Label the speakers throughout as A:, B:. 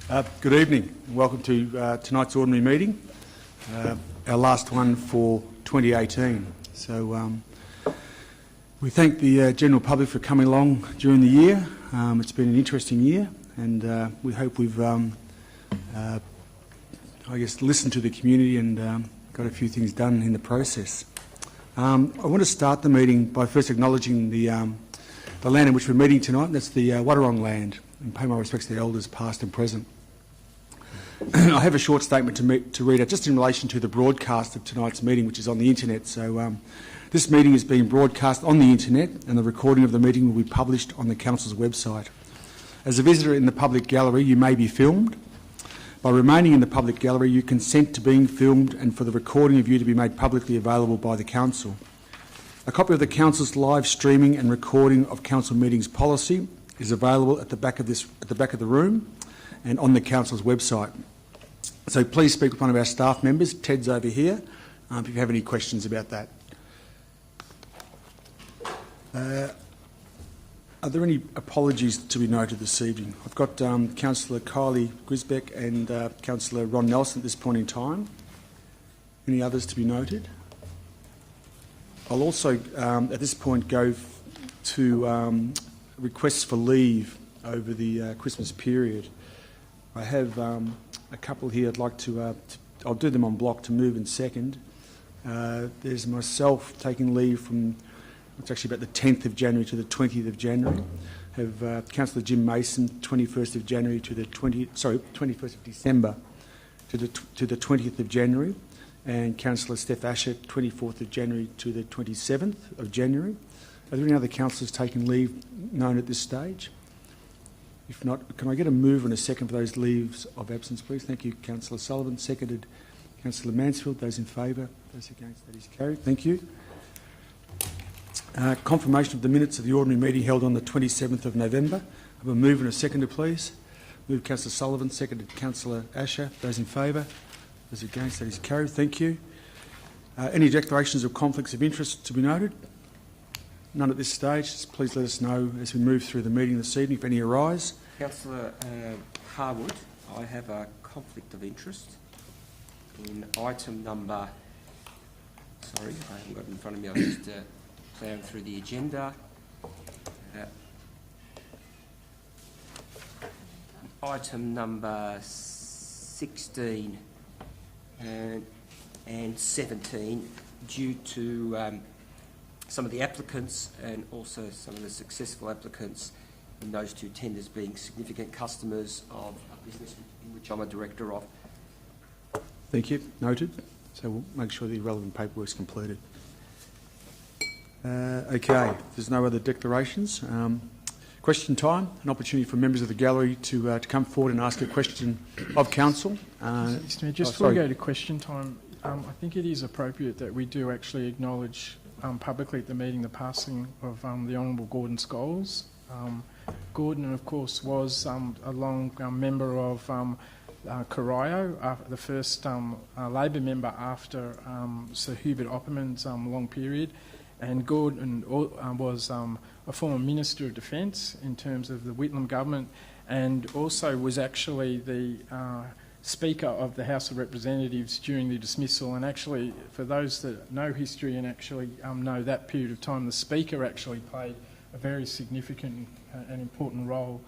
A: Good evening. Welcome to tonight's ordinary meeting, our last one for 2018. So we thank the general public for coming along during the year. It's been an interesting year, and we hope we've, listened to the community and got a few things done in the process. I want to start the meeting by first acknowledging the land in which we're meeting tonight, and that's the Wadawurrung land, and pay my respects to the elders past and present. I have a short statement to read out just in relation to the broadcast of tonight's meeting, which is on the internet. So this meeting is being broadcast on the internet, and the recording of the meeting will be published on the Council's website. As a visitor in the public gallery, you may be filmed. By remaining in the public gallery, you consent to being filmed and for the recording of you to be made publicly available by the Council. A copy of the Council's live streaming and recording of Council meetings policy is available at the back of the room and on the Council's website. So please speak with one of our staff members. Ted's over here, if you have any questions about that. Are there any apologies to be noted this evening? I've got Councillor Kylie Grisbeck and Councillor Ron Nelson at this point in time. Any others to be noted? I'll also, at this point, go to requests for leave over the Christmas period. I have a couple here I'd like to, I'll do them on block to move in second. There's myself taking leave from, it's actually about the 10th of January to the 20th of January. Have Councillor Jim Mason, 21st of January to the 21st of December to the 20th of January, and Councillor Steph Asher, 24th of January to the 27th of January. Are there any other councillors taking leave known at this stage? If not, can I get a move and a second for those leaves of absence, please? Thank you, Councillor Sullivan. Seconded, Councillor Mansfield. Those in favour? Those against? That is carried. Thank you. Confirmation of the minutes of the ordinary meeting held on the 27th of November. I have a move and a seconder, please. Move Councillor Sullivan. Seconded, Councillor Asher. Those in favour? Those against? That is carried. Thank you. Any declarations of conflicts of interest to be noted? None at this stage. Just please let us know as we move through the meeting this evening if any arise.
B: Councillor Harwood, I have a conflict of interest in item number... Sorry, I haven't got it in front of me. I was just ploughing through the agenda. Item number 16 and 17, due to some of the applicants and also some of the successful applicants in those two tenders being significant customers of a business in which I'm a director of.
A: Thank you. Noted. So we'll make sure the relevant paperwork is completed. Okay. There's no other declarations. Question time. An opportunity for members of the gallery to come forward and ask a question of council.
C: Just before we go to question time, I think it is appropriate that we do actually acknowledge publicly at the meeting the passing of the Honourable Gordon Scholes. Gordon, of course, was a long member of Corio, the first Labor member after Sir Hubert Opperman's long period, and Gordon was a former Minister of Defence in terms of the Whitlam government, and also was actually the Speaker of the House of Representatives during the dismissal. And actually, for those that know history and actually know that period of time, the Speaker actually played a very significant and important role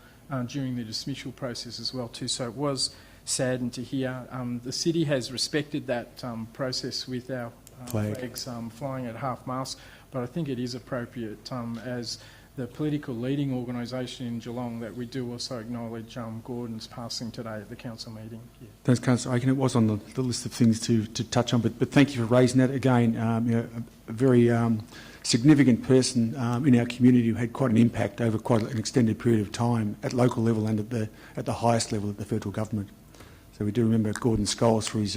C: during the dismissal process as well too. So it was saddened to hear. The city has respected that process with our flags flying at half-mast, but I think it is appropriate as the political leading organisation in Geelong that we do also acknowledge Gordon's passing today at the council meeting. Yeah.
A: Thanks, Councillor Aiken. It was on the list of things to touch on, but thank you for raising that again. A very significant person in our community who had quite an impact over quite an extended period of time at local level and at the highest level of the federal government. So we do remember Gordon Scholes for his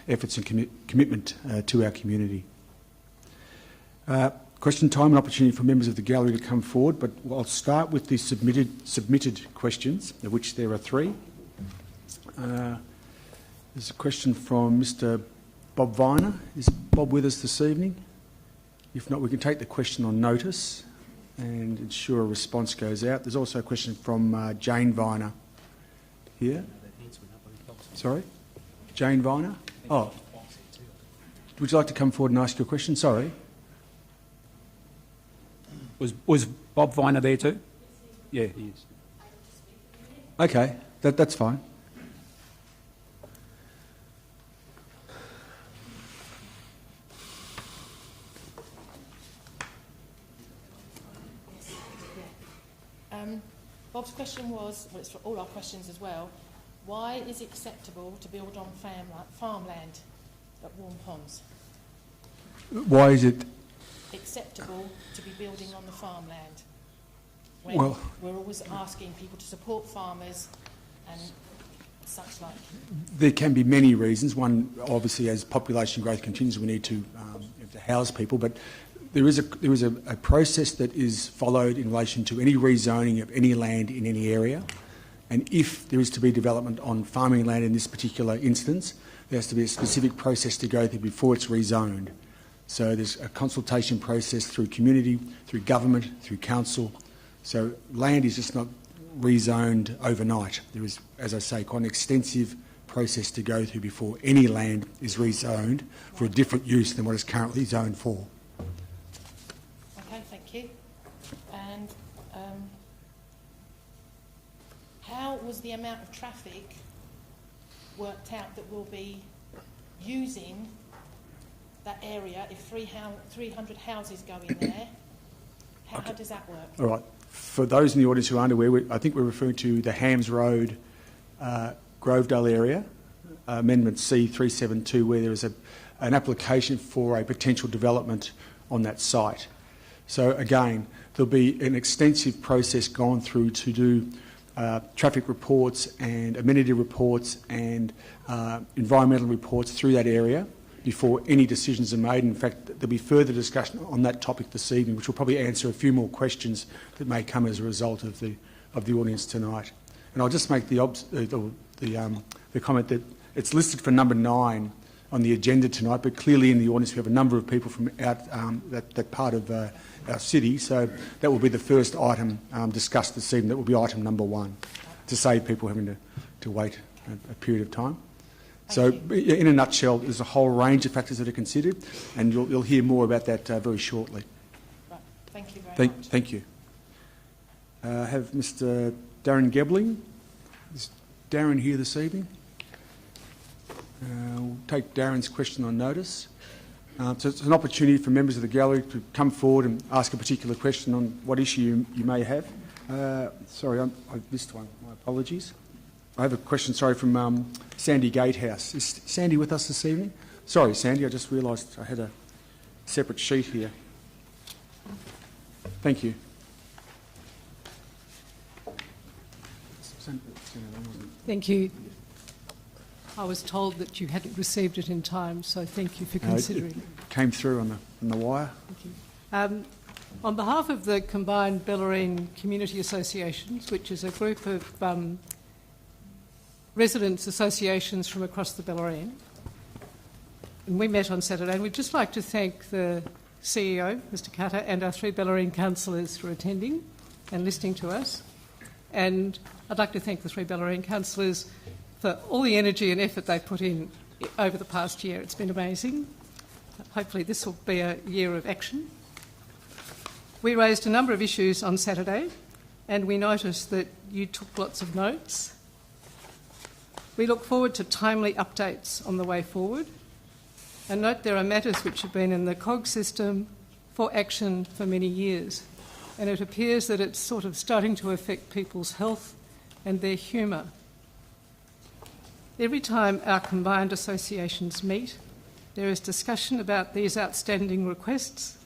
A: efforts and commitment to our community. Question time, an opportunity for members of the gallery to come forward, but I'll start with the submitted questions, of which there are 3. There's a question from Mr. Bob Viner. Is Bob with us this evening? If not, we can take the question on notice and ensure a response goes out. There's also a question from Jane Viner here. Sorry? Jane Viner? Oh. Would you like to come forward and ask your question? Sorry.
D: Was Bob Viner there too? Yeah, he is.
A: Okay, that's fine.
E: Bob's question was, well, it's for all our questions as well, why is it acceptable to build on farmland at Warm Ponds?
A: Why is it?
E: Acceptable to be building on the farmland?
A: Well,
E: we're always asking people to support farmers and such like.
A: There can be many reasons. One, obviously, as population growth continues, we need to house people, but there is a process that is followed in relation to any rezoning of any land in any area, and if there is to be development on farming land in this particular instance, there has to be a specific process to go through before it's rezoned. So there's a consultation process through community, through government, through council. So land is just not rezoned overnight. There is, as I say, quite an extensive process to go through before any land is rezoned for a different use than what is currently zoned for.
E: Okay, thank you. And how was the amount of traffic worked out that will be using that area if 300 houses go in there? How does that work?
A: All right. For those in the audience who aren't aware, I think we're referring to the Hams Road, Grovedale area, Amendment C372, where there is an application for a potential development on that site. So again, there'll be an extensive process gone through to do traffic reports and amenity reports and environmental reports through that area before any decisions are made. In fact, there'll be further discussion on that topic this evening, which will probably answer a few more questions that may come as a result of the audience tonight. And I'll just make the comment that it's listed for number 9 on the agenda tonight, but clearly in the audience we have a number of people from out that part of our city, so that will be the first item discussed this evening. That will be item number 1, to save people having to wait a period of time. So, in a nutshell, there's a whole range of factors that are considered, and you'll hear more about that very shortly.
E: Right. Thank you very much.
A: Thank you. Have Mr. Darren Gebling. Is Darren here this evening? We'll take Darren's question on notice. So it's an opportunity for members of the gallery to come forward and ask a particular question on what issue you may have. Sorry, I've missed one. My apologies. I have a question, from Sandy Gatehouse. Is Sandy with us this evening? Sorry, Sandy, I just realised I had a separate sheet here. Thank you.
F: Thank you. I was told that you hadn't received it in time, so thank you for considering.
A: It came through on the wire.
F: Thank you. On behalf of the combined Bellerin Community Associations, which is a group of residents' associations from across the Bellerin, and we met on Saturday, and we'd just like to thank the CEO, Mr. Cutter, and our 3 Bellerin councillors for attending and listening to us. And I'd like to thank the 3 Bellerin councillors for all the energy and effort they've put in over the past year. It's been amazing. Hopefully this will be a year of action. We raised a number of issues on Saturday, and we noticed that you took lots of notes. We look forward to timely updates on the way forward, and note there are matters which have been in the COG system for action for many years, and it appears that it's sort of starting to affect people's health and their humour. Every time our combined associations meet, there is discussion about these outstanding requests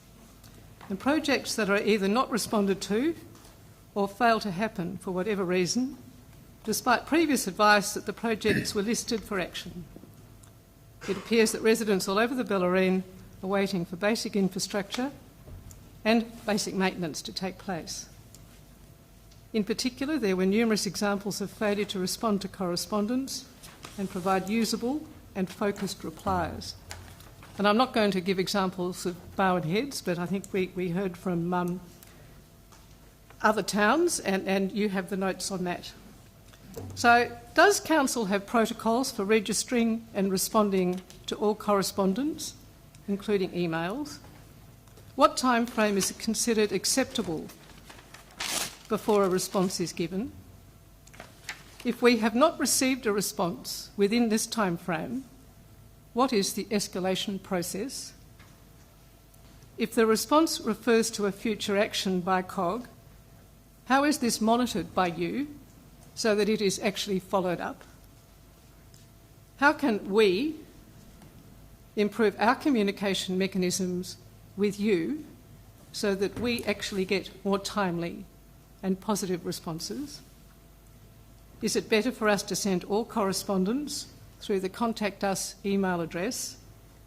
F: and projects that are either not responded to or fail to happen for whatever reason, despite previous advice that the projects were listed for action. It appears that residents all over the Bellerin are waiting for basic infrastructure and basic maintenance to take place. In particular, there were numerous examples of failure to respond to correspondence and provide usable and focused replies. And I'm not going to give examples of Bowen Heads, but I think we heard from other towns, and you have the notes on that. So, does Council have protocols for registering and responding to all correspondence, including emails? What time frame is considered acceptable before a response is given? If we have not received a response within this time frame, what is the escalation process? If the response refers to a future action by COG, how is this monitored by you so that it is actually followed up? How can we improve our communication mechanisms with you so that we actually get more timely and positive responses? Is it better for us to send all correspondence through the Contact Us email address,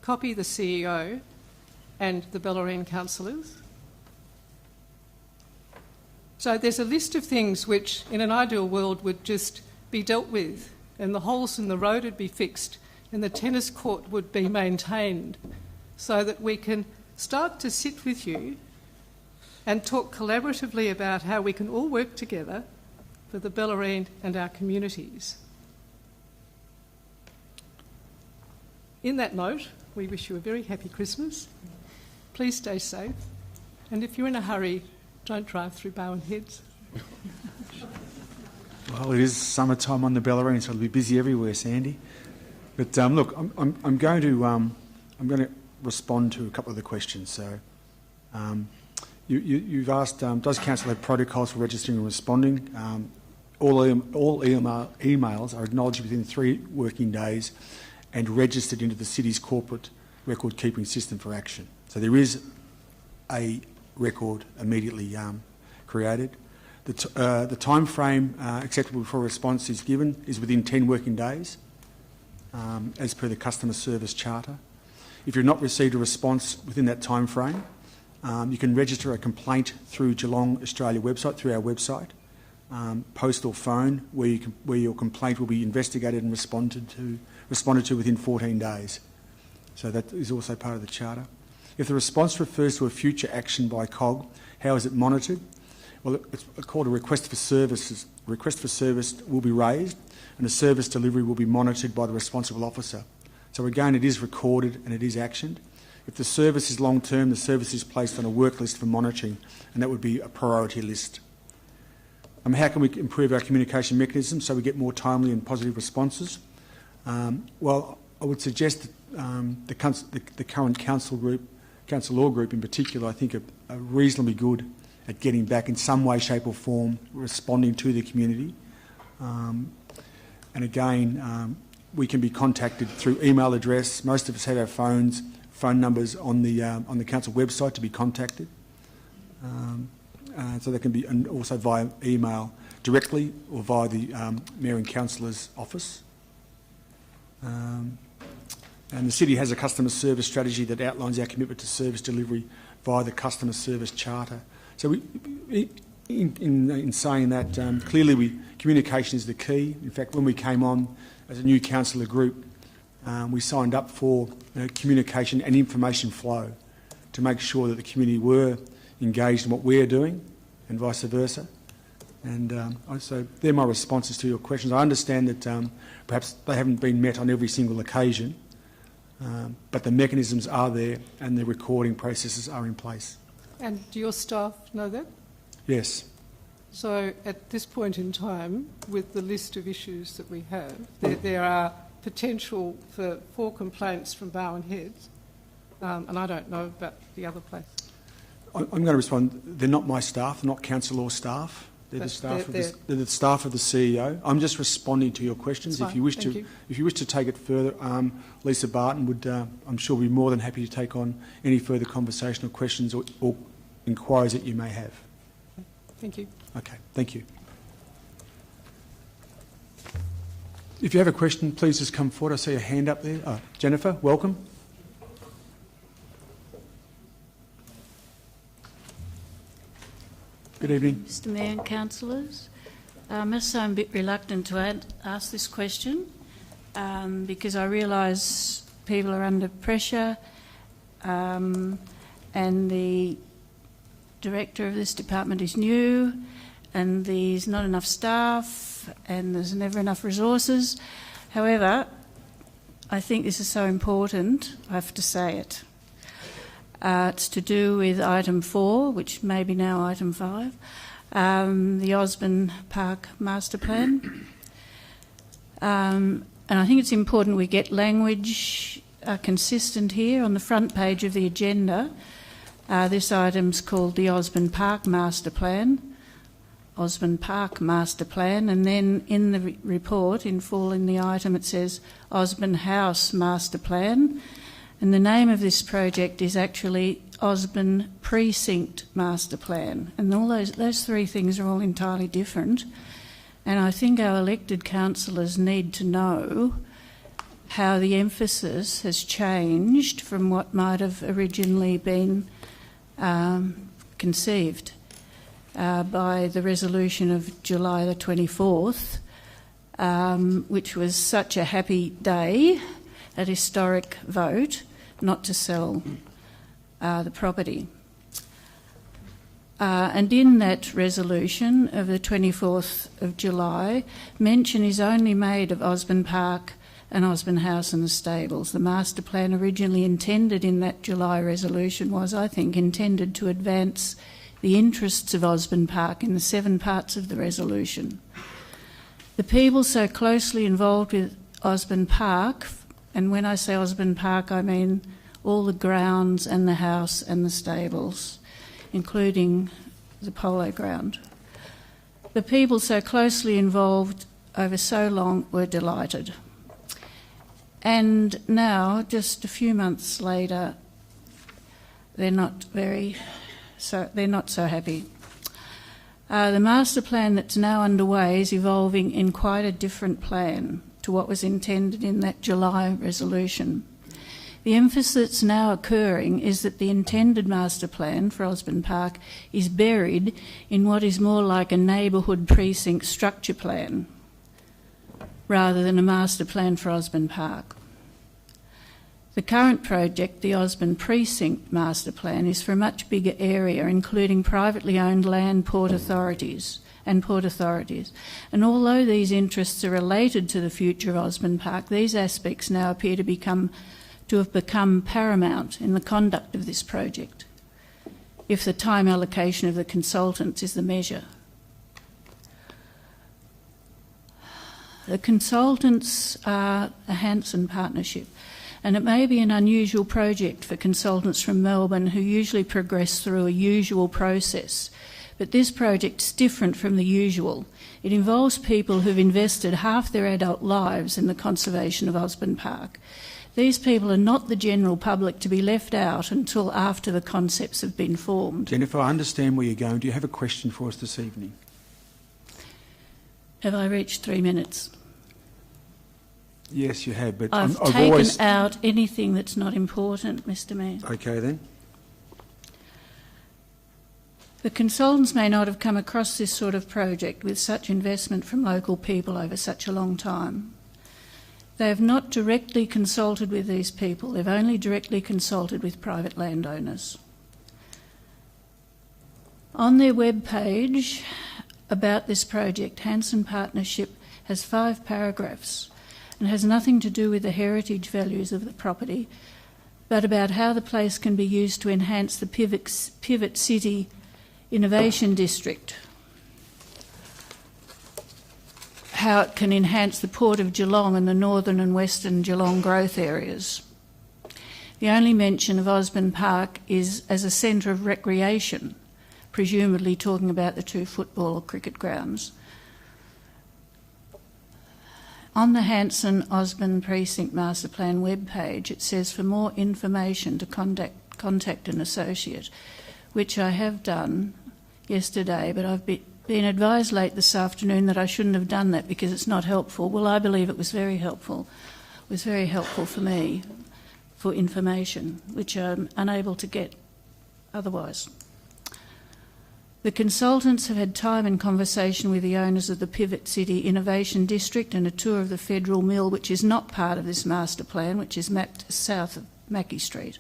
F: copy the CEO and the Bellerin councillors? So there's a list of things which, in an ideal world, would just be dealt with, and the holes in the road would be fixed, and the tennis court would be maintained, so that we can start to sit with you and talk collaboratively about how we can all work together for the Bellerin and our communities. In that note, we wish you a very happy Christmas. Please stay safe, and if you're in a hurry, don't drive through Bowen Heads.
A: Well, it is summertime on the Bellerin, so it'll be busy everywhere, Sandy. But look, I'm going to respond to a couple of the questions. So, you've asked, does Council have protocols for registering and responding? All emails are acknowledged within 3 working days and registered into the city's corporate record-keeping system for action. So there is a record immediately created. The time frame acceptable before a response is given is within 10 working days, as per the Customer Service Charter. If you've not received a response within that time frame, you can register a complaint through Geelong Australia website, through our website, post or phone, where your complaint will be investigated and responded to within 14 days. So that is also part of the Charter. If the response refers to a future action by COG, how is it monitored? Well, it's called a request for services. A request for service will be raised and a service delivery will be monitored by the responsible officer. So again, it is recorded and it is actioned. If the service is long-term, the service is placed on a work list for monitoring, and that would be a priority list. How can we improve our communication mechanisms so we get more timely and positive responses? Well, I would suggest that the current council law group in particular, I think are reasonably good at getting back in some way, shape or form, responding to the community. And again, we can be contacted through email address. Most of us have our phone numbers on the council website to be contacted. So that can be, and also via email directly or via the Mayor and Councillor's office. And the City has a customer service strategy that outlines our commitment to service delivery via the Customer Service Charter. So in saying that, clearly communication is the key. In fact, when we came on as a new councillor group, we signed up for communication and information flow to make sure that the community were engaged in what we're doing and vice versa. And so they're my responses to your questions. I understand that perhaps they haven't been met on every single occasion, but the mechanisms are there and the recording processes are in place.
F: And do your staff know that?
A: Yes.
F: So at this point in time, with the list of issues that we have, there are potential for 4 complaints from Bowen Heads, and I don't know about the other place.
A: I'm going to respond. They're not my staff, they're not council law staff. They're the staff of the CEO. I'm just responding to your questions. If you wish to take it further, Lisa Barton would, I'm sure, be more than happy to take on any further conversation or questions or inquiries that you may have.
F: Thank you.
A: Okay, thank you. If you have a question, please just come forward. I see a hand up there. Jennifer, welcome. Good evening.
G: Mr Mayor and councillors. I must say I'm a bit reluctant to ask this question because I realise people are under pressure and the director of this department is new and there's not enough staff and there's never enough resources. However, I think this is so important, I have to say it. It's to do with item 4, which may be now item 5, the Osborne Park Master Plan. And I think it's important we get language consistent here. On the front page of the agenda, this item's called the Osborne Park Master Plan, Osborne Park Master Plan, and then in the report, in full in the item, it says Osborne House Master Plan, and the name of this project is actually Osborne Precinct Master Plan, and all those three things are all entirely different, and I think our elected councillors need to know how the emphasis has changed from what might have originally been conceived by the resolution of July the 24th, which was such a happy day, that historic vote not to sell the property. And in that resolution of the 24th of July, mention is only made of Osborne Park and Osborne House and the stables. The master plan originally intended in that July resolution was, I think, intended to advance the interests of Osborne Park in the 7 parts of the resolution. The people so closely involved with Osborne Park, and when I say Osborne Park I mean all the grounds and the house and the stables, including the polo ground. The people so closely involved over so long were delighted. And now, just a few months later, they're not so happy. The master plan that's now underway is evolving in quite a different plan to what was intended in that July resolution. The emphasis that's now occurring is that the intended master plan for Osborne Park is buried in what is more like a neighbourhood precinct structure plan rather than a master plan for Osborne Park. The current project, the Osborne Precinct Master Plan, is for a much bigger area, including privately owned land, port authorities. And although these interests are related to the future of Osborne Park, these aspects now appear to have become paramount in the conduct of this project, if the time allocation of the consultants is the measure. The consultants are a Hanson partnership, and it may be an unusual project for consultants from Melbourne who usually progress through a usual process. But this project is different from the usual. It involves people who've invested half their adult lives in the conservation of Osborne Park. These people are not the general public to be left out until after the concepts have been formed.
A: Jennifer, I understand where you're going. Do you have a question for us this evening?
G: Have I reached 3 minutes?
A: Yes, you have, but
G: I've taken out anything that's not important, Mr. Mayor.
A: Okay, then.
G: The consultants may not have come across this sort of project with such investment from local people over such a long time. They have not directly consulted with these people, they've only directly consulted with private landowners. On their webpage about this project, Hanson Partnership has 5 paragraphs and has nothing to do with the heritage values of the property, but about how the place can be used to enhance the Pivot City Innovation District, how it can enhance the Port of Geelong and the northern and western Geelong growth areas. The only mention of Osborne Park is as a centre of recreation, presumably talking about the 2 football or cricket grounds. On the Hanson Osborne Precinct Master Plan webpage, it says for more information to contact an associate, which I have done yesterday, but I've been advised late this afternoon that I shouldn't have done that because it's not helpful. Well, I believe it was very helpful. It was very helpful for me for information, which I'm unable to get otherwise. The consultants have had time and conversation with the owners of the Pivot City Innovation District and a tour of the Federal Mill, which is not part of this master plan, which is mapped south of Mackey Street.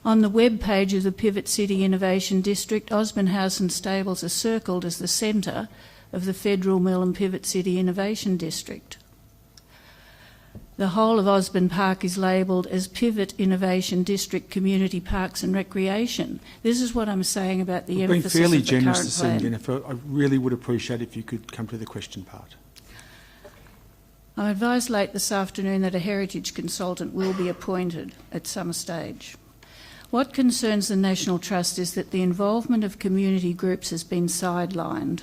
G: On the web page of the Pivot City Innovation District, Osborne House and Stables are circled as the centre of the Federal Mill and Pivot City Innovation District. The whole of Osborne Park is labelled as Pivot Innovation District Community Parks and Recreation. This is what I'm saying about the emphasis of the current plan.
A: Being fairly generous this evening, Jennifer, I really would appreciate if you could come to the question part.
G: I'm advised late this afternoon that a heritage consultant will be appointed at some stage. What concerns the National Trust is that the involvement of community groups has been sidelined.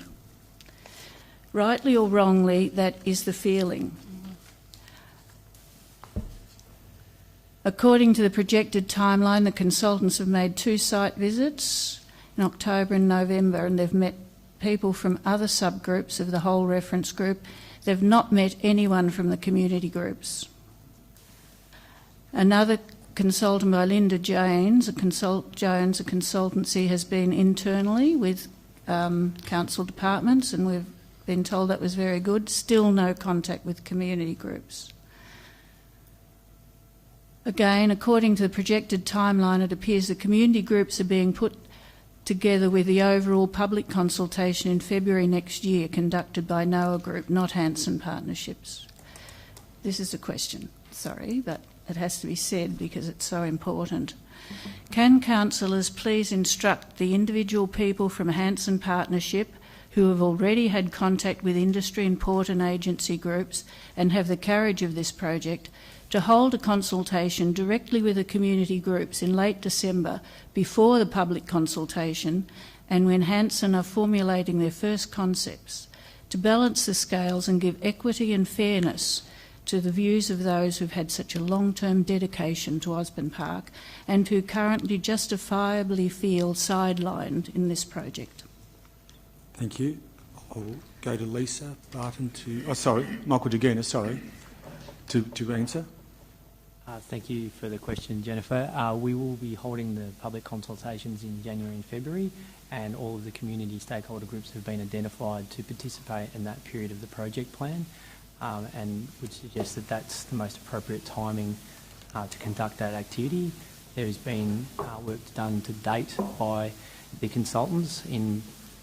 G: Rightly or wrongly, that is the feeling. According to the projected timeline, the consultants have made 2 site visits in October and November, and they've met people from other subgroups of the whole reference group. They've not met anyone from the community groups. Another consultant by Linda Jones, a consultancy, has been internally with council departments, and we've been told that was very good. Still no contact with community groups. Again, according to the projected timeline, it appears the community groups are being put together with the overall public consultation in February next year, conducted by Noah Group, not Hanson Partnerships. This is a question, sorry, but it has to be said because it's so important. Can councillors please instruct the individual people from Hanson Partnership who have already had contact with industry and port and agency groups and have the carriage of this project to hold a consultation directly with the community groups in late December before the public consultation and when Hanson are formulating their first concepts, to balance the scales and give equity and fairness to the views of those who've had such a long-term dedication to Osborne Park and who currently justifiably feel sidelined in this project.
A: Thank you. I'll go to Lisa Barton Michael Dugina, to answer.
H: Thank you for the question, Jennifer. We will be holding the public consultations in January and February, and all of the community stakeholder groups have been identified to participate in that period of the project plan, and would suggest that that's the most appropriate timing to conduct that activity. There has been work done to date by the consultants in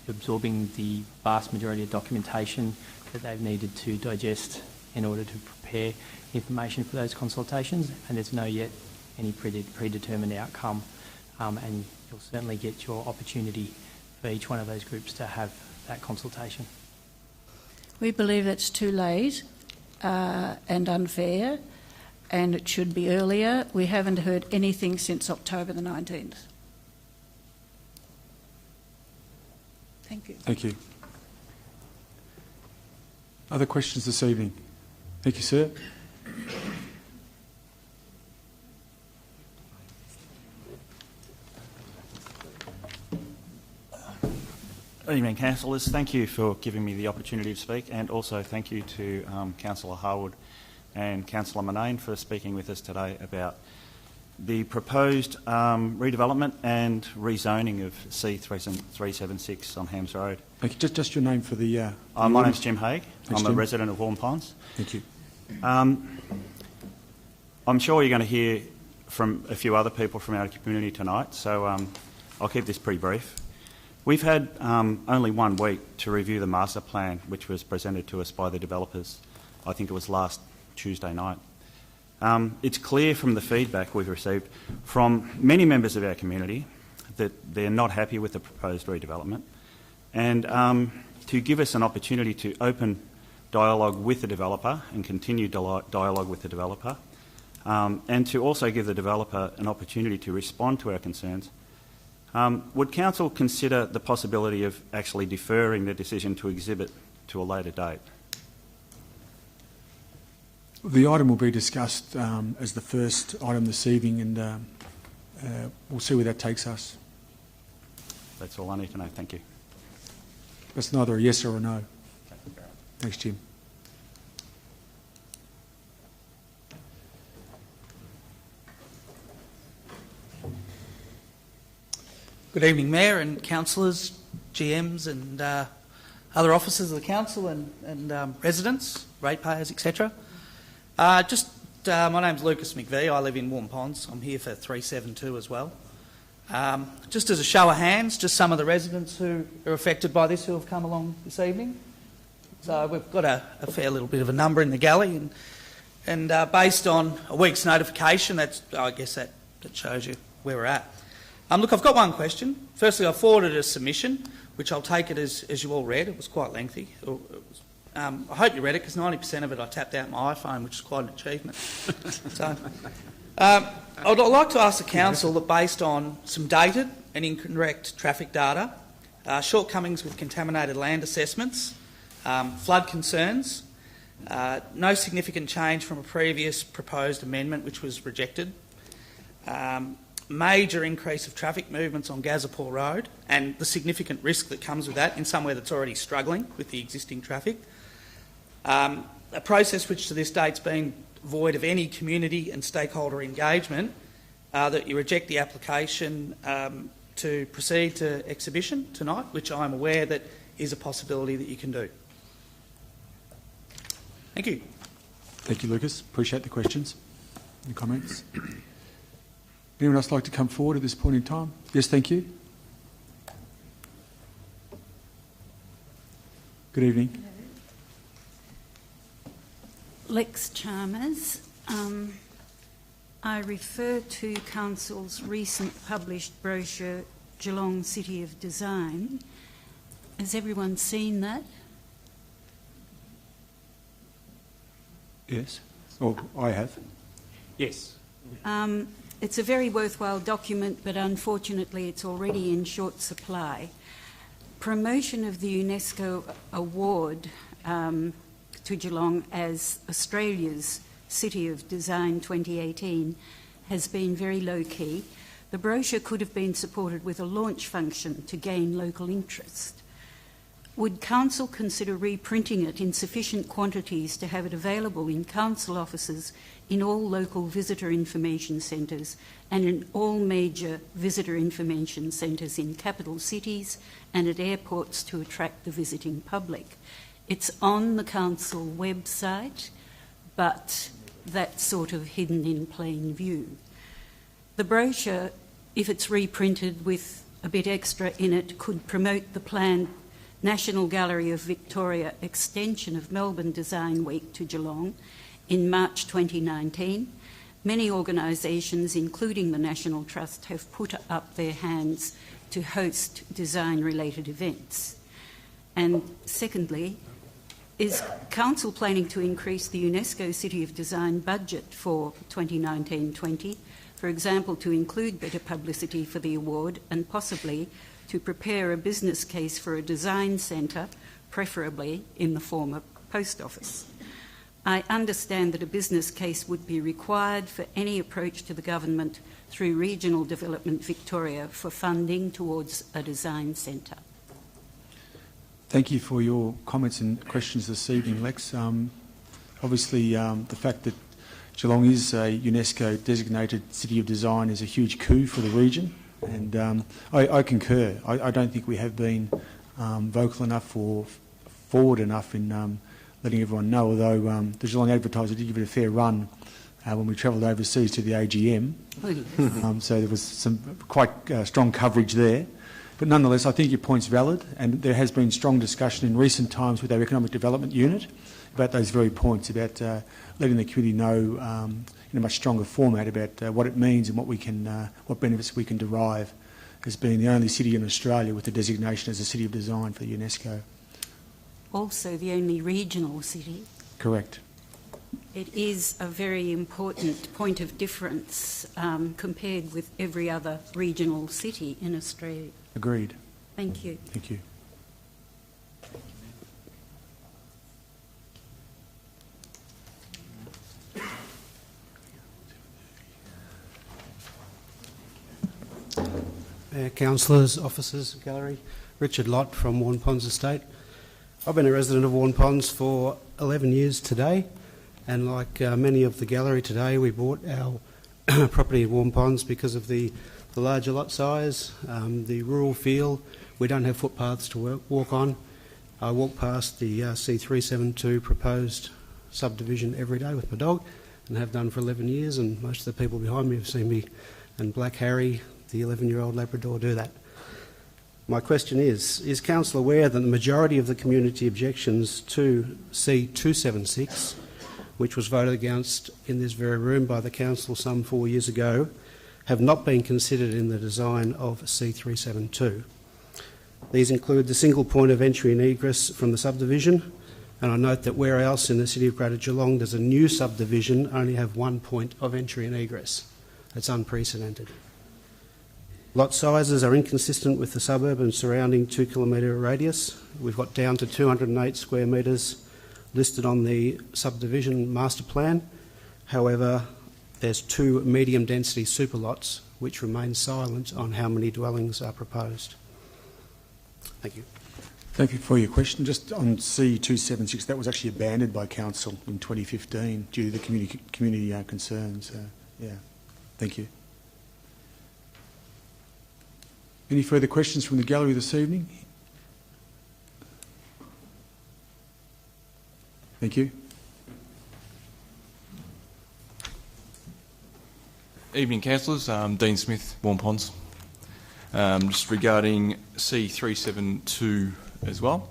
H: absorbing the vast majority of documentation that they've needed to digest in order to prepare information for those consultations, and there's no yet any predetermined outcome, and you'll certainly get your opportunity for each one of those groups to have that consultation.
G: We believe that's too late and unfair, and it should be earlier. We haven't heard anything since October the 19th. Thank you.
A: Thank you. Other questions this evening? Thank you, sir.
I: Good evening, councillors. Thank you for giving me the opportunity to speak, and also thank you to Councillor Harwood and Councillor Murnane for speaking with us today about the proposed redevelopment and rezoning of C376 on Hams Road.
A: Thank you. Just your name for the...
I: my name's Jim Haig.
A: Thanks,
I: I'm
A: Jim.
I: a resident of Warm Ponds.
A: Thank you.
I: I'm sure you're going to hear from a few other people from our community tonight, so I'll keep this pretty brief. We've had only 1 week to review the master plan, which was presented to us by the developers. I think it was last Tuesday night. It's clear from the feedback we've received from many members of our community that they're not happy with the proposed redevelopment, and to give us an opportunity to open dialogue with the developer and continue dialogue with the developer, and to also give the developer an opportunity to respond to our concerns. Would Council consider the possibility of actually deferring the decision to exhibit to a later date?
A: The item will be discussed as the first item this evening, and we'll see where that takes us.
I: That's all I need to know. Thank you.
A: That's neither a yes or a no. Thanks, Jim.
J: Good evening, Mayor and councillors, GMs and other officers of the council and residents, ratepayers, etc. My name's Lucas McVie. I live in Warm Ponds. I'm here for 372 as well. Just as a show of hands, just some of the residents who are affected by this who have come along this evening. So we've got a fair little bit of a number in the galley, and based on a week's notification, I guess that shows you where we're at. Look, I've got one question. Firstly, I forwarded a submission, which I'll take it as you all read. It was quite lengthy. I hope you read it, because 90% of it I tapped out my iPhone, which is quite an achievement. So, I'd like to ask the Council that based on some dated and incorrect traffic data, shortcomings with contaminated land assessments, flood concerns, no significant change from a previous proposed amendment which was rejected, major increase of traffic movements on Gazapur Road and the significant risk that comes with that in somewhere that's already struggling with the existing traffic, a process which to this date's been void of any community and stakeholder engagement, that you reject the application to proceed to exhibition tonight, which I'm aware that is a possibility that you can do. Thank you.
A: Thank you, Lucas. Appreciate the questions and the comments. Anyone else like to come forward at this point in time? Yes, thank you. Good evening.
G: Lex Chalmers. I refer to Council's recent published brochure, Geelong City of Design. Has everyone seen that?
A: Yes. Oh, I have.
D: Yes.
G: It's a very worthwhile document, but unfortunately it's already in short supply. Promotion of the UNESCO award to Geelong as Australia's City of Design 2018 has been very low-key. The brochure could have been supported with a launch function to gain local interest. Would Council consider reprinting it in sufficient quantities to have it available in Council offices, in all local visitor information centres and in all major visitor information centres in capital cities and at airports to attract the visiting public? It's on the Council website, but that's sort of hidden in plain view. The brochure, if it's reprinted with a bit extra in it, could promote the planned National Gallery of Victoria extension of Melbourne Design Week to Geelong in March 2019. Many organisations, including the National Trust, have put up their hands to host design-related events. And secondly, is Council planning to increase the UNESCO City of Design budget for 2019-20, for example, to include better publicity for the award and possibly to prepare a business case for a design centre, preferably in the former post office? I understand that a business case would be required for any approach to the government through Regional Development Victoria for funding towards a design centre.
A: Thank you for your comments and questions this evening, Lex. Obviously, the fact that Geelong is a UNESCO designated City of Design is a huge coup for the region, and I concur. I don't think we have been vocal enough or forward enough in letting everyone know, although the Geelong Advertiser did give it a fair run when we travelled overseas to the AGM. So there was some quite strong coverage there. But nonetheless, I think your point's valid, and there has been strong discussion in recent times with our Economic Development Unit about those very points, about letting the community know in a much stronger format about what it means and what benefits we can derive as being the only city in Australia with the designation as a City of Design for the UNESCO.
G: Also the only regional city.
A: Correct.
G: It is a very important point of difference compared with every other regional city in Australia.
A: Agreed.
G: Thank you.
A: Thank you.
K: Councillors, officers, gallery. Richard Lott from Warren Ponds Estate. I've been a resident of Warren Ponds for 11 years today, and like many of the gallery today, we bought our property at Warren Ponds because of the larger lot size, the rural feel. We don't have footpaths to walk on. I walk past the C372 proposed subdivision every day with my dog, and have done for 11 years, and most of the people behind me have seen me, and Black Harry, the 11-year-old Labrador do that. My question is Council aware that the majority of the community objections to C276, which was voted against in this very room by the Council some 4 years ago, have not been considered in the design of C372? These include the single point of entry and egress from the subdivision, and I note that where else in the City of Greater Geelong does a new subdivision only have one point of entry and egress. That's unprecedented. Lot sizes are inconsistent with the suburb and surrounding 2 kilometre radius. We've got down to 208 square metres listed on the subdivision master plan. However, there's 2 medium density super lots which remain silent on how many dwellings are proposed. Thank you.
A: Thank you for your question. Just on C276, that was actually abandoned by Council in 2015 due to the community concerns. Yeah, thank you. Any further questions from the gallery this evening? Thank you.
L: Evening, councillors. Dean Smith, Warm Ponds. Just regarding C372 as well.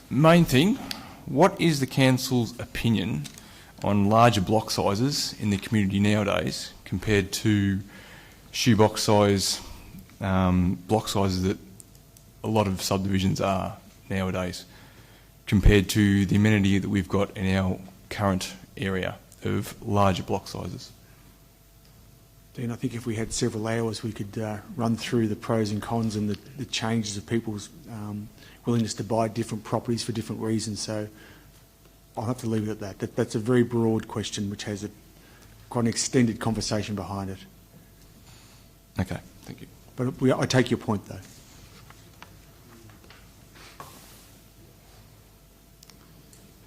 L: Main thing, what is the council's opinion on larger block sizes in the community nowadays compared to shoebox size block sizes that a lot of subdivisions are nowadays, compared to the amenity that we've got in our current area of larger block sizes?
A: Dean, I think if we had several hours, we could run through the pros and cons and the changes of people's willingness to buy different properties for different reasons. So I'll have to leave it at that. That's a very broad question which has quite an extended conversation behind it.
L: Okay, thank you.
A: But I take your point, though.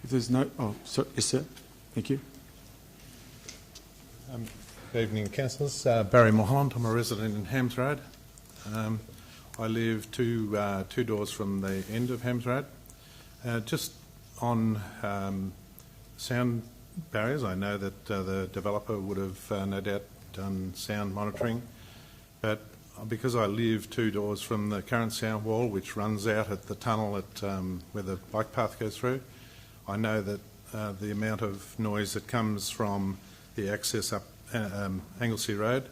A: If there's no... Oh, sorry. Yes, sir. Thank you.
M: Good evening, councillors. Barry Mulholland. I'm a resident in Hams Road. I live two doors from the end of Hams Road. Just on sound barriers, I know that the developer would have no doubt done sound monitoring, but because I live 2 doors from the current sound wall, which runs out at the tunnel at where the bike path goes through, I know that the amount of noise that comes from the access up Anglesey Road,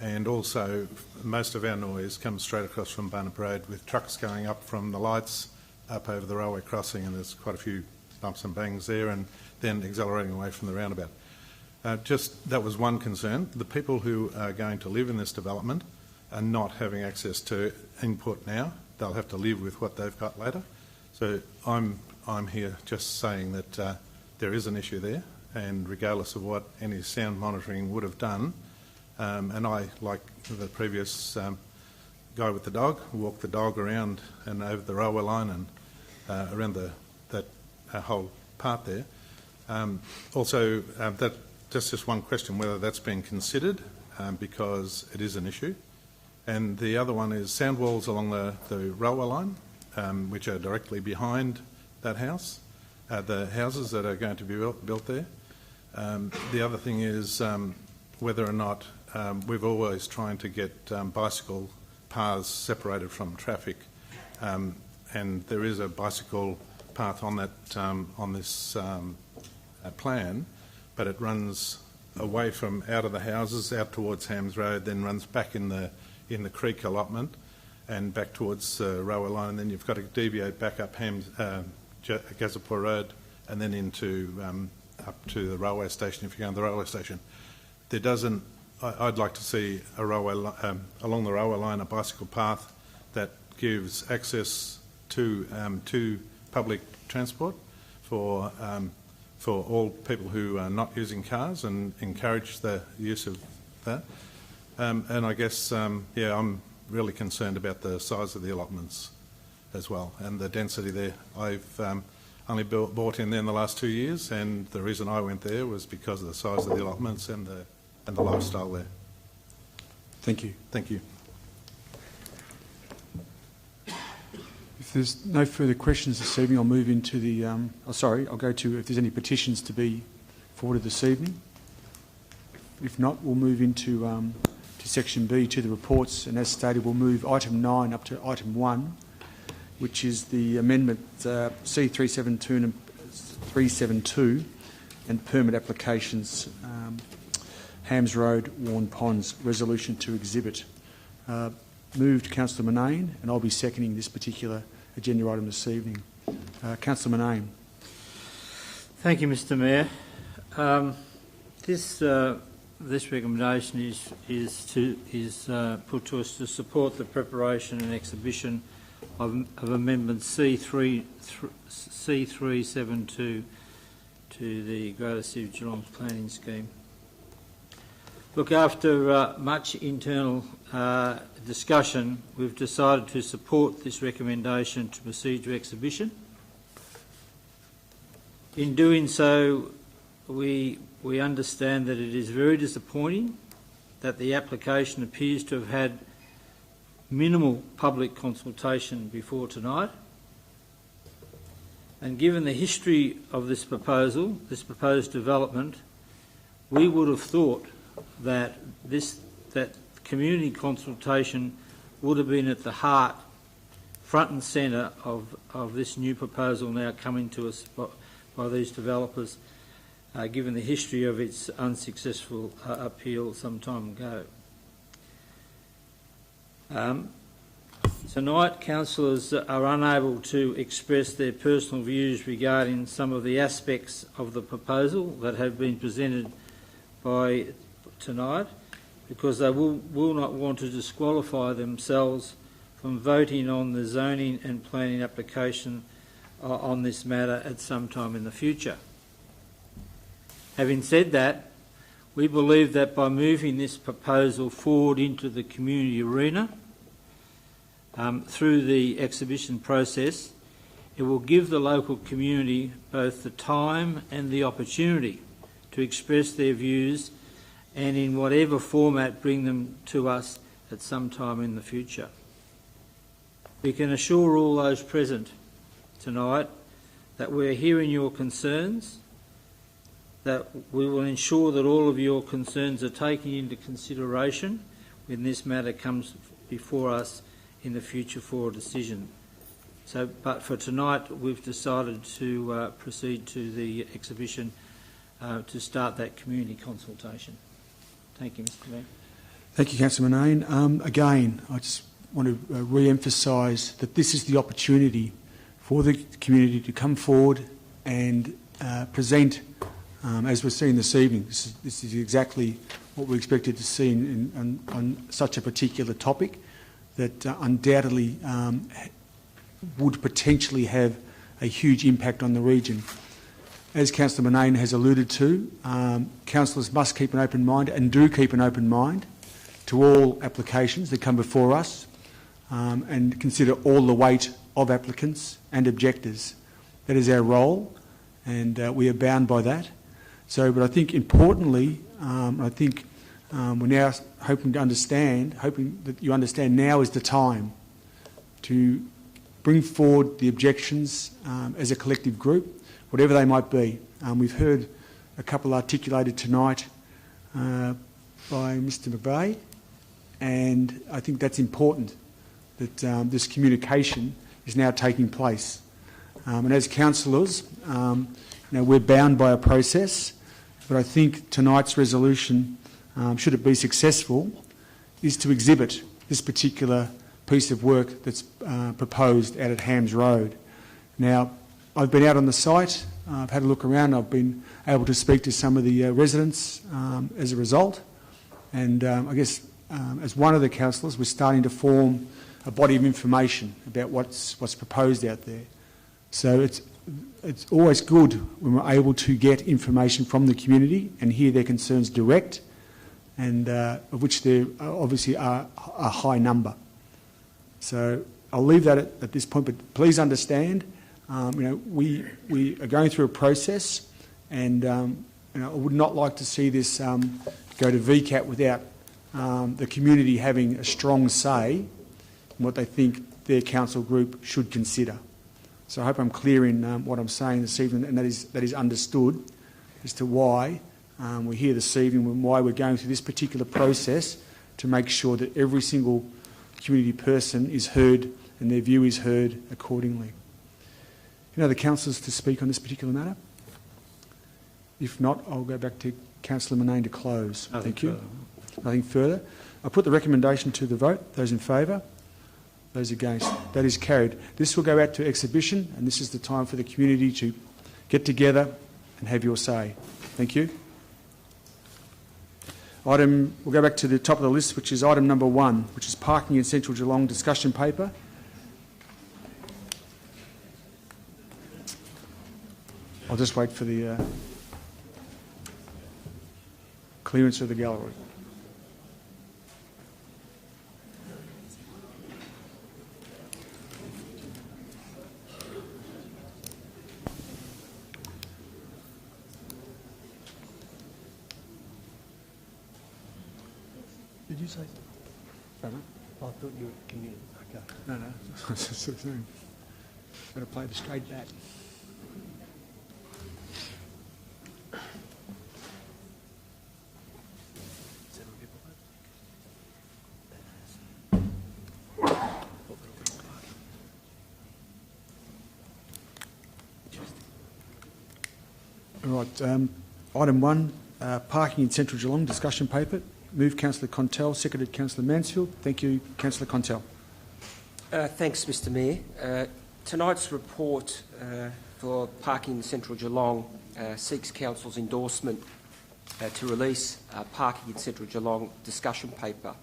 M: and also most of our noise comes straight across from Barnett Road with trucks going up from the lights up over the railway crossing, and there's quite a few bumps and bangs there, and then accelerating away from the roundabout. That was one concern. The people who are going to live in this development are not having access to input now. They'll have to live with what they've got later. So I'm here just saying that there is an issue there, and regardless of what any sound monitoring would have done, and I, like the previous guy with the dog, walked the dog around and over the railway line and around that whole part there. Also, that's just one question, whether that's been considered, because it is an issue. And the other one is sound walls along the railway line, which are directly behind that house, the houses that are going to be built there. The other thing is whether or not we've always trying to get bicycle paths separated from traffic, and there is a bicycle path on that on this plan, but it runs away from out of the houses out towards Hams Road, then runs back in the creek allotment and back towards the railway line, and then you've got to deviate back up Gazapur Road and then into up to the railway station if you go to the railway station. There doesn't. I'd like to see a railway along the railway line a bicycle path that gives access to public transport for all people who are not using cars, and encourage the use of that. And I guess I'm really concerned about the size of the allotments as well and the density there. I've only bought in there in the last 2 years, and the reason I went there was because of the size of the allotments and the lifestyle there.
A: Thank you.
M: Thank you.
A: If there's no further questions this evening, I'll move into the... I'll go to if there's any petitions to be forwarded this evening. If not, we'll move into to section B, to the reports, and as stated, we'll move item 9 up to item 1, which is the amendment C372 and 372 and permit applications, Hams Road, Warren Ponds, resolution to exhibit. Moved Councillor Murnane, and I'll be seconding this particular agenda item this evening. Councillor Murnane.
N: Thank you, Mr. Mayor. This recommendation is put to us to support the preparation and exhibition of Amendment C372 to the Greater City of Geelong's planning scheme. Look, after much internal discussion, we've decided to support this recommendation to proceed to exhibition. In doing so, we understand that it is very disappointing that the application appears to have had minimal public consultation before tonight. And given the history of this proposed development, we would have thought that community consultation would have been at the heart, front and centre of this new proposal now coming to us by these developers, given the history of its unsuccessful appeal some time ago. Tonight, councillors are unable to express their personal views regarding some of the aspects of the proposal that have been presented by tonight, because they will not want to disqualify themselves from voting on the zoning and planning application on this matter at some time in the future. Having said that, we believe that by moving this proposal forward into the community arena through the exhibition process, it will give the local community both the time and the opportunity to express their views, and in whatever format bring them to us at some time in the future. We can assure all those present tonight that we're hearing your concerns, that we will ensure that all of your concerns are taken into consideration when this matter comes before us in the future for a decision. But for tonight, we've decided to proceed to the exhibition to start that community consultation. Thank you, Mr. Mayor.
A: Thank you, Councillor Murnane. Again, I just want to re-emphasise that this is the opportunity for the community to come forward and present, as we're seeing this evening. This is exactly what we expected to see on such a particular topic that undoubtedly would potentially have a huge impact on the region. As Councillor Murnane has alluded to, councillors must keep an open mind and do keep an open mind to all applications that come before us and consider all the weight of applicants and objectors. That is our role, and we are bound by that. But I think importantly, we're now hoping that you understand now is the time to bring forward the objections as a collective group, whatever they might be. We've heard a couple articulated tonight by Mr McVeigh, and I think that's important that this communication is now taking place. And as councillors, we're bound by a process, but I think tonight's resolution, should it be successful, is to exhibit this particular piece of work that's proposed out at Hams Road. Now, I've been out on the site, I've had a look around, I've been able to speak to some of the residents as a result, and I guess as one of the councillors, we're starting to form a body of information about what's proposed out there. So it's always good when we're able to get information from the community and hear their concerns direct, and of which there obviously are a high number. So I'll leave that at this point, but please understand, we are going through a process, and I would not like to see this go to VCAT without the community having a strong say in what they think their council group should consider. So I hope I'm clear in what I'm saying this evening, and that is understood as to why we're here this evening and why we're going through this particular process to make sure that every single community person is heard and their view is heard accordingly. Any other councillors to speak on this particular matter? If not, I'll go back to Councillor Manane to close. Thank you. Nothing further. I put the recommendation to the vote. Those in favour? Those against? That is carried. This will go out to exhibition, and this is the time for the community to get together and have your say. Thank you. We'll go back to the top of the list, which is item number 1, which is parking in Central Geelong discussion paper. I'll just wait for the clearance of the gallery. Did you say something? I thought you were community. Okay. No. Got to play the straight bat. Right, item 1, parking in Central Geelong, discussion paper. Moved Councillor Contell, seconded Councillor Mansfield. Thank you, Councillor Contell.
B: Thanks, Mr Mayor. Tonight's report for parking in Central Geelong seeks Council's endorsement to release parking in Central Geelong discussion paper.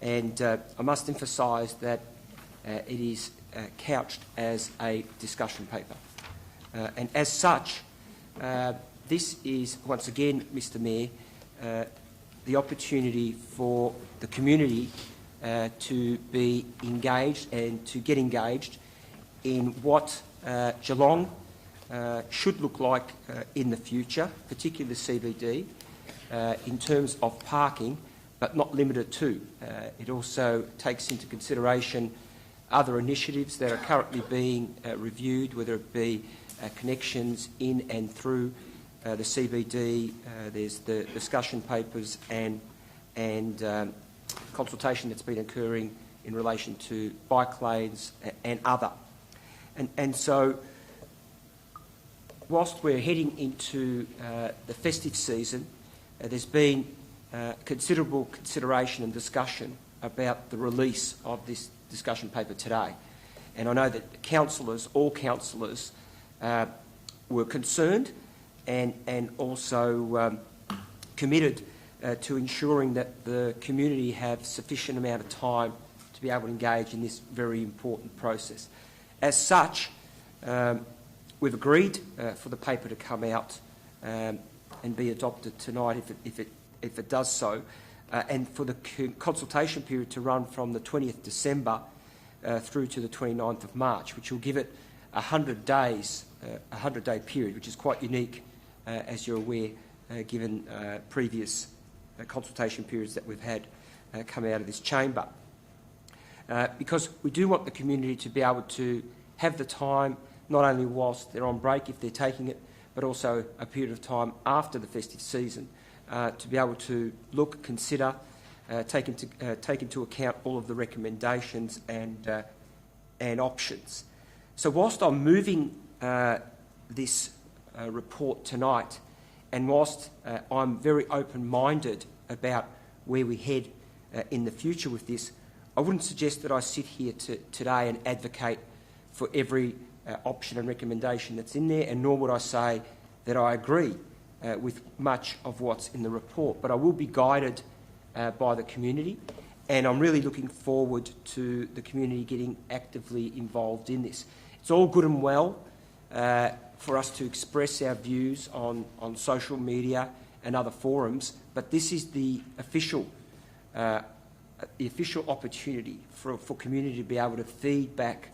B: And I must emphasise that it is couched as a discussion paper. And as such, this is, once again, Mr Mayor, the opportunity for the community to be engaged and to get engaged in what Geelong should look like in the future, particularly the CBD, in terms of parking, but not limited to. It also takes into consideration other initiatives that are currently being reviewed, whether it be connections in and through the CBD. There's the discussion papers and consultation that's been occurring in relation to bike lanes and other. And so, whilst we're heading into the festive season, there's been considerable consideration and discussion about the release of this discussion paper today. And I know that councillors, all councillors, were concerned and also committed to ensuring that the community have sufficient amount of time to be able to engage in this very important process. As such, we've agreed for the paper to come out and be adopted tonight if it does so, and for the consultation period to run from the 20th December through to the 29th of March, which will give it 100 days, a 100-day period, which is quite unique, as you're aware, given previous consultation periods that we've had come out of this chamber. Because we do want the community to be able to have the time, not only whilst they're on break, if they're taking it, but also a period of time after the festive season, to be able to look, consider, take into account all of the recommendations and options. So whilst I'm moving this report tonight, and whilst I'm very open-minded about where we head in the future with this, I wouldn't suggest that I sit here today and advocate for every option and recommendation that's in there, and nor would I say that I agree with much of what's in the report. But I will be guided by the community, and I'm really looking forward to the community getting actively involved in this. It's all good and well for us to express our views on social media and other forums, but this is the official opportunity for community to be able to feed back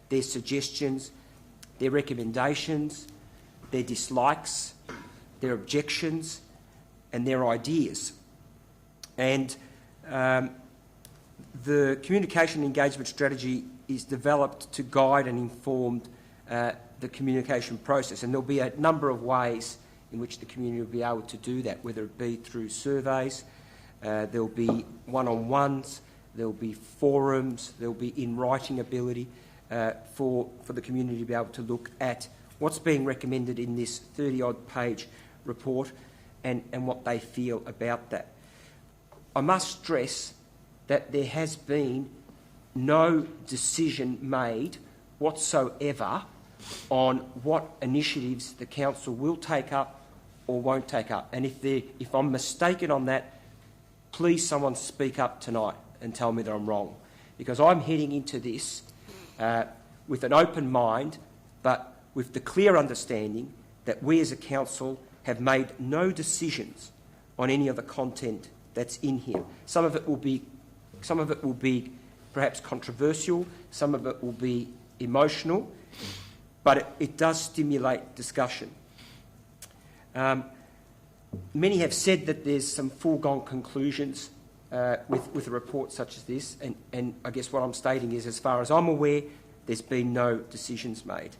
B: their suggestions, their recommendations, their dislikes, their objections, and their ideas. And the communication and engagement strategy is developed to guide and inform the communication process, and there'll be a number of ways in which the community will be able to do that, whether it be through surveys, there'll be one-on-ones, there'll be forums, there'll be in-writing ability for the community to be able to look at what's being recommended in this 30-odd page report and what they feel about that. I must stress that there has been no decision made whatsoever on what initiatives the council will take up or won't take up. And if I'm mistaken on that, please someone speak up tonight and tell me that I'm wrong. Because I'm heading into this with an open mind, but with the clear understanding that we as a council have made no decisions on any of the content that's in here. Some of it will be perhaps controversial, some of it will be emotional, but it does stimulate discussion. Many have said that there's some foregone conclusions with a report such as this, and I guess what I'm stating is, as far as I'm aware, there's been no decisions made.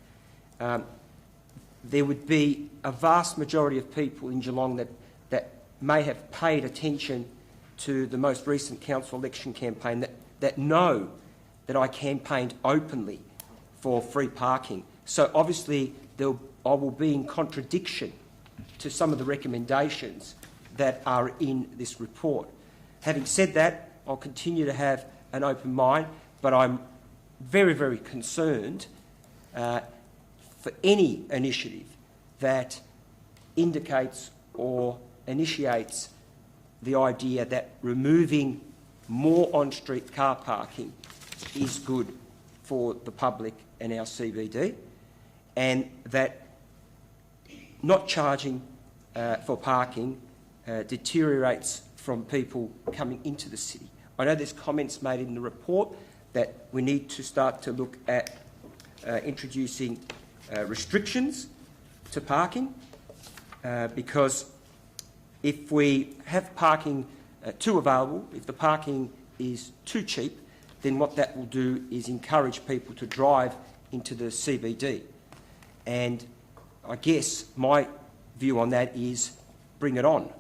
B: There would be a vast majority of people in Geelong that may have paid attention to the most recent council election campaign that know that I campaigned openly for free parking. So obviously I will be in contradiction to some of the recommendations that are in this report. Having said that, I'll continue to have an open mind, but I'm very, very concerned for any initiative that indicates or initiates the idea that removing more on-street car parking is good for the public and our CBD, and that not charging for parking deteriorates from people coming into the city. I know there's comments made in the report that we need to start to look at introducing restrictions to parking because if we have parking too available, if the parking is too cheap, then what that will do is encourage people to drive into the CBD. And I guess my view on that is bring it on,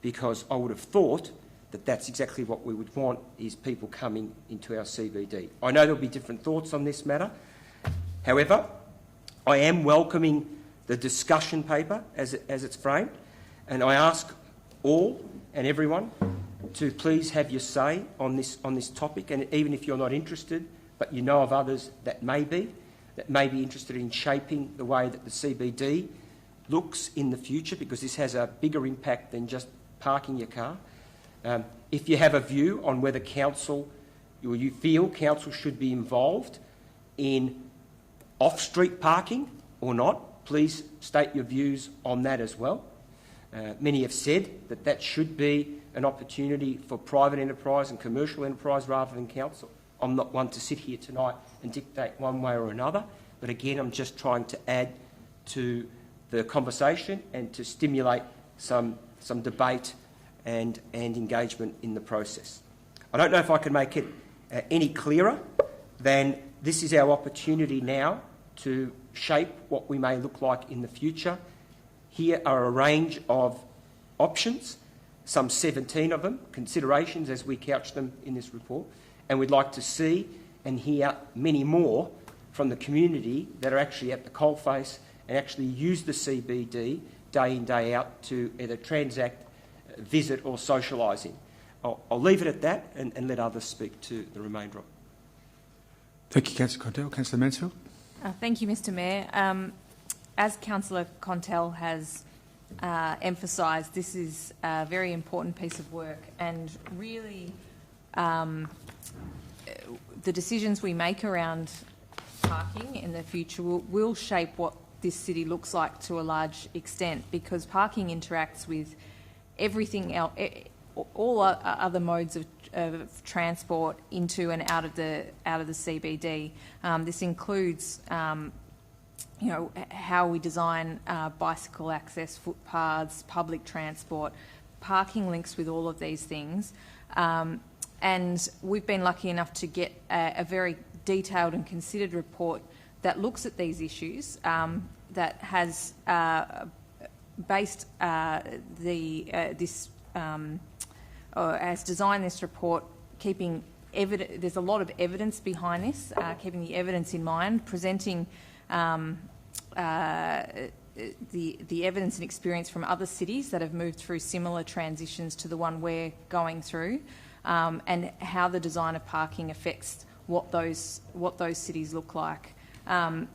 B: because I would have thought that that's exactly what we would want, is people coming into our CBD. I know there'll be different thoughts on this matter. However, I am welcoming the discussion paper as it's framed, and I ask all and everyone to please have your say on this topic, and even if you're not interested, but you know of others that may be interested in shaping the way that the CBD looks in the future, because this has a bigger impact than just parking your car. If you have a view on whether council, or you feel council should be involved in off-street parking or not, please state your views on that as well. Many have said that should be an opportunity for private enterprise and commercial enterprise rather than council. I'm not one to sit here tonight and dictate one way or another, but again, I'm just trying to add to the conversation and to stimulate some debate and engagement in the process. I don't know if I can make it any clearer than this is our opportunity now to shape what we may look like in the future. Here are a range of options, some 17 of them, considerations as we couch them in this report, and we'd like to see and hear many more from the community that are actually at the coalface and actually use the CBD day in, day out to either transact, visit or socialising. I'll leave it at that and let others speak to the remainder of it.
A: Thank you, Councillor Contell. Councillor Mansfield.
O: Thank you, Mr Mayor. As Councillor Contell has emphasised, this is a very important piece of work, and really the decisions we make around parking in the future will shape what this city looks like to a large extent, because parking interacts with everything else, all other modes of transport into and out of the CBD. This includes how we design bicycle access, footpaths, public transport. Parking links with all of these things. And we've been lucky enough to get a very detailed and considered report that looks at these issues, that has based has designed this report keeping there's a lot of evidence behind this, keeping the evidence in mind, presenting the evidence and experience from other cities that have moved through similar transitions to the one we're going through, and how the design of parking affects what those cities look like. I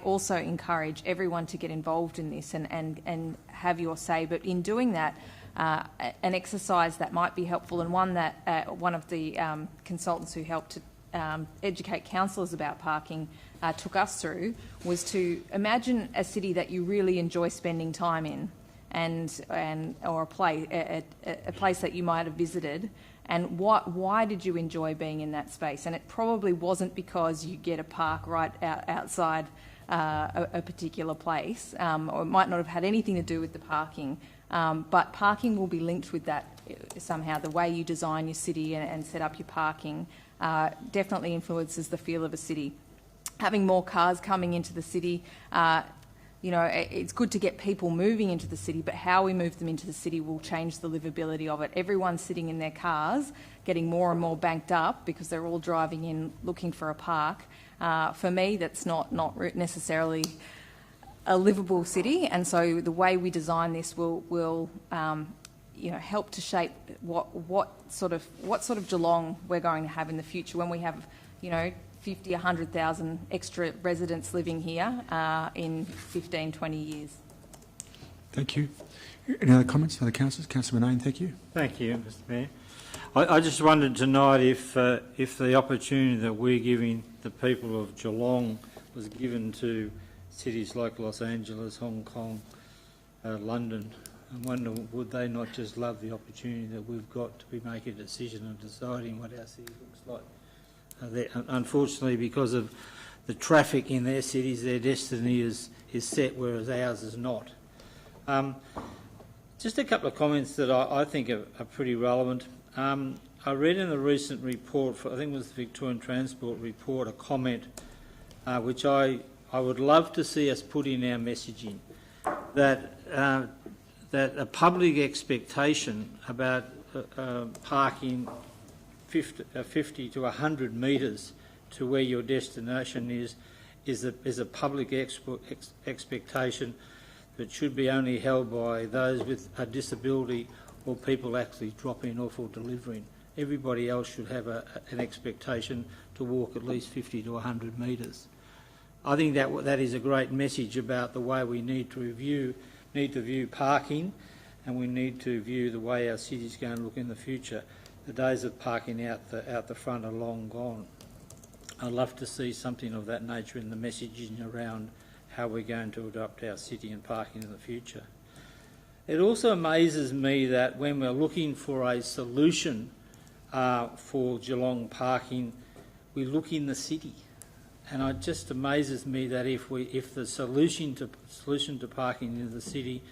O: also encourage everyone to get involved in this and have your say, but in doing that, an exercise that might be helpful, and one that one of the consultants who helped to educate councillors about parking took us through, was to imagine a city that you really enjoy spending time in, or a place that you might have visited, and why did you enjoy being in that space? And it probably wasn't because you get a park right outside a particular place, or it might not have had anything to do with the parking, but parking will be linked with that somehow. The way you design your city and set up your parking definitely influences the feel of a city. Having more cars coming into the city, it's good to get people moving into the city, but how we move them into the city will change the livability of it. Everyone's sitting in their cars, getting more and more banked up because they're all driving in looking for a park. For me, that's not necessarily a livable city, and so the way we design this will help to shape what sort of Geelong we're going to have in the future when we have 50, 100,000 extra residents living here in 15, 20 years.
A: Thank you. Any other comments from the councillors? Councillor Murnane, thank you.
N: Thank you, Mr Mayor. I just wondered tonight if the opportunity that we're giving the people of Geelong was given to cities like Los Angeles, Hong Kong, London. I wonder, would they not just love the opportunity that we've got to be making a decision of deciding what our city looks like? Unfortunately, because of the traffic in their cities, their destiny is set, whereas ours is not. Just a couple of comments that I think are pretty relevant. I read in the recent report, I think it was the Victorian Transport report, a comment which I would love to see us put in our messaging, that a public expectation about parking 50 to 100 metres to where your destination is a public expectation that should be only held by those with a disability or people actually dropping off or delivering. Everybody else should have an expectation to walk at least 50 to 100 metres. I think that is a great message about the way we need to view parking, and we need to view the way our city's going to look in the future. The days of parking out the front are long gone. I'd love to see something of that nature in the messaging around how we're going to adopt our city and parking in the future. It also amazes me that when we're looking for a solution for Geelong parking, we look in the city, and it just amazes me that if the solution to parking in the city,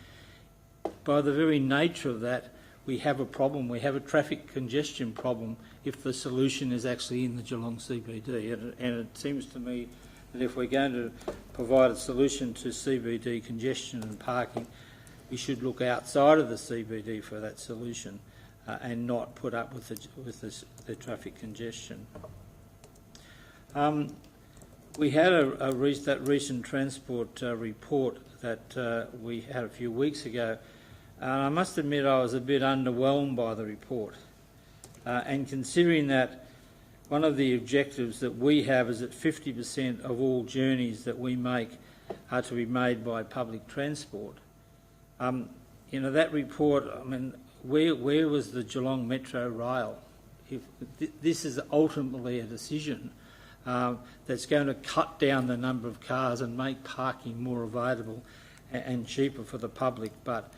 N: by the very nature of that, we have a problem. We have a traffic congestion problem if the solution is actually in the Geelong CBD. And it seems to me that if we're going to provide a solution to CBD congestion and parking, we should look outside of the CBD for that solution and not put up with the traffic congestion. We had that recent transport report that we had a few weeks ago. I must admit I was a bit underwhelmed by the report. And considering that one of the objectives that we have is that 50% of all journeys that we make are to be made by public transport, that report, where was the Geelong Metro Rail? This is ultimately a decision that's going to cut down the number of cars and make parking more available and cheaper for the public, but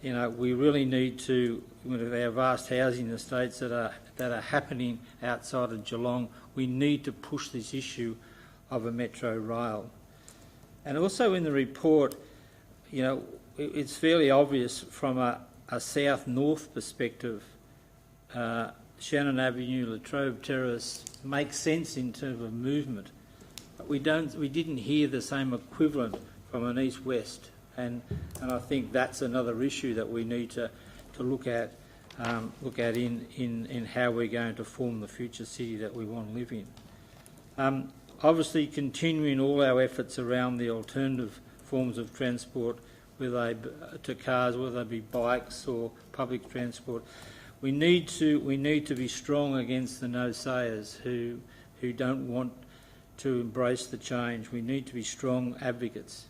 N: we really need to, with our vast housing estates that are happening outside of Geelong, we need to push this issue of a metro rail. And also in the report, it's fairly obvious from a south-north perspective, Shannon Avenue, Latrobe Terrace makes sense in terms of movement, but we didn't hear the same equivalent from an east-west, and I think that's another issue that we need to look at in how we're going to form the future city that we want to live in. Obviously, continuing all our efforts around the alternative forms of transport, whether they to cars, whether they be bikes or public transport, we need to be strong against the no-sayers who don't want to embrace the change. We need to be strong advocates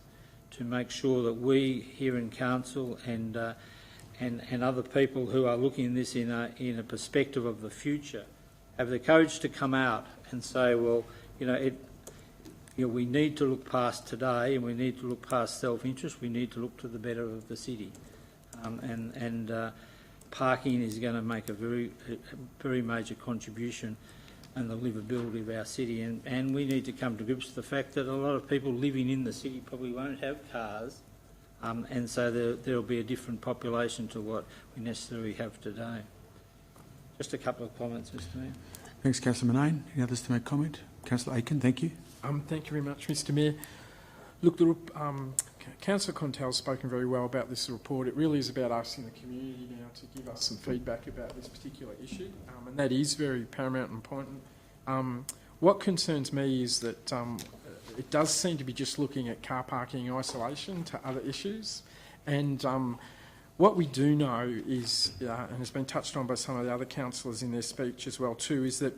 N: to make sure that we here in council and other people who are looking at this in a perspective of the future have the courage to come out and say, well, we need to look past today, and we need to look past self-interest. We need to look to the better of the city, and parking is going to make a very major contribution in the livability of our city, and we need to come to grips with the fact that a lot of people living in the city probably won't have cars, and so there will be a different population to what we necessarily have today. Just a couple of comments, Mr Mayor.
A: Thanks, Councillor Manane. Any others to make comment? Councillor Aiken, thank you.
C: Thank you very much, Mr Mayor. Look, Councillor Contel's spoken very well about this report. It really is about us in the community now to give us some feedback about this particular issue, and that is very paramount and important. What concerns me is that it does seem to be just looking at car parking in isolation to other issues, and what we do know is, and has been touched on by some of the other councillors in their speech as well too, is that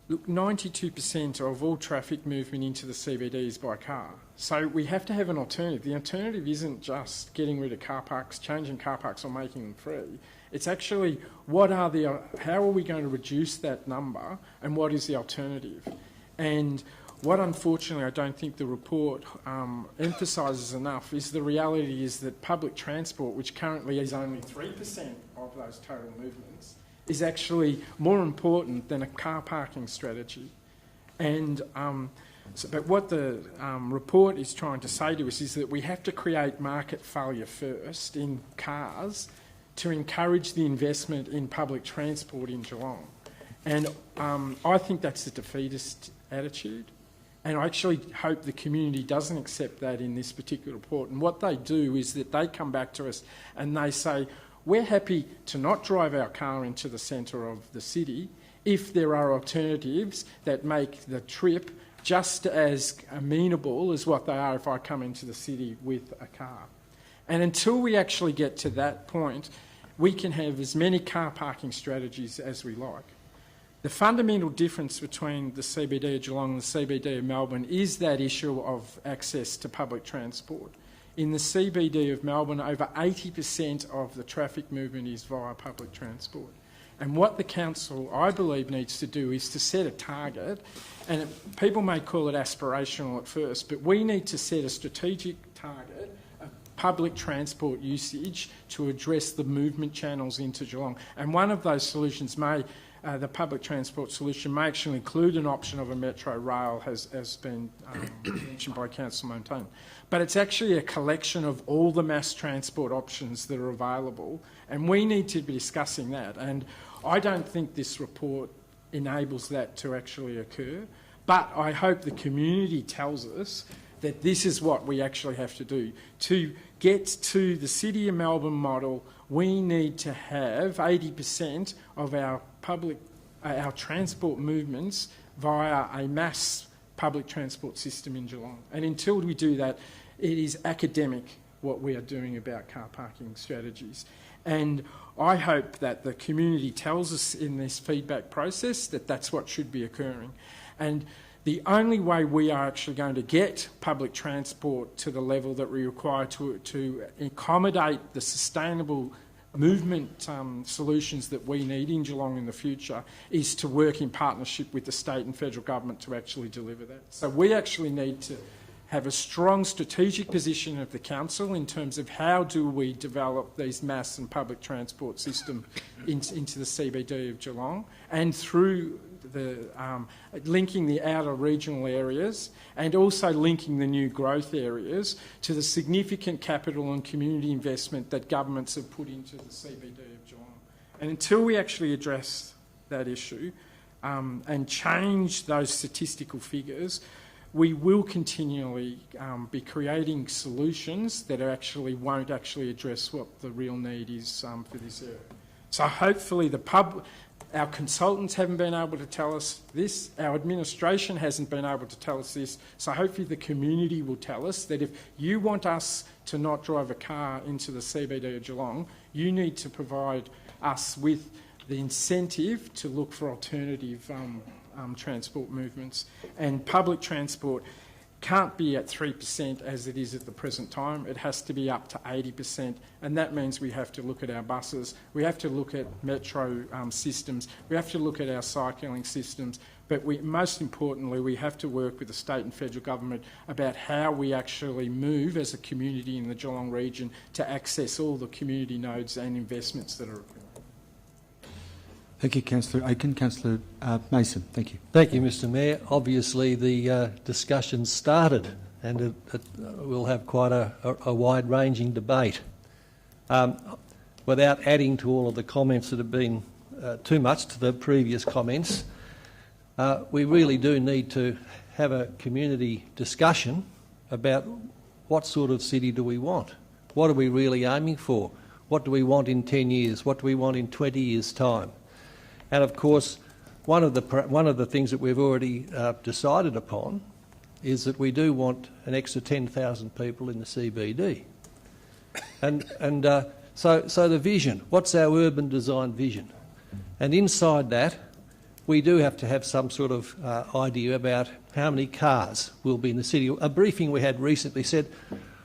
C: look, 92% of all traffic movement into the CBD is by car. So we have to have an alternative. The alternative isn't just getting rid of car parks, changing car parks or making them free. It's actually how are we going to reduce that number, and what is the alternative? And what unfortunately I don't think the report emphasises enough is the reality is that public transport, which currently is only 3% of those total movements, is actually more important than a car parking strategy. And but what the report is trying to say to us is that we have to create market failure first in cars to encourage the investment in public transport in Geelong. And I think that's a defeatist attitude. And I actually hope the community doesn't accept that in this particular report. And what they do is that they come back to us and they say, we're happy to not drive our car into the centre of the city if there are alternatives that make the trip just as amenable as what they are if I come into the city with a car. And until we actually get to that point, we can have as many car parking strategies as we like. The fundamental difference between the CBD of Geelong and the CBD of Melbourne is that issue of access to public transport. In the CBD of Melbourne, over 80% of the traffic movement is via public transport. And what the council, I believe, needs to do is to set a target, and people may call it aspirational at first, but we need to set a strategic target of public transport usage to address the movement channels into Geelong. And one of those solutions the public transport solution may actually include an option of a metro rail, as been mentioned by Councillor Montaigne. But it's actually a collection of all the mass transport options that are available, and we need to be discussing that. And I don't think this report enables that to actually occur, but I hope the community tells us that this is what we actually have to do. To get to the City of Melbourne model, we need to have 80% of our transport movements via a mass public transport system in Geelong. And until we do that, it is academic what we are doing about car parking strategies. And I hope that the community tells us in this feedback process that that's what should be occurring. And the only way we are actually going to get public transport to the level that we require to accommodate the sustainable movement solutions that we need in Geelong in the future is to work in partnership with the state and federal government to actually deliver that. So we actually need to have a strong strategic position of the council in terms of how do we develop these mass and public transport system into the CBD of Geelong, and through the linking the outer regional areas and also linking the new growth areas to the significant capital and community investment that governments have put into the CBD of Geelong. And until we actually address that issue and change those statistical figures, we will continually be creating solutions that won't actually address what the real need is for this area. So hopefully our consultants haven't been able to tell us this, our administration hasn't been able to tell us this, so hopefully the community will tell us that if you want us to not drive a car into the CBD of Geelong, you need to provide us with the incentive to look for alternative transport movements. And public transport can't be at 3% as it is at the present time. It has to be up to 80%, and that means we have to look at our buses, we have to look at metro systems, we have to look at our cycling systems, but most importantly, we have to work with the state and federal government about how we actually move as a community in the Geelong region to access all the community nodes and investments that are occurring.
A: Thank you, Councillor Aiken. Councillor Mason, thank you.
P: Thank you, Mr Mayor. Obviously, the discussion started, and it will have quite a wide-ranging debate. Without adding to all of the comments that have been too much to the previous comments, we really do need to have a community discussion about what sort of city do we want? What are we really aiming for? What do we want in 10 years? What do we want in 20 years' time? And of course, one of the things that we've already decided upon is that we do want an extra 10,000 people in the CBD. So the vision, what's our urban design vision? And inside that, we do have to have some sort of idea about how many cars will be in the city. A briefing we had recently said,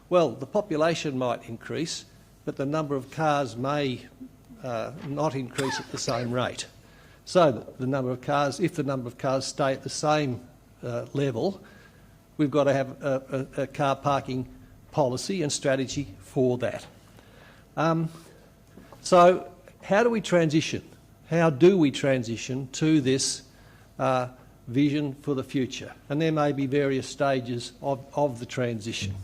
P: well, the population might increase, but the number of cars may not increase at the same rate. So the number of cars, if the number of cars stay at the same level, we've got to have a car parking policy and strategy for that. So how do we transition? How do we transition to this vision for the future? And there may be various stages of the transition.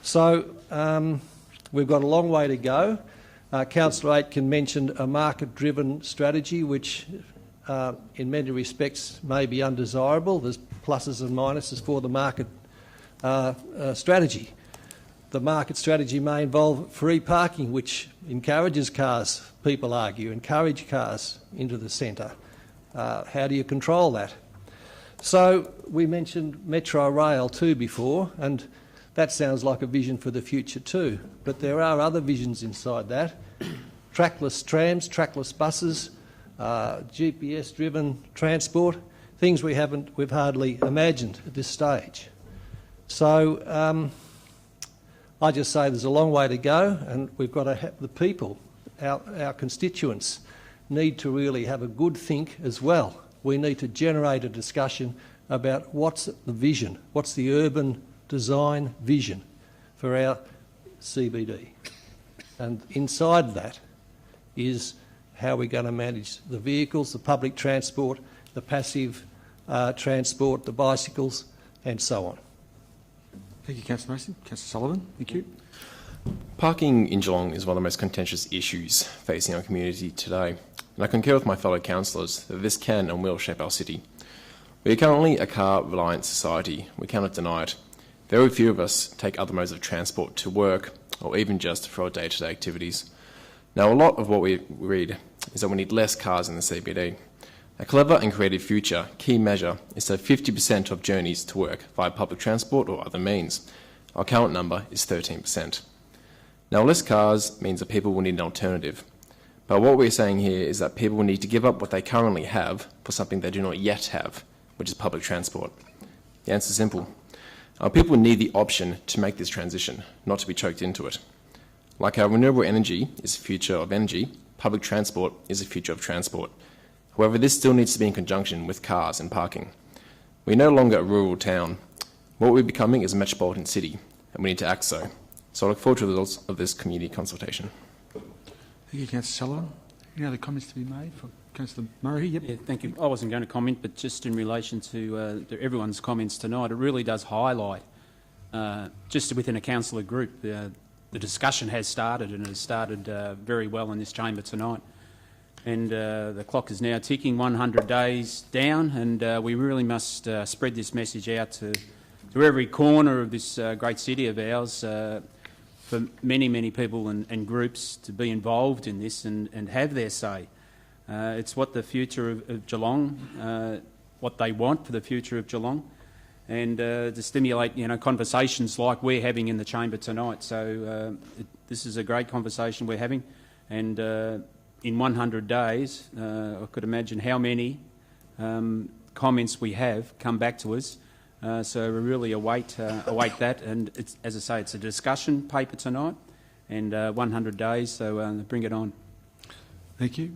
P: So we've got a long way to go. Councillor Aitken mentioned a market-driven strategy, which in many respects may be undesirable. There's pluses and minuses for the market strategy. The market strategy may involve free parking, which encourages cars, people argue, encourage cars into the centre. How do you control that? So we mentioned Metro Rail too before, and that sounds like a vision for the future too. But there are other visions inside that. Trackless trams, trackless buses, GPS-driven transport, things we've hardly imagined at this stage. So I just say there's a long way to go, and we've got to have the people, our constituents, need to really have a good think as well. We need to generate a discussion about what's the vision, what's the urban design vision for our CBD. And inside that is how we're going to manage the vehicles, the public transport, the passive transport, the bicycles, and so on.
A: Thank you, Councillor Mason. Councillor Sullivan, thank you.
Q: Parking in Geelong is one of the most contentious issues facing our community today, and I concur with my fellow councillors that this can and will shape our city. We are currently a car-reliant society. We cannot deny it. Very few of us take other modes of transport to work or even just for our day-to-day activities. Now, a lot of what we read is that we need less cars in the CBD. A clever and creative future key measure is to have 50% of journeys to work via public transport or other means. Our current number is 13%. Now, less cars means that people will need an alternative. But what we're saying here is that people will need to give up what they currently have for something they do not yet have, which is public transport. The answer is simple. Our people need the option to make this transition, not to be choked into it. Like our renewable energy is the future of energy, public transport is the future of transport. However, this still needs to be in conjunction with cars and parking. We're no longer a rural town. What we're becoming is a metropolitan city, and we need to act so. So I look forward to the results of this community consultation.
A: Thank you, Councillor Sullivan. Any other comments to be made from Councillor Murray? Yep.
D: Yeah, thank you. I wasn't going to comment, but just in relation to everyone's comments tonight, it really does highlight, just within a councillor group, the discussion has started and has started very well in this chamber tonight. And the clock is now ticking 100 days down, and we really must spread this message out to every corner of this great city of ours, for many, many people and groups to be involved in this and have their say. It's what the future of Geelong, what they want for the future of Geelong, and to stimulate, conversations like we're having in the chamber tonight. So this is a great conversation we're having, and in 100 days, I could imagine how many comments we have come back to us. So we really await that, and it's, as I say, it's a discussion paper tonight, and 100 days. So bring it on.
A: Thank you.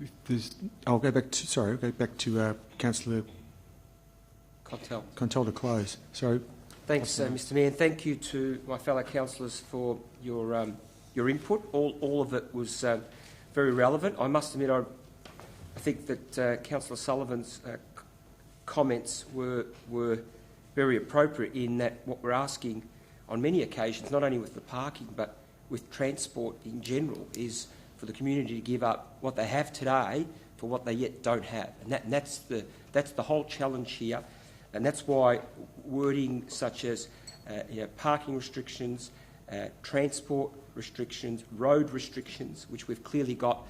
A: I'll go back to Councillor Contel to close. Sorry.
B: Thanks, Mr. Mayor. And thank you to my fellow councillors for your input. All of it was very relevant. I must admit, I think that Councillor Sullivan's comments were very appropriate in that what we're asking on many occasions, not only with the parking but with transport in general, is for the community to give up what they have today for what they yet don't have. And that's the whole challenge here. And that's why wording such as parking restrictions, transport restrictions, road restrictions, which we've clearly got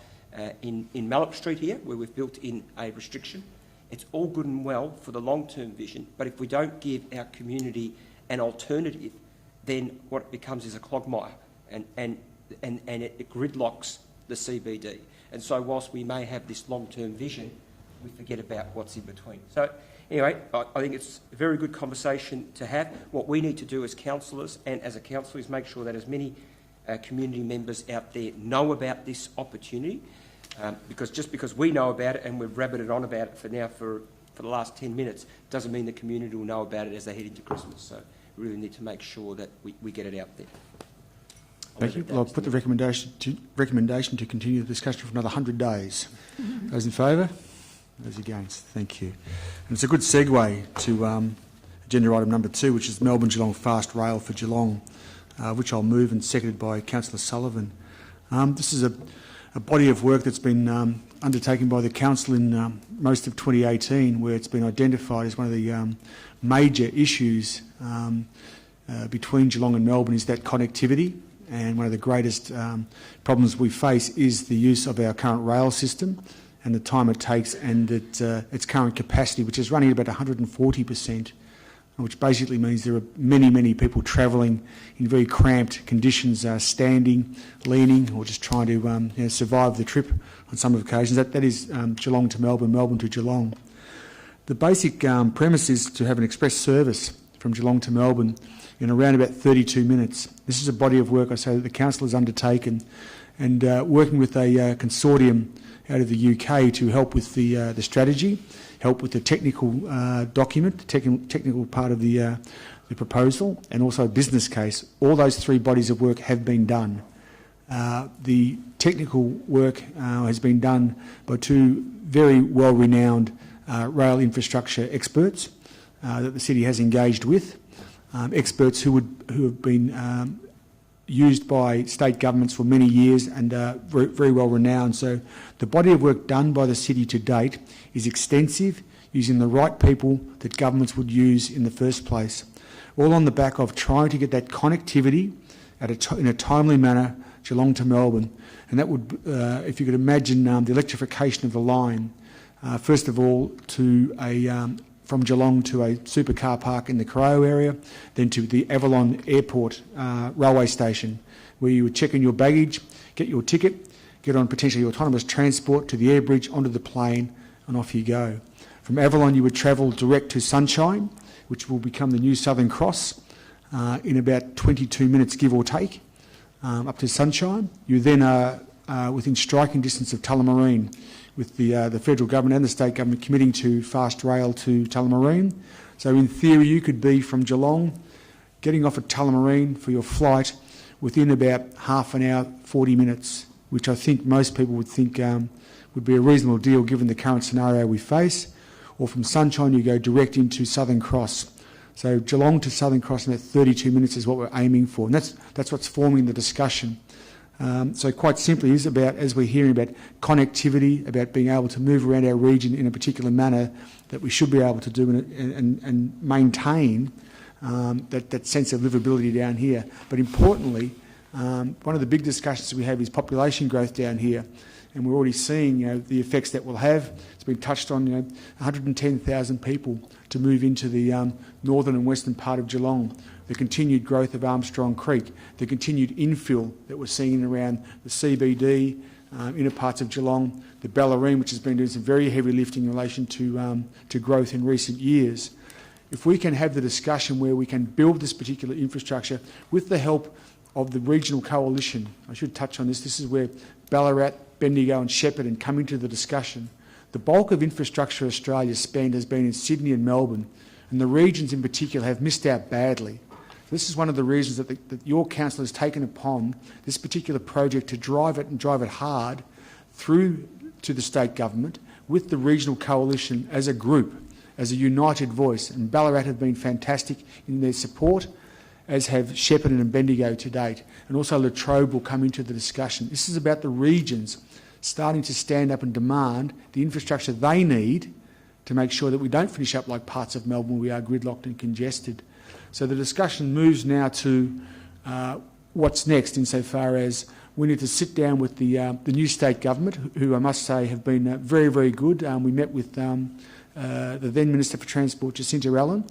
B: in Mallock Street here, where we've built in a restriction. It's all good and well for the long-term vision, but if we don't give our community an alternative, then what it becomes is a quagmire, and it gridlocks the CBD. And so whilst we may have this long-term vision, we forget about what's in between. So anyway, I think it's a very good conversation to have. What we need to do as councillors and as a council is make sure that as many community members out there know about this opportunity, because just because we know about it and we've rabbited on about it for the last 10 minutes doesn't mean the community will know about it as they head into Christmas. So we really need to make sure that we get it out there.
A: Thank you. Well, I'll put the recommendation to continue the discussion for another 100 days. Those in favour? Those against? Thank you. And it's a good segue to agenda item number 2, which is Melbourne-Geelong Fast Rail for Geelong, which I'll move, and seconded by Councillor Sullivan. This is a body of work that's been undertaken by the Council in most of 2018, where it's been identified as one of the major issues between Geelong and Melbourne is that connectivity. And one of the greatest problems we face is the use of our current rail system and the time it takes, and its current capacity, which is running at about 140%, which basically means there are many, many people travelling in very cramped conditions, standing, leaning, or just trying to survive the trip on some occasions. That is Geelong to Melbourne, Melbourne to Geelong. The basic premise is to have an express service from Geelong to Melbourne in around about 32 minutes. This is a body of work, I say, that the Council has undertaken, and working with a consortium out of the UK to help with the strategy, help with the technical document, the technical part of the proposal, and also a business case. All those 3 bodies of work have been done. The technical work has been done by 2 very well-renowned rail infrastructure experts that the city has engaged with, experts who have been used by state governments for many years and very, very well renowned. So the body of work done by the city to date is extensive, using the right people that governments would use in the first place, all on the back of trying to get that connectivity in a timely manner, Geelong to Melbourne. And that would, if you could imagine the electrification of the line, first of all to from Geelong to a supercar park in the Corio area, then to the Avalon Airport railway station, where you would check in your baggage, get your ticket, get on potentially autonomous transport to the air bridge, onto the plane, and off you go. From Avalon you would travel direct to Sunshine, which will become the new Southern Cross, in about 22 minutes, give or take, up to Sunshine. You then are within striking distance of Tullamarine, with the federal government and the state government committing to fast rail to Tullamarine. So in theory you could be from Geelong, getting off at Tullamarine for your flight within about half an hour, 40 minutes, which I think most people would think would be a reasonable deal given the current scenario we face. Or from Sunshine you go direct into Southern Cross. So Geelong to Southern Cross in about 32 minutes is what we're aiming for, and that's what's forming the discussion. So quite simply, it is about, as we're hearing about connectivity, about being able to move around our region in a particular manner that we should be able to do and maintain that sense of livability down here. But importantly, one of the big discussions we have is population growth down here. And we're already seeing the effects that we'll have. It's been touched on, 110,000 people to move into the northern and western part of Geelong, the continued growth of Armstrong Creek, the continued infill that we're seeing around the CBD, inner parts of Geelong, the Bellerin, which has been doing some very heavy lifting in relation to growth in recent years. If we can have the discussion where we can build this particular infrastructure with the help of the regional coalition, I should touch on this, this is where Ballarat, Bendigo and Shepparton come into the discussion. The bulk of infrastructure Australia spend has been in Sydney and Melbourne, and the regions in particular have missed out badly. This is one of the reasons that your council has taken upon this particular project to drive it and drive it hard through to the state government with the regional coalition as a group, as a united voice. And Ballarat have been fantastic in their support, as have Shepparton and Bendigo to date. And also Latrobe will come into the discussion. This is about the regions starting to stand up and demand the infrastructure they need to make sure that we don't finish up like parts of Melbourne where we are gridlocked and congested. So the discussion moves now to what's next, insofar as we need to sit down with the new state government, who I must say have been very, very good. We met with the then Minister for Transport, Jacinta Allen,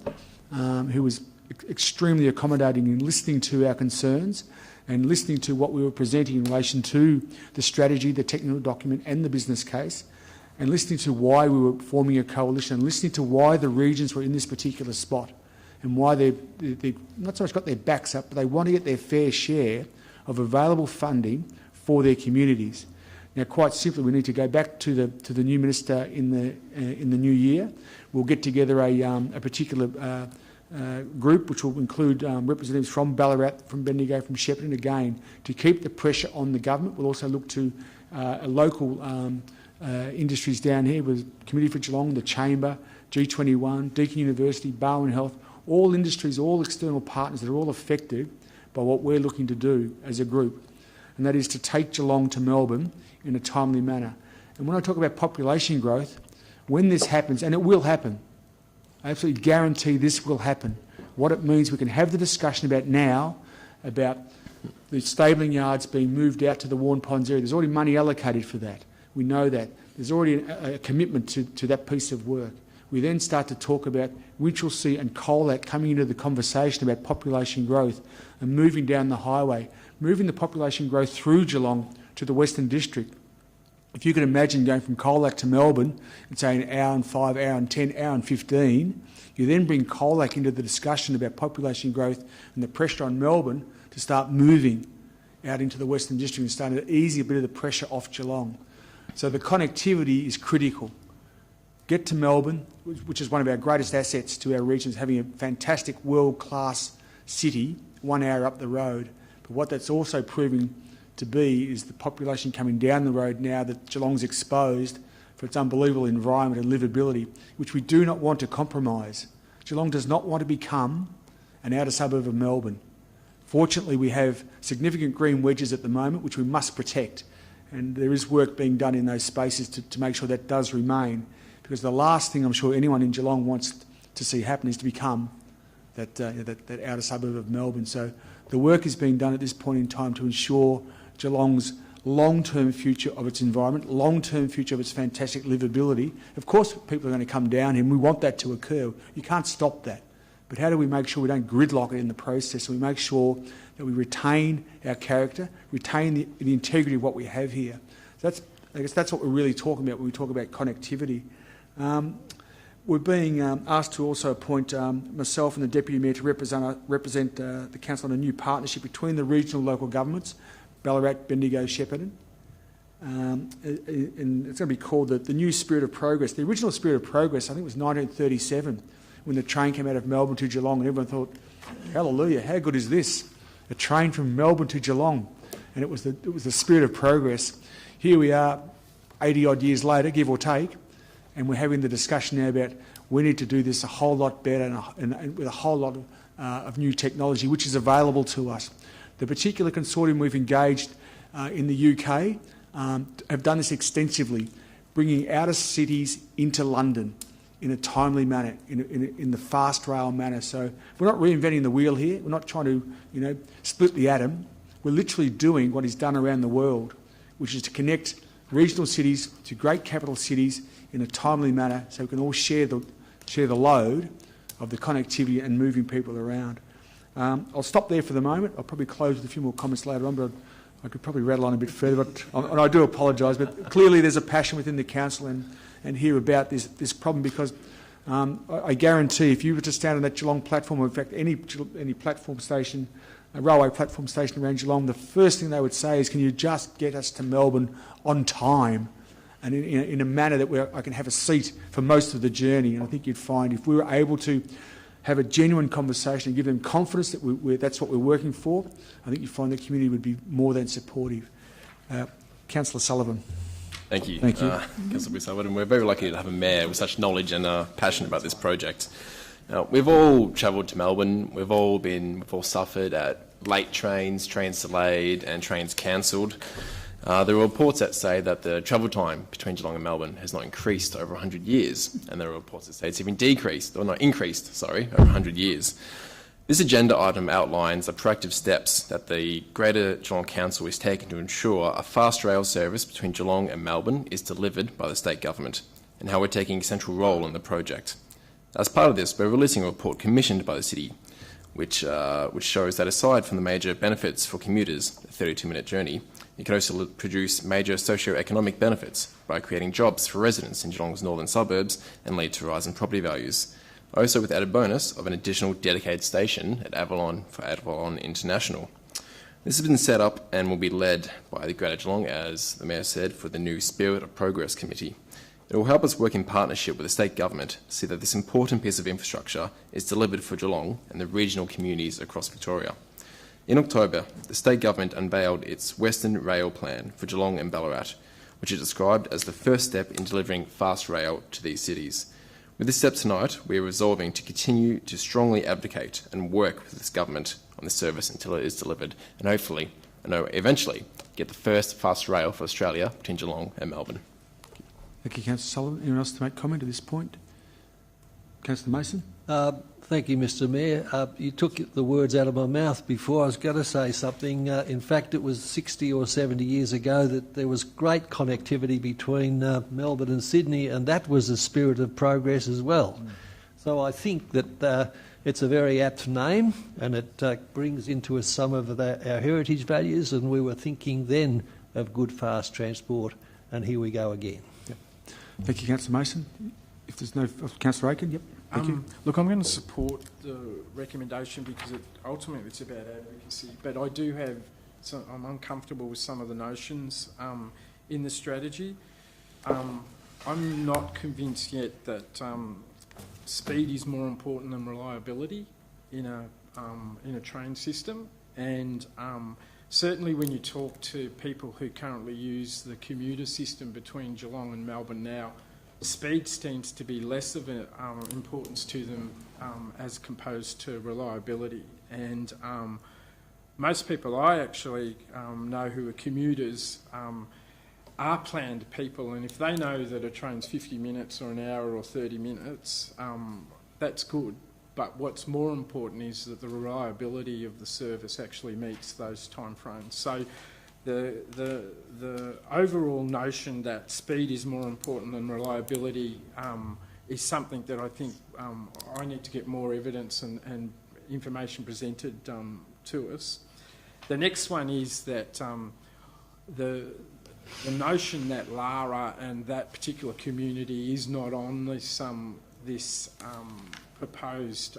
A: who was extremely accommodating in listening to our concerns and listening to what we were presenting in relation to the strategy, the technical document and the business case, and listening to why we were forming a coalition, and listening to why the regions were in this particular spot and why they've not so much got their backs up, but they want to get their fair share of available funding for their communities. Now, quite simply, we need to go back to the new minister in the new year. We'll get together a particular group which will include representatives from Ballarat, from Bendigo, from Shepparton, again, to keep the pressure on the government. We'll also look to local industries down here with Committee for Geelong, the Chamber, G21, Deakin University, Barwon Health, all industries, all external partners that are all affected by what we're looking to do as a group, and that is to take Geelong to Melbourne in a timely manner. And when I talk about population growth, when this happens, and it will happen, I absolutely guarantee this will happen. What it means, we can have the discussion about now, about the stabling yards being moved out to the Warren Ponds area. There's already money allocated for that. We know that. There's already a commitment to that piece of work. We then start to talk about Winchelsea and Colac coming into the conversation about population growth and moving down the highway, moving the population growth through Geelong to the Western District. If you can imagine going from Colac to Melbourne and say an hour and 5, hour and 10, hour and 15, you then bring Colac into the discussion about population growth and the pressure on Melbourne to start moving out into the Western District and start to ease a bit of the pressure off Geelong. So the connectivity is critical. Get to Melbourne, which is one of our greatest assets to our regions, having a fantastic world-class city 1 hour up the road. But what that's also proving to be is the population coming down the road now that Geelong's exposed for its unbelievable environment and livability, which we do not want to compromise. Geelong does not want to become an outer suburb of Melbourne. Fortunately, we have significant green wedges at the moment, which we must protect, and there is work being done in those spaces to make sure that does remain, because the last thing I'm sure anyone in Geelong wants to see happen is to become that outer suburb of Melbourne. So the work is being done at this point in time to ensure Geelong's long-term future of its environment, long-term future of its fantastic livability. Of course, people are going to come down here, and we want that to occur. You can't stop that. But how do we make sure we don't gridlock it in the process? So we make sure that we retain our character, retain the integrity of what we have here. I guess that's what we're really talking about when we talk about connectivity. We're being asked to also appoint myself and the Deputy Mayor to represent the Council on a new partnership between the regional local governments, Ballarat, Bendigo, Shepparton. And it's going to be called the New Spirit of Progress. The original Spirit of Progress, I think, was 1937, when the train came out of Melbourne to Geelong, and everyone thought, hallelujah, how good is this? A train from Melbourne to Geelong. And it was the Spirit of Progress. Here we are, 80-odd years later, give or take, and we're having the discussion now about we need to do this a whole lot better and with a whole lot of new technology which is available to us. The particular consortium we've engaged in the UK have done this extensively, bringing outer cities into London in a timely manner, in the fast rail manner. So we're not reinventing the wheel here. We're not trying to, split the atom. We're literally doing what is done around the world, which is to connect regional cities to great capital cities in a timely manner, so we can all share the load of the connectivity and moving people around. I'll stop there for the moment. I'll probably close with a few more comments later on, but I could probably rattle on a bit further. But and I do apologise, but clearly there's a passion within the council and here about this problem, because I guarantee if you were to stand on that Geelong platform, or in fact any platform station, a railway platform station around Geelong, the first thing they would say is, can you just get us to Melbourne on time and in a manner that I can have a seat for most of the journey. And I think you'd find if we were able to have a genuine conversation and give them confidence that that's what we're working for, I think you'd find the community would be more than supportive. Councillor Sullivan.
Q: Thank you.
A: Thank you.
Q: Councillor Sullivan. We're very lucky to have a mayor with such knowledge and passion about this project. Now, we've all travelled to Melbourne. We've all suffered at late trains delayed and trains cancelled. There are reports that say that the travel time between Geelong and Melbourne has not increased over 100 years, and there are reports that say it's even increased over 100 years. This agenda item outlines the proactive steps that the Greater Geelong Council is taking to ensure a fast rail service between Geelong and Melbourne is delivered by the state government, and how we're taking a central role in the project. As part of this, we're releasing a report commissioned by the city, which shows that aside from the major benefits for commuters, a 32-minute journey, it can also produce major socio-economic benefits by creating jobs for residents in Geelong's northern suburbs and lead to a rise in property values. Also with added bonus of an additional dedicated station at Avalon for Avalon International. This has been set up and will be led by the Greater Geelong, as the Mayor said, for the new Spirit of Progress Committee. It will help us work in partnership with the state government to see that this important piece of infrastructure is delivered for Geelong and the regional communities across Victoria. In October, the state government unveiled its Western Rail Plan for Geelong and Ballarat, which is described as the first step in delivering fast rail to these cities. With this step tonight, we are resolving to continue to strongly advocate and work with this government on this service until it is delivered, and hopefully, eventually, get the first fast rail for Australia between Geelong and Melbourne.
A: Thank you, Councillor Sullivan. Anyone else to make comment at this point? Councillor Mason?
P: Thank you, Mr Mayor. You took the words out of my mouth before. I was going to say something. In fact, it was 60 or 70 years ago that there was great connectivity between Melbourne and Sydney, and that was a spirit of progress as well. So I think that it's a very apt name, and it brings into us some of our heritage values, and we were thinking then of good, fast transport, and here we go again.
A: Yep. Thank you, Councillor Mason. If there's no... Councillor Aiken, yep. Thank you.
C: Look, I'm going to support the recommendation because ultimately it's about advocacy, but I do have... I'm uncomfortable with some of the notions in the strategy. I'm not convinced yet that speed is more important than reliability in a train system, and certainly when you talk to people who currently use the commuter system between Geelong and Melbourne now, speed seems to be less of an importance to them as opposed to reliability. And most people I actually know who are commuters are planned people, and if they know that a train's 50 minutes or an hour or 30 minutes, that's good. But what's more important is that the reliability of the service actually meets those time frames. So the overall notion that speed is more important than reliability is something that I think I need to get more evidence and information presented to us. The next one is that the notion that Lara and that particular community is not on this proposed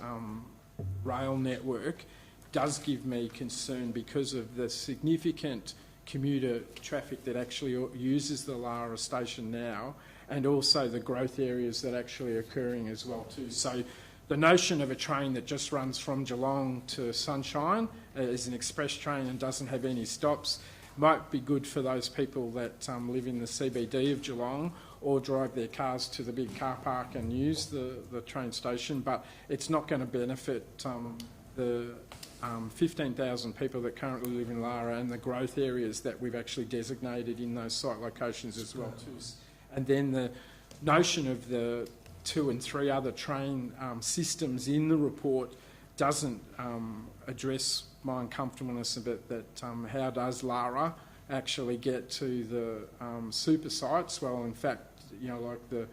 C: rail network does give me concern because of the significant commuter traffic that actually uses the Lara station now, and also the growth areas that actually are occurring as well too. So the notion of a train that just runs from Geelong to Sunshine is an express train and doesn't have any stops might be good for those people that live in the CBD of Geelong or drive their cars to the big car park and use the train station, but it's not going to benefit the 15,000 people that currently live in Lara and the growth areas that we've actually designated in those site locations as well too. And then the notion of the 2 and 3 other train systems in the report doesn't address my uncomfortableness about that. How does Lara actually get to the super sites? Well, in fact, you know, like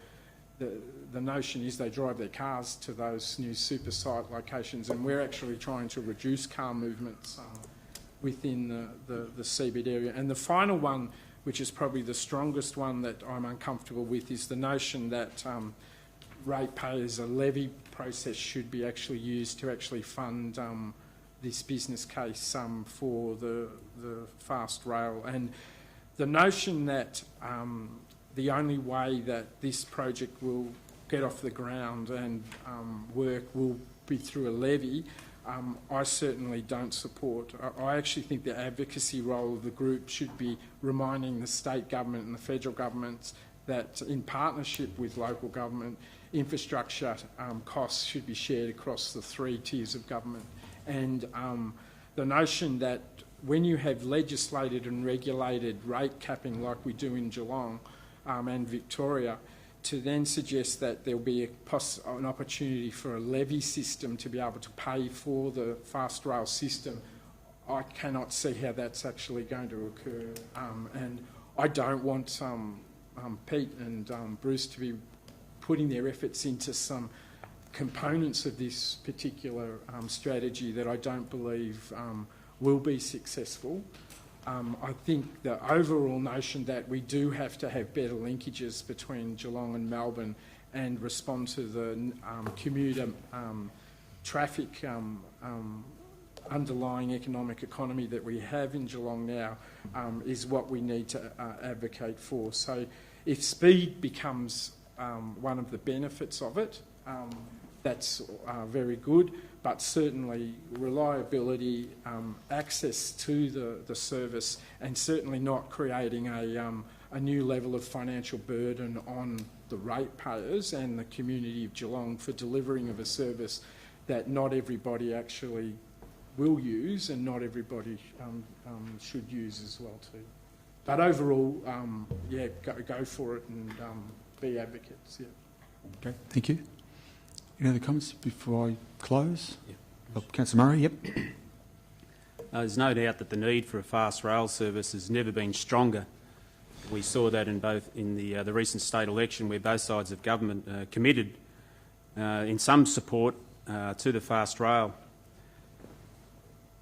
C: the notion is they drive their cars to those new super site locations, and we're actually trying to reduce car movements within the CBD area. And the final one, which is probably the strongest one that I'm uncomfortable with, is the notion that ratepayers, a levy process should be actually used to actually fund this business case for the fast rail. And the notion that the only way that this project will get off the ground and work will be through a levy, I certainly don't support. I actually think the advocacy role of the group should be reminding the state government and the federal governments that in partnership with local government, infrastructure costs should be shared across the 3 tiers of government. And the notion that when you have legislated and regulated rate capping like we do in Geelong and Victoria, to then suggest that there'll be an opportunity for a levy system to be able to pay for the fast rail system, I cannot see how that's actually going to occur. And I don't want Pete and Bruce to be putting their efforts into some components of this particular strategy that I don't believe will be successful. I think the overall notion that we do have to have better linkages between Geelong and Melbourne and respond to the commuter traffic underlying economic economy that we have in Geelong now is what we need to advocate for. So if speed becomes one of the benefits of it, that's very good, but certainly reliability, access to the service, and certainly not creating a new level of financial burden on the ratepayers and the community of Geelong for delivering of a service that not everybody actually will use and not everybody should use as well too. But overall, yeah, go for it and be advocates. Yeah.
A: Okay, thank you. Any other comments before I close? Yep. Oh, Councillor Murray, yep.
D: There's no doubt that the need for a fast rail service has never been stronger. We saw that in the recent state election, where both sides of government committed in some support to the fast rail.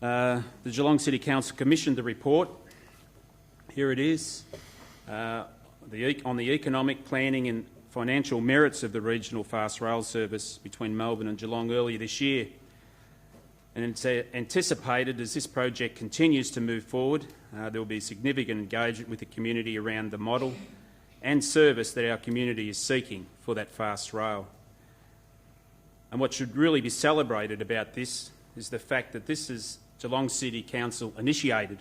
D: The Geelong City Council commissioned the report. Here it is, on the economic planning and financial merits of the regional fast rail service between Melbourne and Geelong earlier this year. And it's anticipated, as this project continues to move forward, there will be significant engagement with the community around the model and service that our community is seeking for that fast rail. And what should really be celebrated about this is the fact that this is Geelong City Council initiated.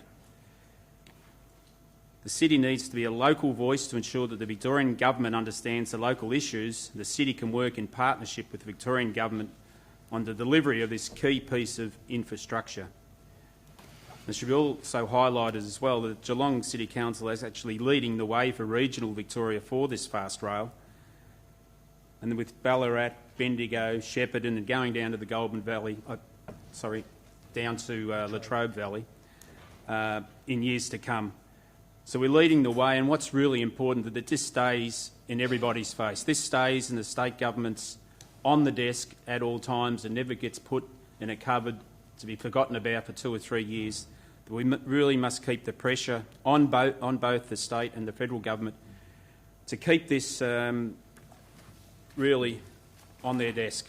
D: The city needs to be a local voice to ensure that the Victorian Government understands the local issues. The city can work in partnership with the Victorian Government on the delivery of this key piece of infrastructure. It should be also highlighted as well that Geelong City Council is actually leading the way for regional Victoria for this fast rail. And with Ballarat, Bendigo, Shepparton and going down to the Goulburn Valley, down to Latrobe Valley in years to come. So we're leading the way, and what's really important that this stays in everybody's face. This stays in the state government's on the desk at all times and never gets put in a cupboard to be forgotten about for 2 or 3 years. We really must keep the pressure on both the state and the federal government to keep this really on their desk.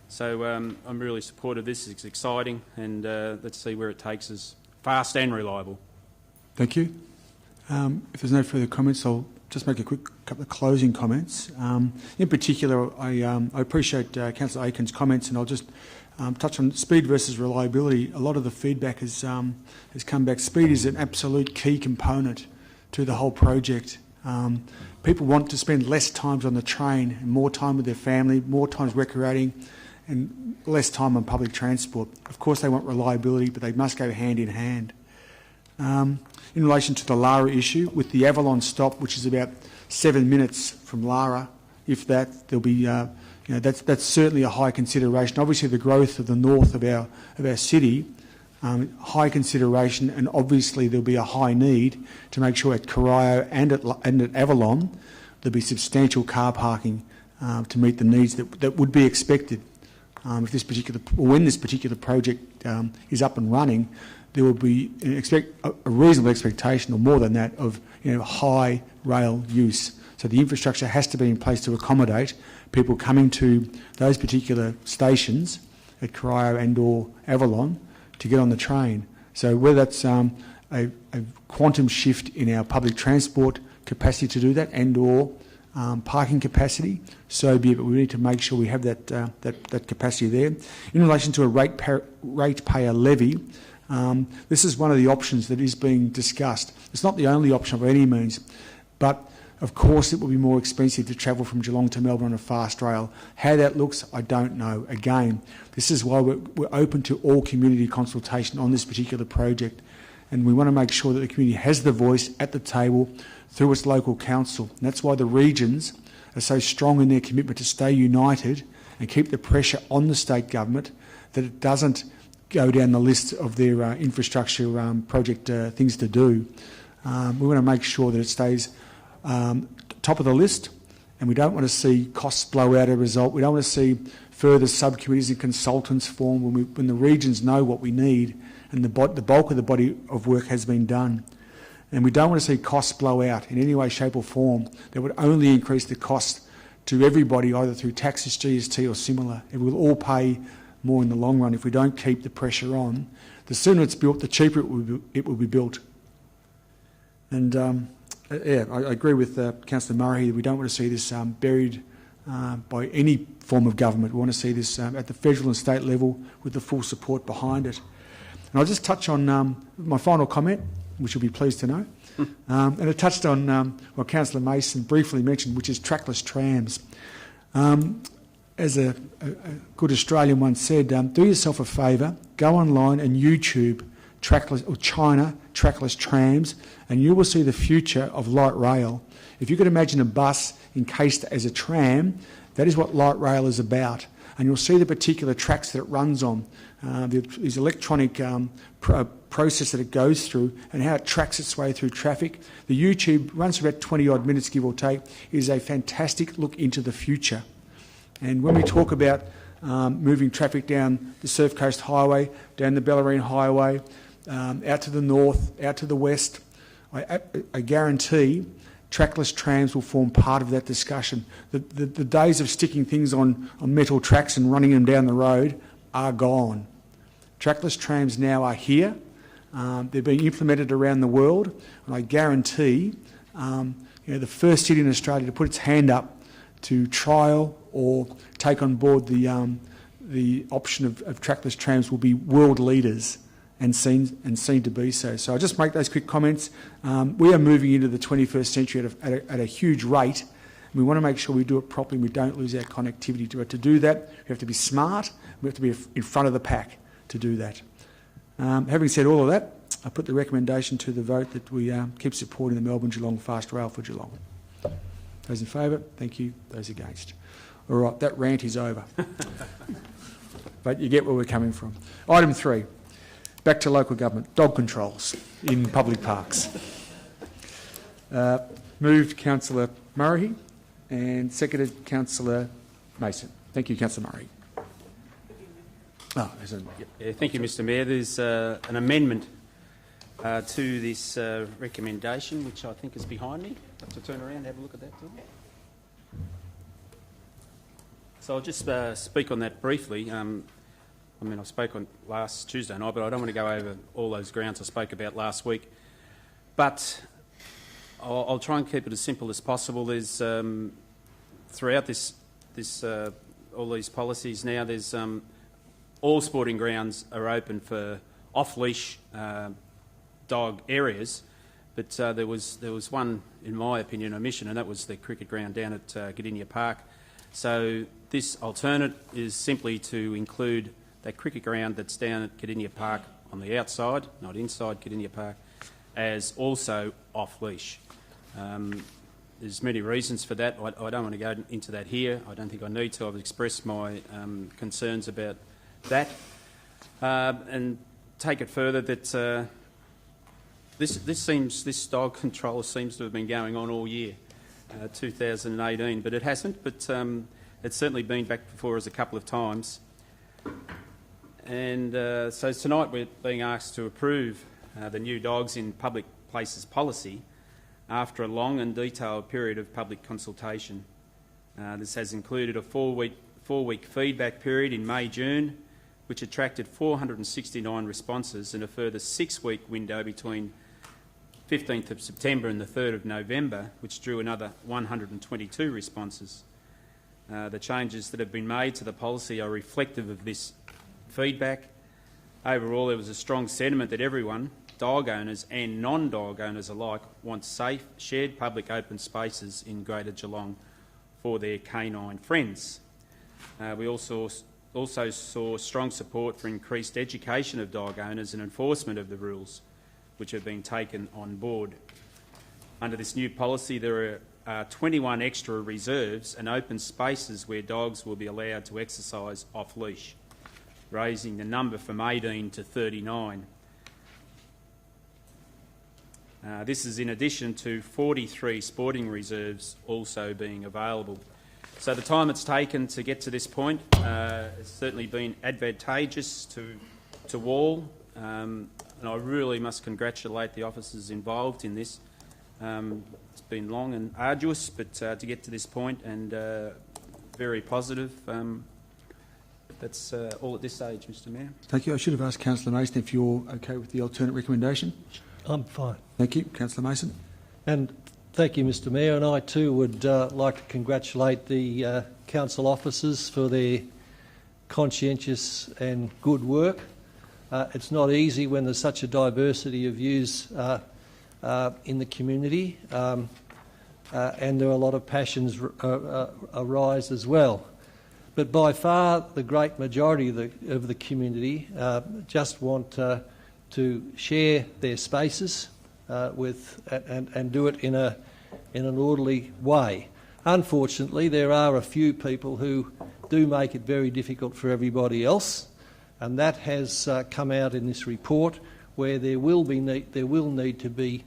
D: So I'm really supportive of this. It's exciting, and let's see where it takes us. Fast and reliable.
A: Thank you. If there's no further comments, I'll just make a quick couple of closing comments. In particular, I appreciate Councillor Aiken's comments, and I'll just touch on speed versus reliability. A lot of the feedback has come back. Speed is an absolute key component to the whole project. People want to spend less time on the train and more time with their family, more time recreating, and less time on public transport. Of course, they want reliability, but they must go hand in hand. In relation to the Lara issue, with the Avalon stop, which is about 7 minutes from Lara, if that, there'll be, that's certainly a high consideration. Obviously, the growth of the north of our city, high consideration, and obviously there'll be a high need to make sure at Corio and at Avalon there'll be substantial car parking to meet the needs that would be expected. If this particular, or when this particular project is up and running, there will be a reasonable expectation, or more than that, of high rail use. So the infrastructure has to be in place to accommodate people coming to those particular stations at Corio and or Avalon to get on the train. So whether that's a quantum shift in our public transport capacity to do that and or parking capacity, so be it, but we need to make sure we have that capacity there. In relation to a ratepayer levy, this is one of the options that is being discussed. It's not the only option by any means, but of course it will be more expensive to travel from Geelong to Melbourne on a fast rail. How that looks, I don't know. Again, this is why we're open to all community consultation on this particular project, and we want to make sure that the community has the voice at the table through its local council. And that's why the regions are so strong in their commitment to stay united and keep the pressure on the state government that it doesn't go down the list of their infrastructure project things to do. We want to make sure that it stays top of the list, and we don't want to see costs blow out a result. We don't want to see further subcommittees and consultants form when the regions know what we need and the bulk of the body of work has been done. And we don't want to see costs blow out in any way, shape or form. That would only increase the cost to everybody, either through taxes, GST or similar. And we'll all pay more in the long run if we don't keep the pressure on. The sooner it's built, the cheaper it will be built. And I agree with Councillor Murray. We don't want to see this buried by any form of government. We want to see this at the federal and state level with the full support behind it. And I'll just touch on my final comment, which you'll be pleased to know. And it touched on what Councillor Mason briefly mentioned, which is trackless trams. As a good Australian once said, do yourself a favour, go online and YouTube China trackless trams, and you will see the future of light rail. If you could imagine a bus encased as a tram, that is what light rail is about. And you'll see the particular tracks that it runs on, these electronic process that it goes through and how it tracks its way through traffic. The YouTube runs for about 20 odd minutes, give or take. It is a fantastic look into the future. And when we talk about moving traffic down the Surf Coast Highway, down the Bellerin Highway, out to the north, out to the west, I guarantee trackless trams will form part of that discussion. The days of sticking things on metal tracks and running them down the road are gone. Trackless trams now are here. They're being implemented around the world, and I guarantee the first city in Australia to put its hand up to trial or take on board the option of trackless trams will be world leaders and seen to be so. So I'll just make those quick comments. We are moving into the 21st century at a huge rate. We want to make sure we do it properly and we don't lose our connectivity to it. To do that, we have to be smart. We have to be in front of the pack to do that. Having said all of that, I put the recommendation to the vote that we keep supporting the Melbourne-Geelong Fast Rail for Geelong. Those in favour, thank you. Those against. All right, that rant is over. But you get where we're coming from. Item 3, back to local government, dog controls in public parks. Moved Councillor Murray and seconded Councillor Mason. Thank you, Councillor Murray.
D: Thank you, Mr Mayor. There's an amendment to this recommendation, which I think is behind me. I have to turn around and have a look at that too. So I'll just speak on that briefly. I spoke on last Tuesday night, but I don't want to go over all those grounds I spoke about last week. But I'll try and keep it as simple as possible. There's throughout all these policies now, there's all sporting grounds are open for off-leash dog areas, but there was one, in my opinion, omission, and that was the cricket ground down at Godinia Park. So This alternate is simply to include that cricket ground that's down at Cardinia Park on the outside, not inside Cardinia Park, as also off-leash. There's many reasons for that. I don't want to go into that here. I don't think I need to. I've expressed my concerns about that. And take it further that this dog control seems to have been going on all year, 2018, but it hasn't. But it's certainly been back before us a couple of times. And so tonight we're being asked to approve the new dogs in public places policy after a long and detailed period of public consultation. This has included a four-week feedback period in May-June, which attracted 469 responses, and a further 6-week window between 15th of September and the 3rd of November, which drew another 122 responses. The changes that have been made to the policy are reflective of this feedback. Overall, there was a strong sentiment that everyone, dog owners and non-dog owners alike, want safe, shared public open spaces in Greater Geelong for their canine friends. We also saw strong support for increased education of dog owners and enforcement of the rules, which have been taken on board. Under this new policy, there are 21 extra reserves and open spaces where dogs will be allowed to exercise off-leash, raising the number from 18 to 39. This is in addition to 43 sporting reserves also being available. So the time it's taken to get to this point has certainly been advantageous to all, and I really must congratulate the officers involved in this. It's been long and arduous, but to get to this point, and very positive. That's all at this stage, Mr Mayor.
A: Thank you. I should have asked Councillor Mason if you're okay with the alternate recommendation.
P: I'm fine.
A: Thank you. Councillor Mason.
P: And thank you, Mr Mayor. And I too would like to congratulate the council officers for their conscientious and good work. It's not easy when there's such a diversity of views in the community, and there are a lot of passions arise as well. But by far the great majority of the community just want to share their spaces and do it in an orderly way. Unfortunately, there are a few people who do make it very difficult for everybody else, and that has come out in this report, where there will need to be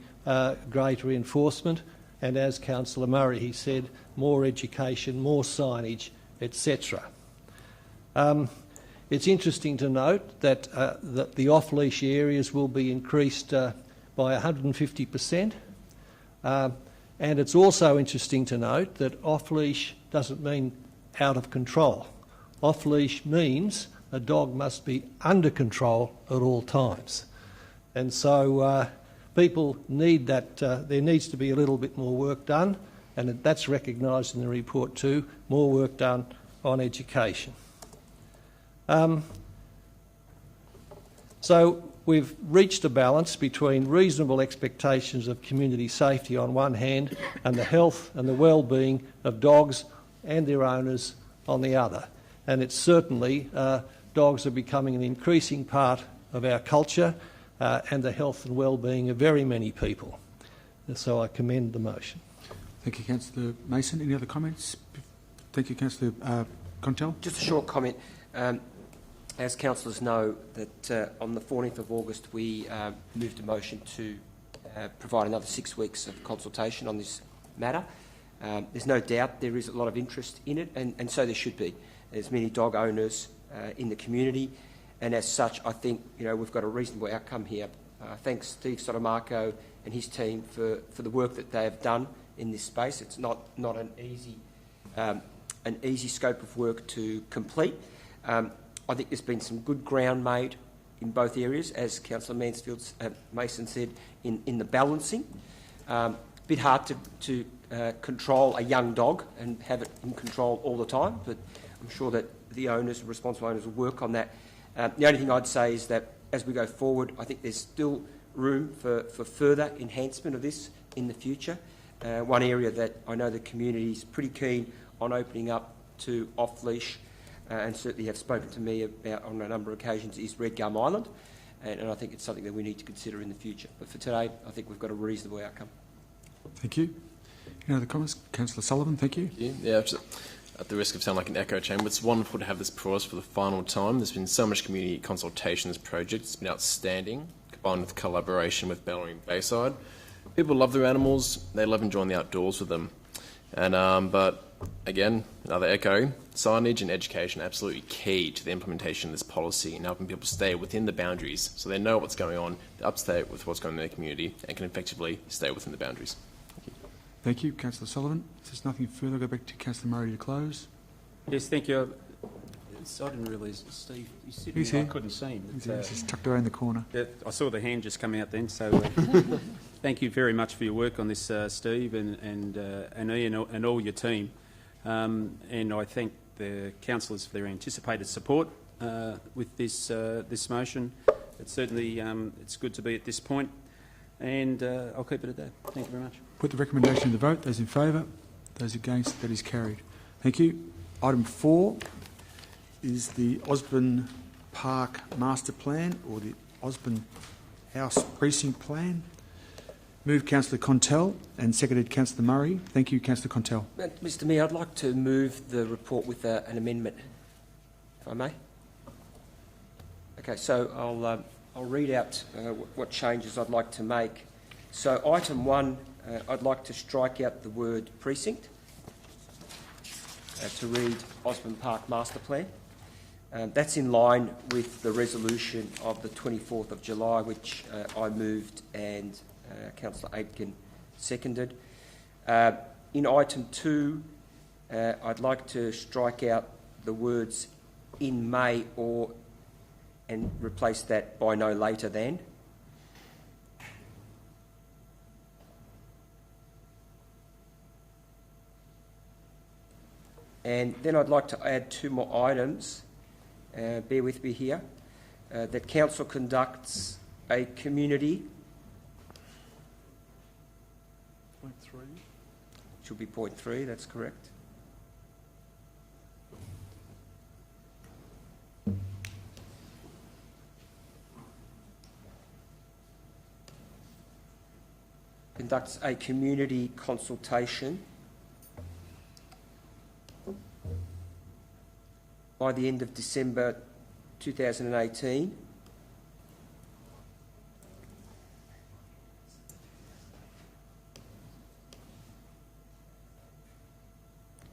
P: greater enforcement, and as Councillor Murray he said, more education, more signage, etc. It's interesting to note that the off-leash areas will be increased by 150%, and it's also interesting to note that off-leash doesn't mean out of control. Off-leash means a dog must be under control at all times. And so people need that, there needs to be a little bit more work done, and that's recognised in the report too, more work done on education. So we've reached a balance between reasonable expectations of community safety on one hand and the health and the well-being of dogs and their owners on the other. And it's certainly, dogs are becoming an increasing part of our culture and the health and well-being of very many people. And so I commend the motion.
A: Thank you, Councillor Mason. Any other comments? Thank you, Councillor Contel.
B: Just a short comment. As councillors know, that on the 14th of August we moved a motion to provide another 6 weeks of consultation on this matter. There's no doubt there is a lot of interest in it, and so there should be. There's many dog owners in the community, and as such I think we've got a reasonable outcome here. Thanks Steve Sotomarco and his team for the work that they have done in this space. It's not an easy scope of work to complete. I think there's been some good ground made in both areas, as Councillor Mason said, in the balancing. Bit hard to control a young dog and have it in control all the time, but I'm sure that the owners, responsible owners, will work on that. The only thing I'd say is that as we go forward, I think there's still room for further enhancement of this in the future. One area that I know the community is pretty keen on opening up to off-leash, and certainly have spoken to me about on a number of occasions, is Red Gum Island, and I think it's something that we need to consider in the future. But for today, I think we've got a reasonable outcome.
A: Thank you. Any other comments? Councillor Sullivan, thank you.
Q: Yeah, at the risk of sounding like an echo chamber, it's wonderful to have this before us for the final time. There's been so much community consultation in this project. It's been outstanding, combined with collaboration with Bellerin Bayside. People love their animals. They love enjoying the outdoors with them. And but again, another echo, signage and education are absolutely key to the implementation of this policy and helping people stay within the boundaries so they know what's going on, they're up to date with what's going on in their community and can effectively stay within the boundaries.
A: Thank you, Councillor Sullivan. If there's nothing further, I'll go back to Councillor Murray to close.
D: Yes, thank you. I didn't realise Steve. He's
A: here.
D: I couldn't see him.
A: He's just tucked away in the corner.
D: I saw the hand just come out then. So thank you very much for your work on this, Steve, and Ian and all your team. And I thank the councillors for their anticipated support with this motion. It's certainly it's good to be at this point, and I'll keep it at that. Thank you very much.
A: Put the recommendation to the vote. Those in favour, those against, that is carried. Thank you. Item 4 is the Osborne Park Master Plan, or the Osborne House Precinct Plan. Moved Councillor Contell and seconded Councillor Murray. Thank you, Councillor Contell.
B: Mr. Mayor, I'd like to move the report with an amendment, if I may. Okay, so I'll read out what changes I'd like to make. So item 1, I'd like to strike out the word precinct to read Osborne Park Master Plan. That's in line with the resolution of the 24th of July, which I moved and Councillor Aitken seconded. In item 2, I'd like to strike out the words in May or and replace that by no later than. And then I'd like to add 2 more items, bear with me here, that Council conducts a community...
A: Point 3.
B: Should be point 3, that's correct. Conducts a community consultation by the end of December 2018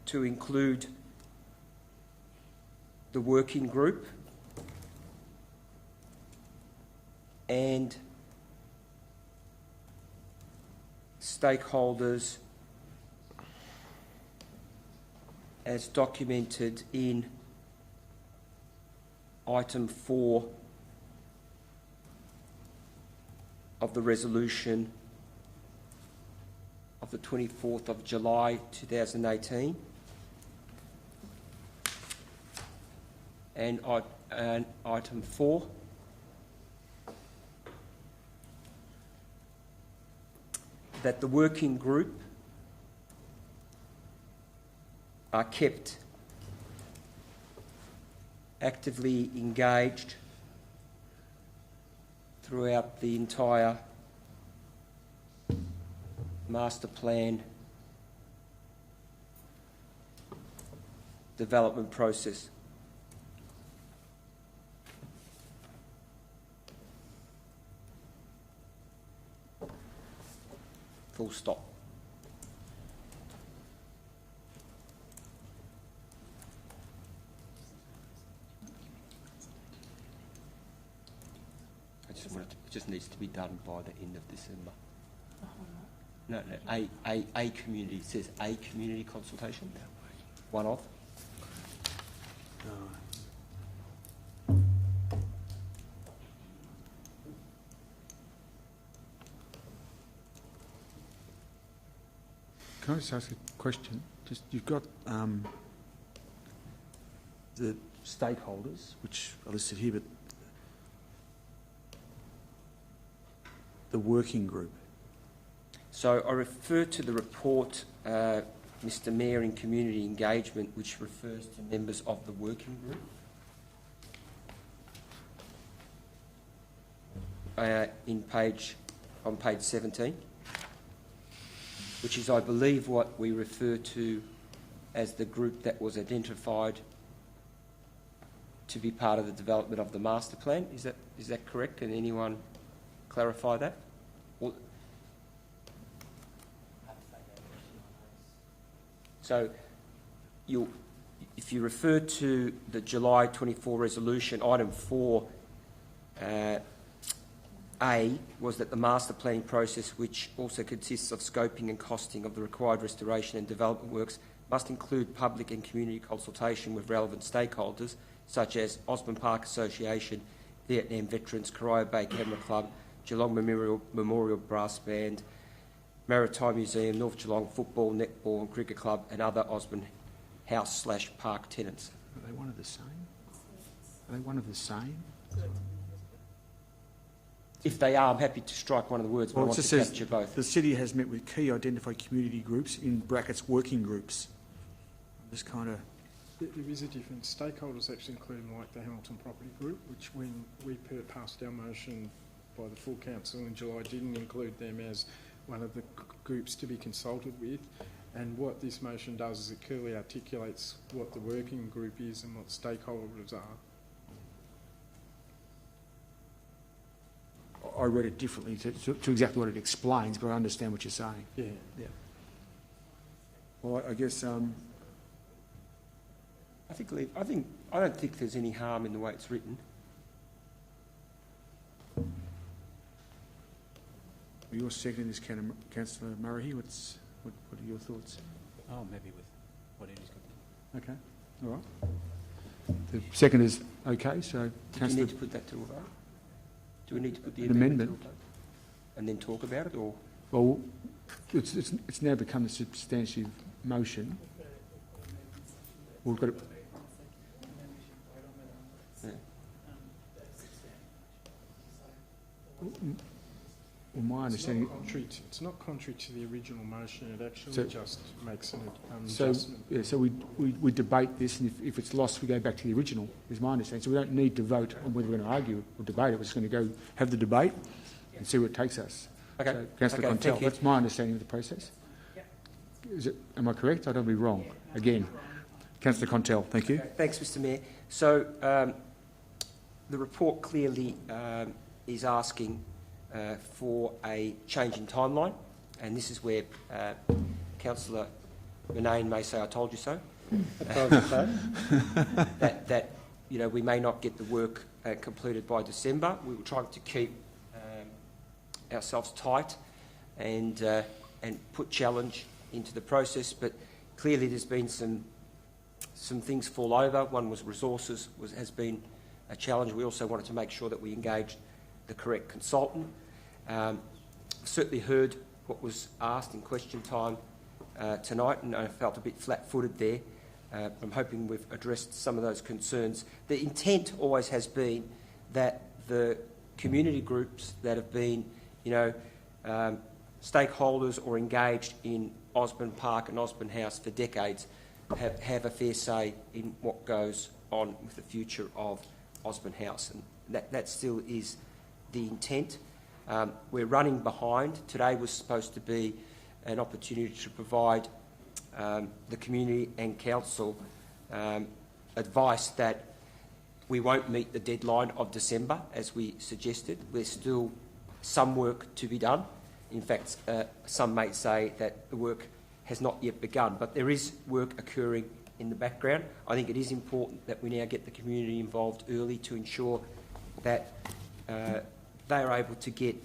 B: to include the working group and stakeholders as documented in item 4 of the resolution of the 24th of July 2018. And item 4, that the working group are kept actively engaged throughout the entire master plan development process. Full stop. It just needs to be done by the end of December. No, a community. It says a community consultation. One of.
A: Can I just ask a question? Just you've got the stakeholders, which are listed here, but the working group.
B: So I refer to the report Mr Mayor, in community engagement, which refers to members of the working group. On page 17, which is, I believe, what we refer to as the group that was identified to be part of the development of the master plan. Is that correct? Can anyone clarify that? So, if you refer to the July 24 resolution, item 4, A was that the master planning process, which also consists of scoping and costing of the required restoration and development works, must include public and community consultation with relevant stakeholders, such as Osborne Park Association, Vietnam Veterans, Corio Bay Camera Club, Geelong Memorial Brass Band, Maritime Museum, North Geelong Football, Netball and Cricket Club, and other Osborne House/Park tenants.
A: Are they one of the same? Are they one of the same?
B: If they are, I'm happy to strike one of the words, but I want to capture both.
A: The city has met with key identified community groups, in brackets working groups. Just kind of...
C: There is a difference. Stakeholders actually include like the Hamilton Property Group, which when we passed our motion by the full council in July, didn't include them as one of the groups to be consulted with. And what this motion does is it clearly articulates what the working group is and what stakeholders are.
A: I read it differently to exactly what it explains, but I understand what you're saying.
C: Yeah.
A: Yeah. Well, I guess... I
B: don't think there's any harm in the way it's written.
A: Your second is Councillor Murray. What are your thoughts?
D: Oh, maybe with what Eddie's got.
A: Okay. All right. The second is okay, so...
B: Do we need to put that to a vote? Do we need to put the
A: amendment
B: to a vote and then talk about it, or...?
A: Well, it's now become a substantive motion. We've got to... Yeah. Well, my understanding...
C: It's not contrary to the original motion. It actually just makes an adjustment.
A: Yeah, so we debate this, and if it's lost, we go back to the original, is my understanding. So we don't need to vote on whether we're going to argue or debate it. We're just going to go have the debate and see where it takes us.
B: Okay.
A: So, Councillor Contel, that's my understanding of the process. Yep. Am I correct? I don't be wrong. Again. Councillor Contel, thank you.
B: Okay. Thanks, Mr Mayor. So the report clearly is asking for a change in timeline, and this is where Councillor Renane may say, "I told you so." that we may not get the work completed by December. We were trying to keep ourselves tight and put challenge into the process, but clearly there's been some things fall over. One was resources has been a challenge. We also wanted to make sure that we engaged the correct consultant. Certainly heard what was asked in question time tonight, and I felt a bit flat-footed there. I'm hoping we've addressed some of those concerns. The intent always has been that the community groups that have been, stakeholders or engaged in Osborne Park and Osborne House for decades have a fair say in what goes on with the future of Osborne House, and that still is the intent. We're running behind. Today was supposed to be an opportunity to provide the community and council advice that we won't meet the deadline of December, as we suggested. There's still some work to be done. In fact, some may say that the work has not yet begun, but there is work occurring in the background. I think it is important that we now get the community involved early to ensure that they are able to get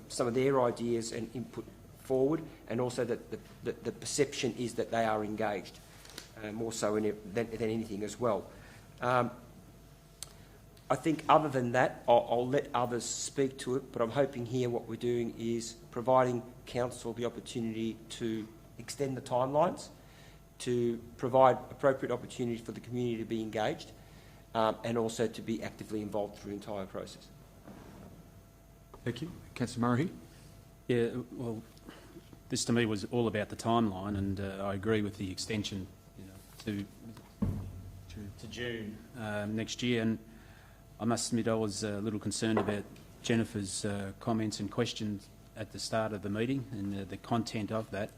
B: some of their ideas and input forward, and also that the perception is that they are engaged, more so than anything as well. I think other than that, I'll let others speak to it, but I'm hoping here what we're doing is providing council the opportunity to extend the timelines, to provide appropriate opportunity for the community to be engaged, and also to be actively involved through the entire process.
A: Thank you. Councillor Murray?
D: Yeah, well, this to me was all about the timeline, and I agree with the extension, to June next year. And I must admit I was a little concerned about Jennifer's comments and questions at the start of the meeting and the content of that.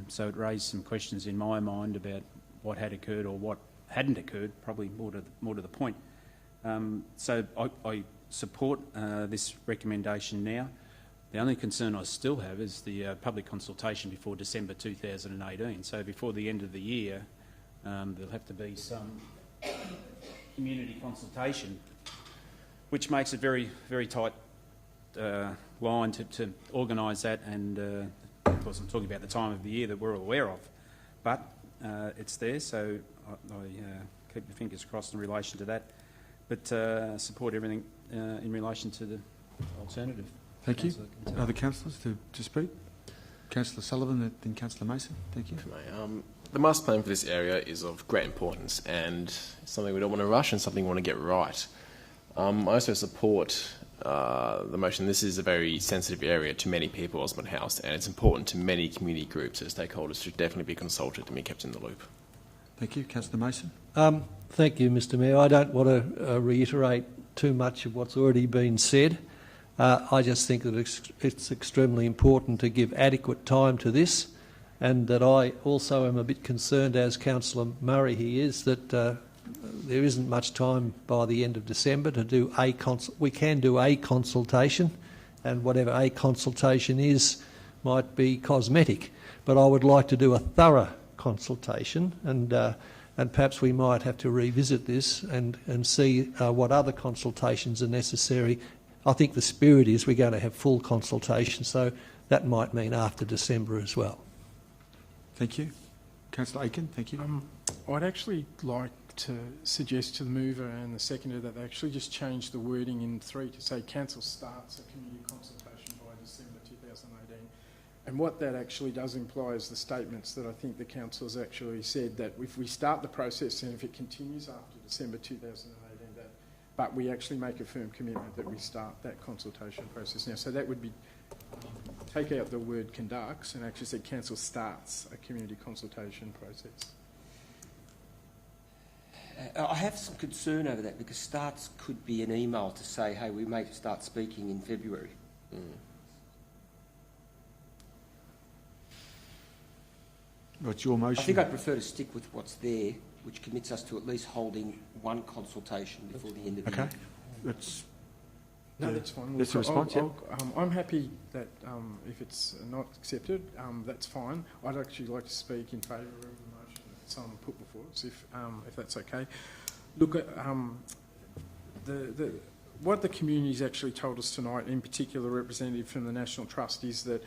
D: So it raised some questions in my mind about what had occurred or what hadn't occurred, probably more to the point. So I support this recommendation now. The only concern I still have is the public consultation before December 2018. So before the end of the year, there'll have to be some community consultation, which makes it very, very tight line to organise that. And of course, I'm talking about the time of the year that we're aware of, but it's there. So I keep my fingers crossed in relation to that. But support everything in relation to the alternative.
A: Thank you. Other councillors to speak? Councillor Sullivan, then Councillor Mason. Thank you.
Q: The master plan for this area is of great importance, and it's something we don't want to rush and something we want to get right. I also support the motion. This is a very sensitive area to many people, Osborne House, and it's important to many community groups and stakeholders to definitely be consulted and be kept in the loop.
A: Thank you. Councillor Mason.
P: Thank you, Mr Mayor. I don't want to reiterate too much of what's already been said. I just think that it's extremely important to give adequate time to this, and that I also am a bit concerned, as Councillor Murray he is, that there isn't much time by the end of December to do we can do a consultation, and whatever a consultation is might be cosmetic. But I would like to do a thorough consultation, and perhaps we might have to revisit this and see what other consultations are necessary. I think the spirit is we're going to have full consultation, so that might mean after December as well.
A: Thank you. Councillor Aiken, thank you.
C: I'd actually like to suggest to the mover and the seconder that they actually just change the wording in 3 to say council starts a community consultation by December 2018. And what that actually does imply is the statements that I think the council has actually said, that if we start the process and if it continues after December 2018, but we actually make a firm commitment that we start that consultation process now. So that would be, take out the word conducts and actually say council starts a community consultation process.
B: I have some concern over that, because starts could be an email to say, hey, we may start speaking in February.
A: What's your motion?
B: I think I'd prefer to stick with what's there, which commits us to at least holding one consultation before the end of the year.
C: No, that's fine.
A: That's a response, yeah.
C: I'm happy that if it's not accepted, that's fine. I'd actually like to speak in favour of the motion that's put before us, if that's okay. Look, what the community's actually told us tonight, in particular representative from the National Trust, is that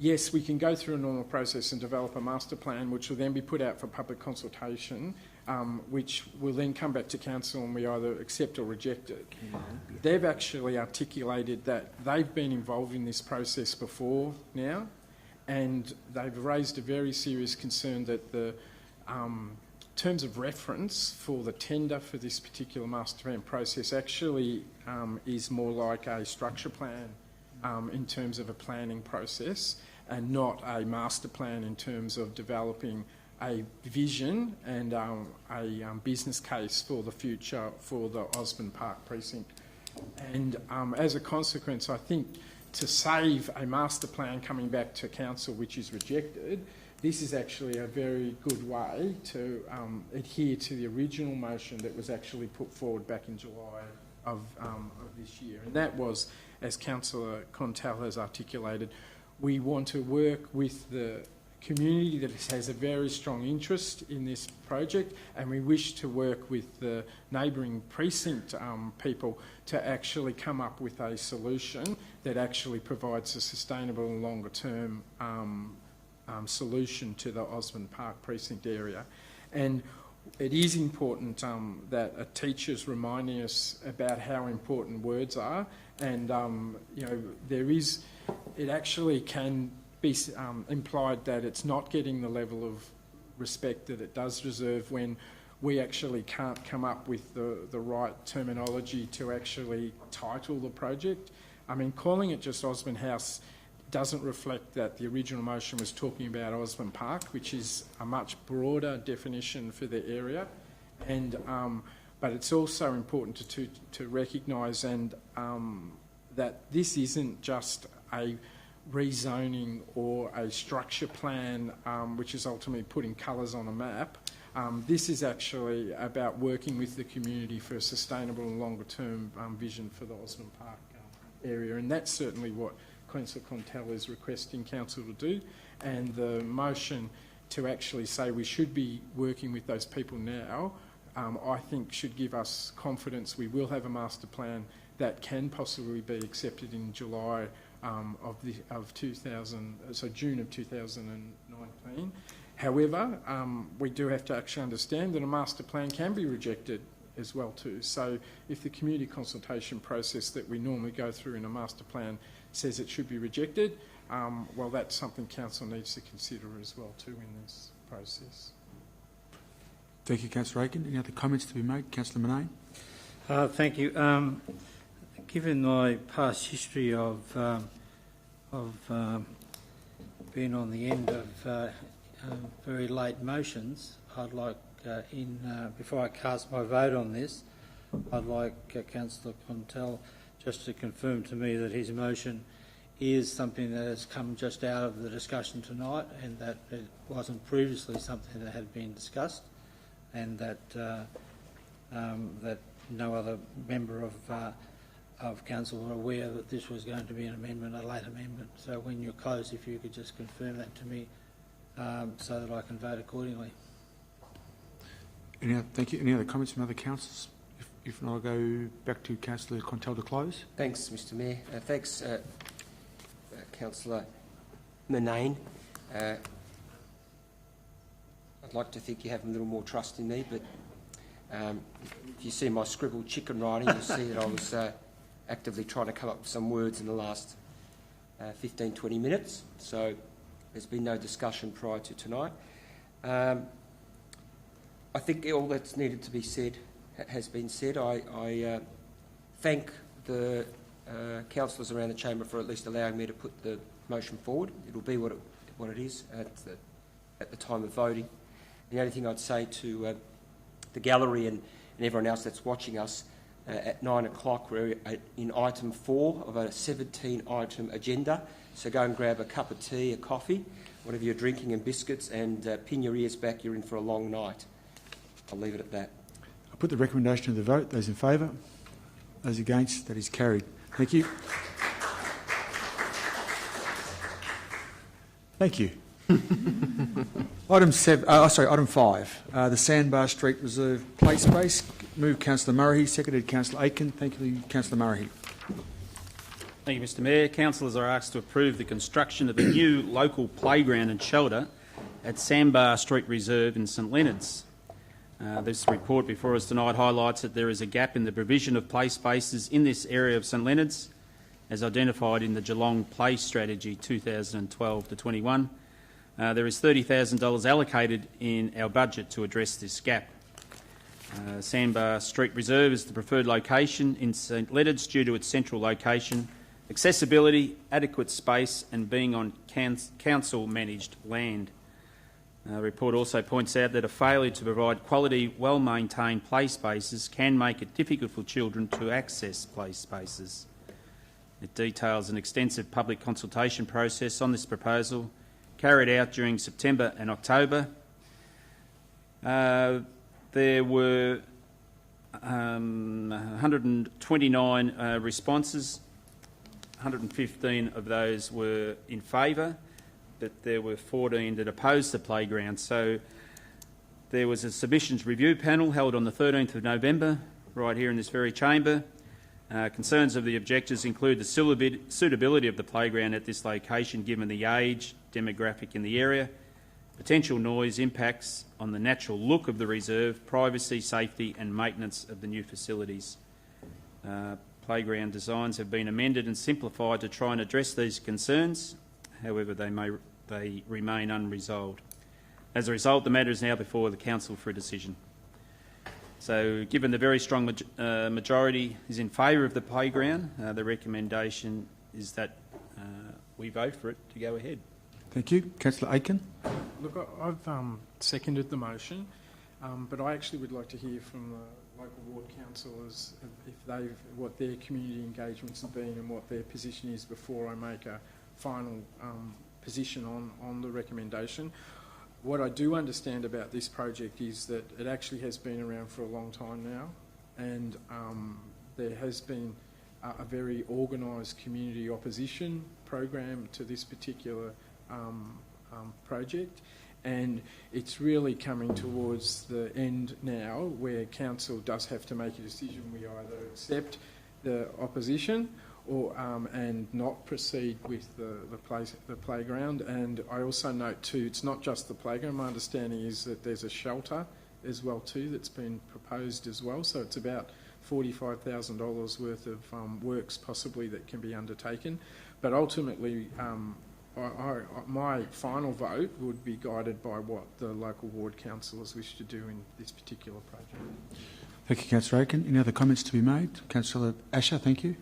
C: yes, we can go through a normal process and develop a master plan, which will then be put out for public consultation, which will then come back to council and we either accept or reject it. They've actually articulated that they've been involved in this process before now, and they've raised a very serious concern that the terms of reference for the tender for this particular master plan process actually is more like a structure plan in terms of a planning process, and not a master plan in terms of developing a vision and a business case for the future for the Osborne Park precinct. And as a consequence, I think to save a master plan coming back to council which is rejected, this is actually a very good way to adhere to the original motion that was actually put forward back in July of this year. And that was, as Councillor Contal has articulated, we want to work with the community that has a very strong interest in this project, and we wish to work with the neighbouring precinct people to actually come up with a solution that actually provides a sustainable and longer term solution to the Osborne Park precinct area. And it is important that a teacher's reminding us about how important words are, and it actually can be implied that it's not getting the level of respect that it does deserve when we actually can't come up with the right terminology to actually title the project. I mean, calling it just Osborne House doesn't reflect that the original motion was talking about Osborne Park, which is a much broader definition for the area, and but it's also important to recognise that this isn't just a rezoning or a structure plan, which is ultimately putting colours on a map. This is actually about working with the community for a sustainable and longer-term vision for the Osborne Park area, and that's certainly what Councillor Contell is requesting Council to do, and the motion to actually say we should be working with those people now, I think should give us confidence we will have a master plan that can possibly be accepted in July June of 2019. However, we do have to actually understand that a master plan can be rejected as well too. So if the community consultation process that we normally go through in a master plan says it should be rejected, well, that's something Council needs to consider as well too in this process.
A: Thank you, Councillor Aiken. Any other comments to be made? Councillor Manane?
N: Thank you. Given my past history of being on the end of very late motions, I'd like, before I cast my vote on this, I'd like Councillor Contell just to confirm to me that his motion is something that has come just out of the discussion tonight, and that it wasn't previously something that had been discussed, and that that no other member of council were aware that this was going to be an amendment, a late amendment. So when you're close, if you could just confirm that to me, so that I can vote accordingly.
A: Thank you. Any other comments from other councillors? If not, I'll go back to Councillor Contell to close.
B: Thanks, Mr Mayor. Thanks, Councillor Manane. I'd like to think you have a little more trust in me, but if you see my scribbled chicken writing, you'll see that I was actively trying to come up with some words in the last 15, 20 minutes. So there's been no discussion prior to tonight. I think all that's needed to be said has been said. I thank the councillors around the chamber for at least allowing me to put the motion forward. It'll be what it is at the time of voting. The only thing I'd say to the gallery and everyone else that's watching us, at 9 o'clock we're in item 4 of a 17-item agenda. So go and grab a cup of tea, a coffee, whatever you're drinking, and biscuits, and pin your ears back. You're in for a long night. I'll leave it at that.
A: I'll put the recommendation to the vote. Those in favour? Those against? That is carried. Thank you. Thank you. Item 5, the Sambar Street Reserve Play Space. Moved Councillor Murray, seconded Councillor Aiken. Thank you, Councillor Murray.
D: Thank you, Mr Mayor. Councillors are asked to approve the construction of a new local playground and shelter at Sambar Street Reserve in St Leonards. This report before us tonight highlights that there is a gap in the provision of play spaces in this area of St Leonards, as identified in the Geelong Play Strategy 2012-21. There is $30,000 allocated in our budget to address this gap. Sambar Street Reserve is the preferred location in St Leonards due to its central location, accessibility, adequate space and being on council-managed land. The report also points out that a failure to provide quality, well-maintained play spaces can make it difficult for children to access play spaces. It details an extensive public consultation process on this proposal carried out during September and October. There were 129 responses. 115 of those were in favour, but there were 14 that opposed the playground. So there was a submissions review panel held on the 13th of November, right here in this very chamber. Concerns of the objectors include the suitability of the playground at this location given the age, demographic in the area, potential noise impacts on the natural look of the reserve, privacy, safety and maintenance of the new facilities. Playground designs have been amended and simplified to try and address these concerns. However, they remain unresolved. As a result, the matter is now before the Council for a decision. So, given the very strong majority is in favour of the playground, the recommendation is that we vote for it to go ahead.
A: Thank you. Councillor Aiken.
C: Look, I've seconded the motion, but I actually would like to hear from the local ward councillors what their community engagements have been and what their position is before I make a final position on the recommendation. What I do understand about this project is that it actually has been around for a long time now, and there has been a very organised community opposition program to this particular project, and it's really coming towards the end now where council does have to make a decision. We either accept the opposition or and not proceed with the playground. And I also note too, it's not just the playground. My understanding is that there's a shelter as well too that's been proposed as well. So it's about $45,000 worth of works possibly that can be undertaken. But ultimately, my final vote would be guided by what the local ward councillors wish to do in this particular project.
A: Thank you, Councillor Aiken. Any other comments to be made? Councillor Asher, thank you.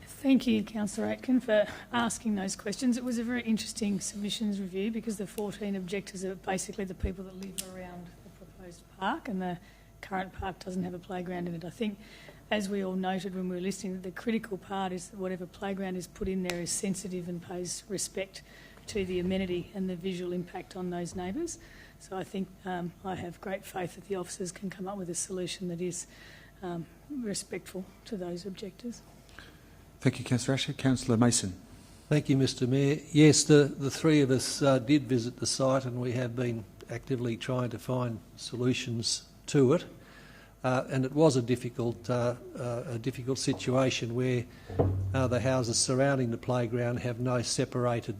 R: Thank you, Councillor Aitken, for asking those questions. It was a very interesting submissions review because the 14 objectors are basically the people that live around the proposed park, and the current park doesn't have a playground in it. I think, as we all noted when we were listening, the critical part is that whatever playground is put in there is sensitive and pays respect to the amenity and the visual impact on those neighbours. So I think I have great faith that the officers can come up with a solution that is respectful to those objectors.
A: Thank you, Councillor Asher. Councillor Mason.
P: Thank you, Mr Mayor. Yes, the three of us did visit the site, and we have been actively trying to find solutions to it. And it was a difficult situation where the houses surrounding the playground have no separated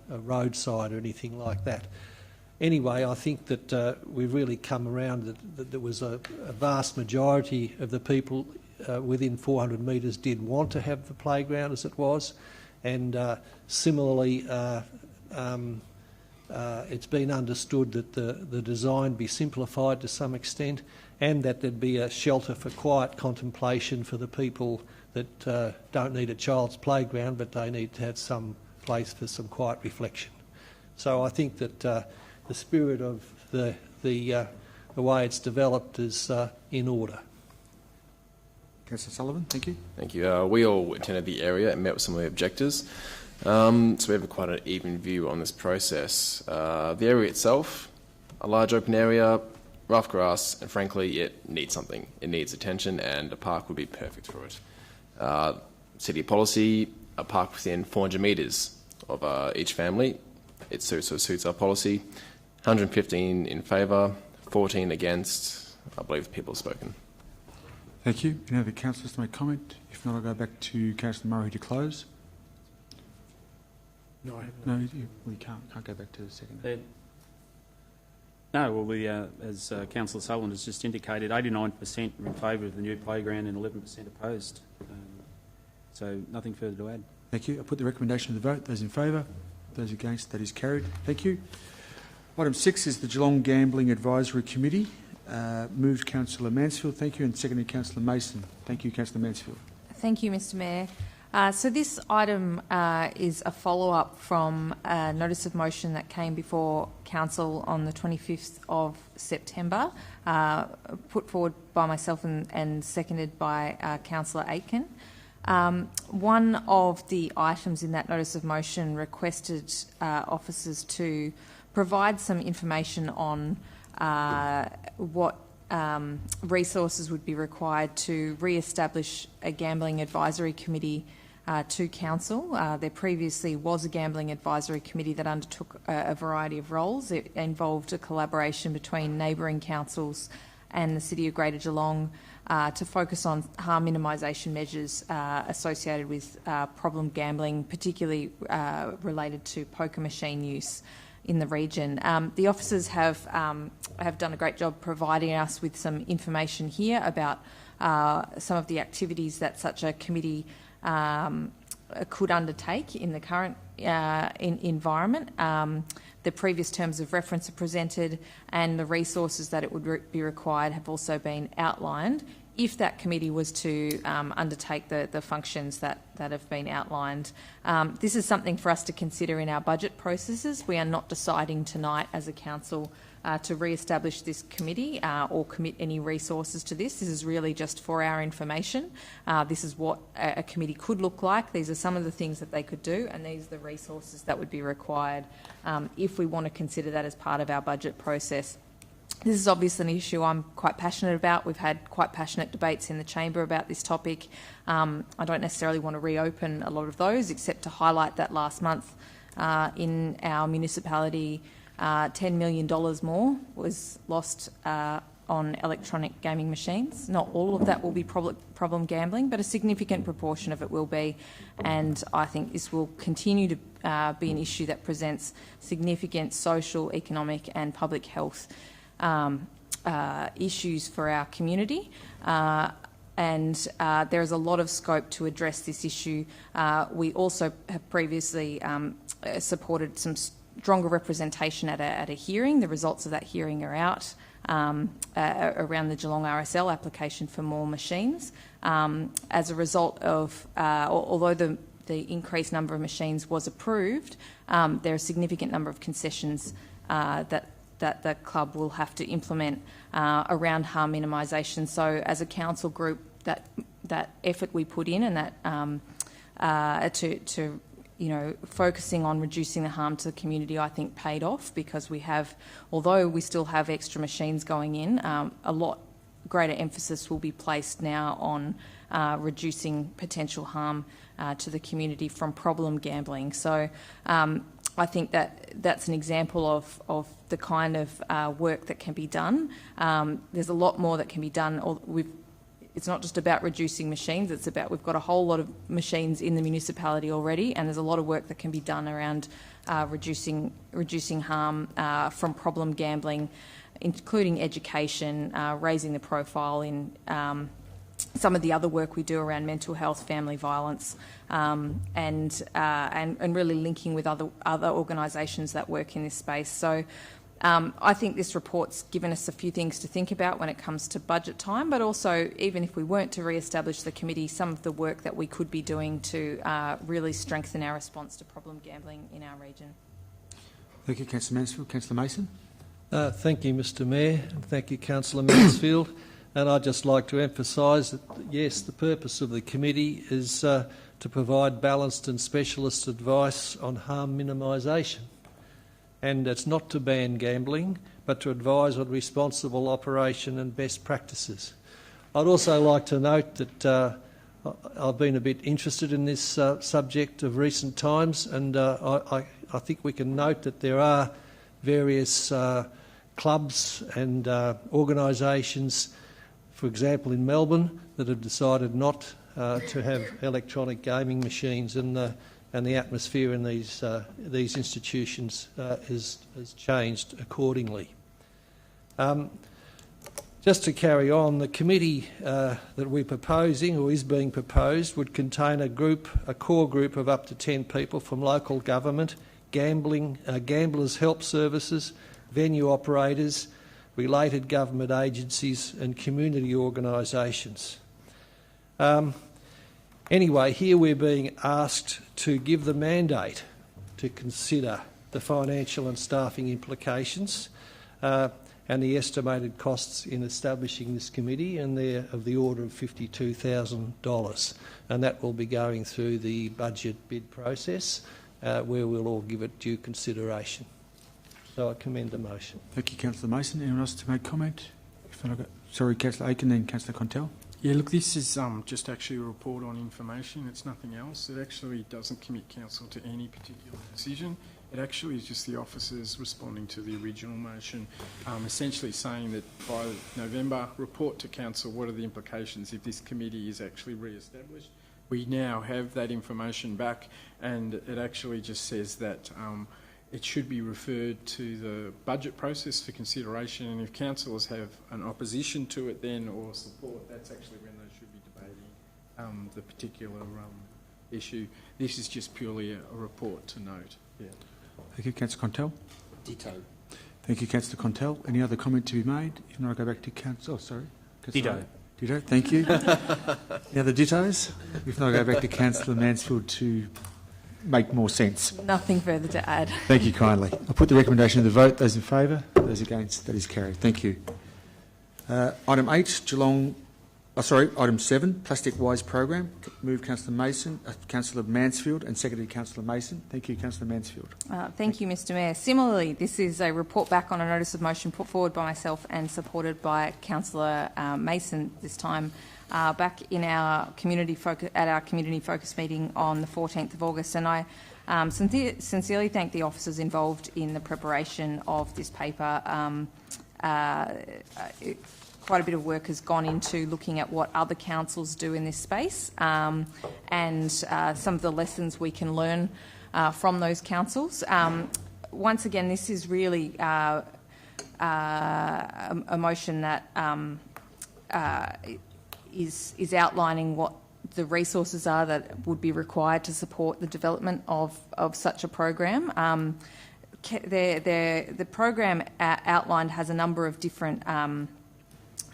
P: roadside or anything like that. Anyway, I think that we've really come around that there was a vast majority of the people within 400 metres did want to have the playground as it was, and similarly it's been understood that the design be simplified to some extent, and that there'd be a shelter for quiet contemplation for the people that don't need a child's playground, but they need to have some place for some quiet reflection. So I think that the spirit of the way it's developed is in order.
A: Councillor Sullivan, thank you.
Q: Thank you. We all attended the area and met with some of the objectors. So we have quite an even view on this process. The area itself, a large open area, rough grass, and frankly, it needs something. It needs attention, and a park would be perfect for it. City policy, a park within 400 metres of each family. It suits our policy. 115 in favour, 14 against. I believe people have spoken.
A: Thank you. Any other councillors to make comment? If not, I'll go back to Councillor Murray to close.
C: No, I haven't.
A: No, we can't go back to the second.
D: No, well, as Councillor Sullivan has just indicated, 89% are in favour of the new playground and 11% opposed. So nothing further to add.
A: Thank you. I put the recommendation to the vote. Those in favour? Those against? That is carried. Thank you. Item 6 is the Geelong Gambling Advisory Committee. Moved Councillor Mansfield. Thank you. And seconded Councillor Mason. Thank you, Councillor Mansfield.
O: Thank you, Mr Mayor. So this item is a follow-up from a notice of motion that came before Council on the 25th of September, put forward by myself and seconded by Councillor Aitken. One of the items in that notice of motion requested officers to provide some information on what resources would be required to re-establish a gambling advisory committee to council. There previously was a gambling advisory committee that undertook a variety of roles. It involved a collaboration between neighbouring councils and the City of Greater Geelong to focus on harm minimisation measures associated with problem gambling, particularly related to poker machine use in the region. The officers have done a great job providing us with some information here about some of the activities that such a committee could undertake in the current environment. The previous terms of reference are presented, and the resources that it would be required have also been outlined if that committee was to undertake the functions that have been outlined. This is something for us to consider in our budget processes. We are not deciding tonight as a council to re-establish this committee or commit any resources to this. This is really just for our information. This is what a committee could look like. These are some of the things that they could do, and these are the resources that would be required if we want to consider that as part of our budget process. This is obviously an issue I'm quite passionate about. We've had quite passionate debates in the chamber about this topic. I don't necessarily want to reopen a lot of those, except to highlight that last month in our municipality, $10 million more was lost on electronic gaming machines. Not all of that will be problem gambling, but a significant proportion of it will be. And I think this will continue to be an issue that presents significant social, economic and public health issues for our community. And there is a lot of scope to address this issue. We also have previously supported some stronger representation at a hearing. The results of that hearing are out around the Geelong RSL application for more machines. As a result of, although the increased number of machines was approved, there are a significant number of concessions that the club will have to implement around harm minimisation. So as a council group, that effort we put in and that to focusing on reducing the harm to the community, I think paid off, because we have, although we still have extra machines going in, a lot greater emphasis will be placed now on reducing potential harm to the community from problem gambling. So I think that's an example of the kind of work that can be done. There's a lot more that can be done. It's not just about reducing machines, it's about, we've got a whole lot of machines in the municipality already, and there's a lot of work that can be done around reducing harm from problem gambling, including education, raising the profile in some of the other work we do around mental health, family violence, and really linking with other organisations that work in this space. So I think this report's given us a few things to think about when it comes to budget time, but also, even if we weren't to re-establish the committee, some of the work that we could be doing to really strengthen our response to problem gambling in our region.
A: Thank you, Councillor Mansfield. Councillor Mason.
P: Thank you, Mr Mayor, and thank you, Councillor Mansfield. And I'd just like to emphasise that, yes, the purpose of the committee is to provide balanced and specialist advice on harm minimisation. And it's not to ban gambling, but to advise on responsible operation and best practices. I'd also like to note that I've been a bit interested in this subject of recent times, and I think we can note that there are various clubs and organisations, for example in Melbourne, that have decided not to have electronic gaming machines, and the atmosphere in these institutions has changed accordingly. Just to carry on, the committee that we're proposing, or is being proposed, would contain a core group of up to 10 people from local government, gamblers' help services, venue operators, related government agencies and community organisations. Anyway, here we're being asked to give the mandate to consider the financial and staffing implications and the estimated costs in establishing this committee, and they're of the order of $52,000. And that will be going through the budget bid process where we'll all give it due consideration. So I commend the motion.
A: Thank you, Councillor Mason. Anyone else to make comment? Sorry, Councillor Aiken, then Councillor Contell.
C: Yeah, look, this is just actually a report on information. It's nothing else. It actually doesn't commit council to any particular decision. It actually is just the officers responding to the original motion, essentially saying that by November, report to council what are the implications if this committee is actually re-established. We now have that information back, and it actually just says that it should be referred to the budget process for consideration, and if councillors have an opposition to it then, or support, that's actually when they should be debating the particular issue. This is just purely a report to note. Yeah.
A: Thank you, Councillor Contell.
B: Ditto.
A: Thank you, Councillor Contell. Any other comment to be made? If not, I'll go back to Councillor... Oh, sorry.
B: Ditto.
A: Ditto, thank you. Any other dittos? If not, I'll go back to Councillor Mansfield to make more sense.
O: Nothing further to add.
A: Thank you kindly. I'll put the recommendation to the vote. Those in favour? Those against? That is carried. Thank you. Item 8, item 7, Plastic Wise Program. Move Councillor Mason, Councillor Mansfield, and seconded Councillor Mason. Thank you, Councillor Mansfield.
O: Thank you, Mr Mayor. Similarly, this is a report back on a notice of motion put forward by myself and supported by Councillor Mason this time. Back in our community focus meeting on the 14th of August, and I sincerely thank the officers involved in the preparation of this paper. Quite a bit of work has gone into looking at what other councils do in this space, and some of the lessons we can learn from those councils. Once again, this is really a motion that is outlining what the resources are that would be required to support the development of such a program. The program outlined has a number of different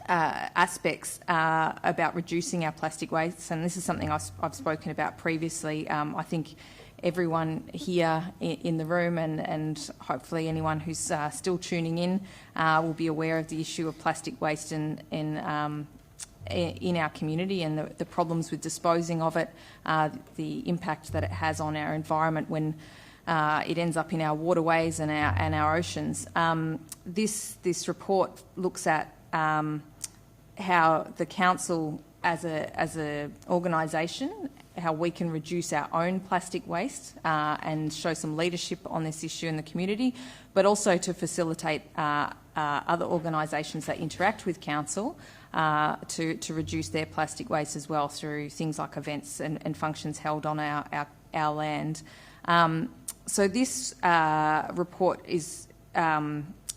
O: aspects about reducing our plastic waste, and this is something I've spoken about previously. I think everyone here in the room and hopefully anyone who's still tuning in will be aware of the issue of plastic waste in our community and the problems with disposing of it, the impact that it has on our environment when it ends up in our waterways and our oceans. This report looks at how the council as a organisation, how we can reduce our own plastic waste and show some leadership on this issue in the community, but also to facilitate other organisations that interact with council to reduce their plastic waste as well through things like events and functions held on our land. So this report is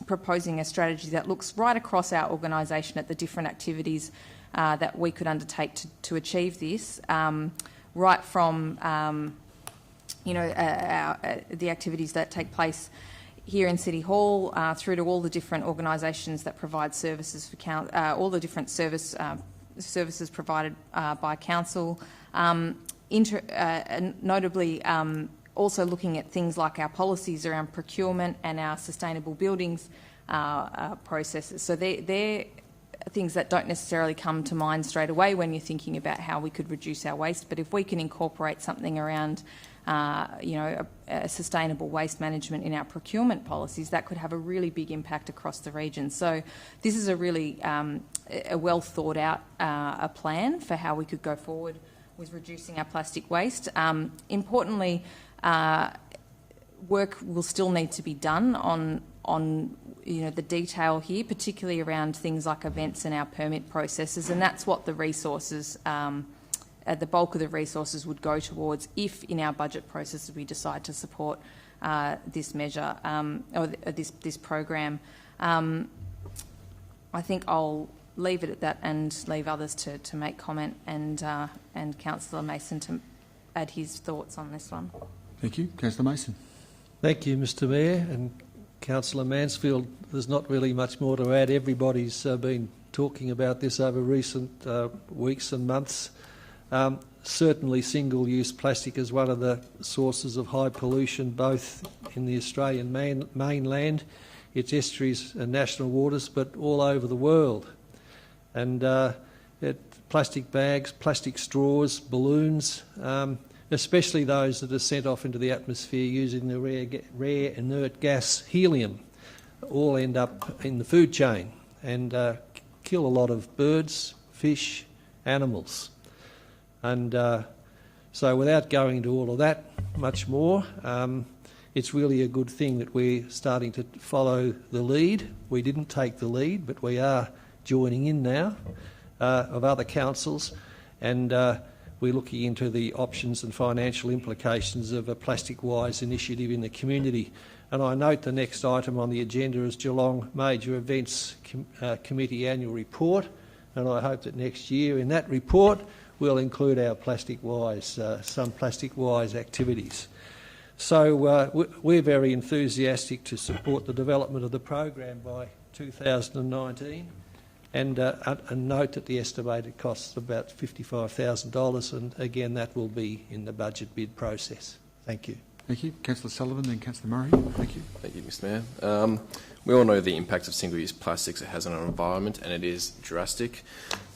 O: proposing a strategy that looks right across our organisation at the different activities that we could undertake to achieve this, right from the activities that take place here in City Hall through to all the different organisations that provide services for all the different services provided by council. Notably, also looking at things like our policies around procurement and our sustainable buildings processes. So they're things that don't necessarily come to mind straight away when you're thinking about how we could reduce our waste, but if we can incorporate something around a sustainable waste management in our procurement policies, that could have a really big impact across the region. So this is a really a well thought out a plan for how we could go forward with reducing our plastic waste. Importantly, work will still need to be done on the detail here, particularly around things like events and our permit processes, and that's what the resources, the bulk of the resources would go towards if in our budget processes we decide to support this measure or this program. I think I'll leave it at that and leave others to make comment, and Councillor Mason to add his thoughts on this one.
A: Thank you. Councillor Mason.
P: Thank you, Mr Mayor. And Councillor Mansfield, there's not really much more to add. Everybody's been talking about this over recent weeks and months. Certainly single-use plastic is one of the sources of high pollution, both in the Australian mainland, its estuaries and national waters, but all over the world. And plastic bags, plastic straws, balloons, especially those that are sent off into the atmosphere using the rare inert gas helium, all end up in the food chain and kill a lot of birds, fish, animals. And so without going into all of that much more, it's really a good thing that we're starting to follow the lead. We didn't take the lead, but we are joining in now of other councils, and we're looking into the options and financial implications of a plastic-wise initiative in the community. And I note the next item on the agenda is Geelong Major Events Committee Annual Report, and I hope that next year in that report we'll include our plastic-wise, some plastic-wise activities. So we're very enthusiastic to support the development of the program by 2019, And note that the estimated cost is about $55,000, and again, that will be in the budget bid process. Thank you.
A: Thank you. Councillor Sullivan, then Councillor Murray. Thank you.
Q: Thank you, Mr Mayor. We all know the impact of single-use plastics it has on our environment, and it is drastic.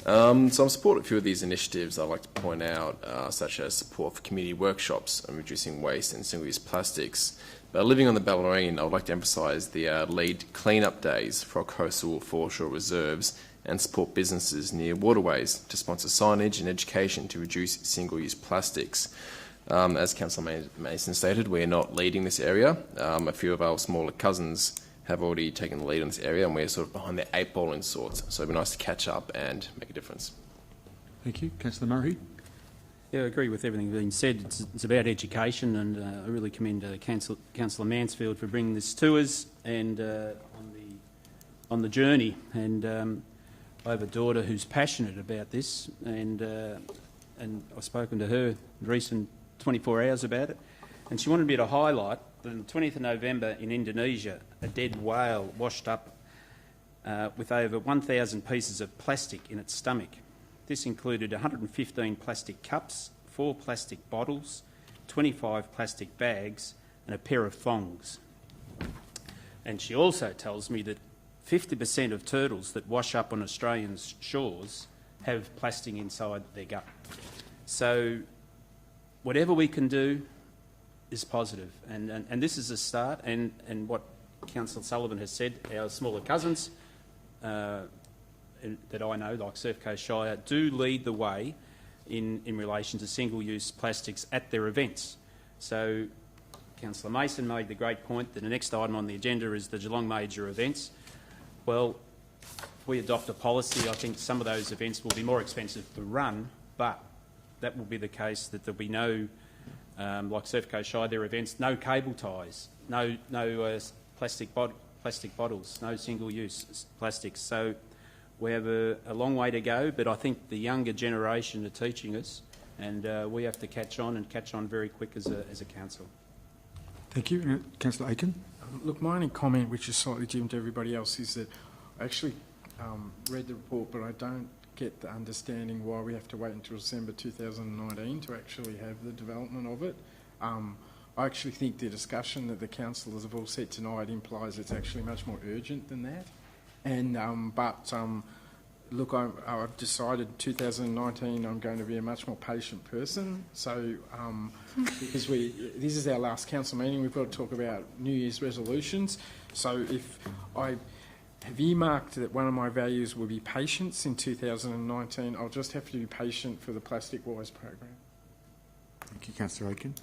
Q: So I'm supportive of a few of these initiatives I'd like to point out, such as support for community workshops on reducing waste and single-use plastics. But living on the Bellerin, I would like to emphasise the lead clean-up days for our coastal foreshore reserves and support businesses near waterways to sponsor signage and education to reduce single-use plastics. As Councillor Mason stated, we're not leading this area. A few of our smaller cousins have already taken the lead in this area, and we're sort of behind the 8 ball in sorts. So it'd be nice to catch up and make a difference.
A: Thank you. Councillor Murray.
D: Yeah, I agree with everything being said. It's about education, and I really commend Councillor Mansfield for bringing this to us and on the journey. And I have a daughter who's passionate about this, and I've spoken to her in recent 24 hours about it, and she wanted me to highlight that on the 20th of November in Indonesia, a dead whale washed up with over 1,000 pieces of plastic in its stomach. This included 115 plastic cups, 4 plastic bottles, 25 plastic bags and a pair of thongs. And she also tells me that 50% of turtles that wash up on Australian shores have plastic inside their gut. So whatever we can do is positive, and this is a start, and what Councillor Sullivan has said, our smaller cousins that I know, like Surf Coast Shire, do lead the way in relation to single-use plastics at their events. So Councillor Mason made the great point that the next item on the agenda is the Geelong major events. Well, if we adopt a policy, I think some of those events will be more expensive to run, but that will be the case that there'll be no, like Surf Coast Shire, their events, no cable ties, no plastic bottles, no single-use plastics. So we have a long way to go, but I think the younger generation are teaching us, and we have to catch on very quick as a council.
A: Thank you. Councillor Aiken.
C: Look, my only comment, which is slightly different to everybody else, is that I actually read the report, but I don't get the understanding why we have to wait until December 2019 to actually have the development of it. I actually think the discussion that the councillors have all said tonight implies it's actually much more urgent than that. And look, I've decided 2019 I'm going to be a much more patient person. So because this is our last council meeting, we've got to talk about New Year's resolutions. So if I have earmarked that one of my values will be patience in 2019, I'll just have to be patient for the Plastic Wise program.
A: Thank you, Councillor Aiken.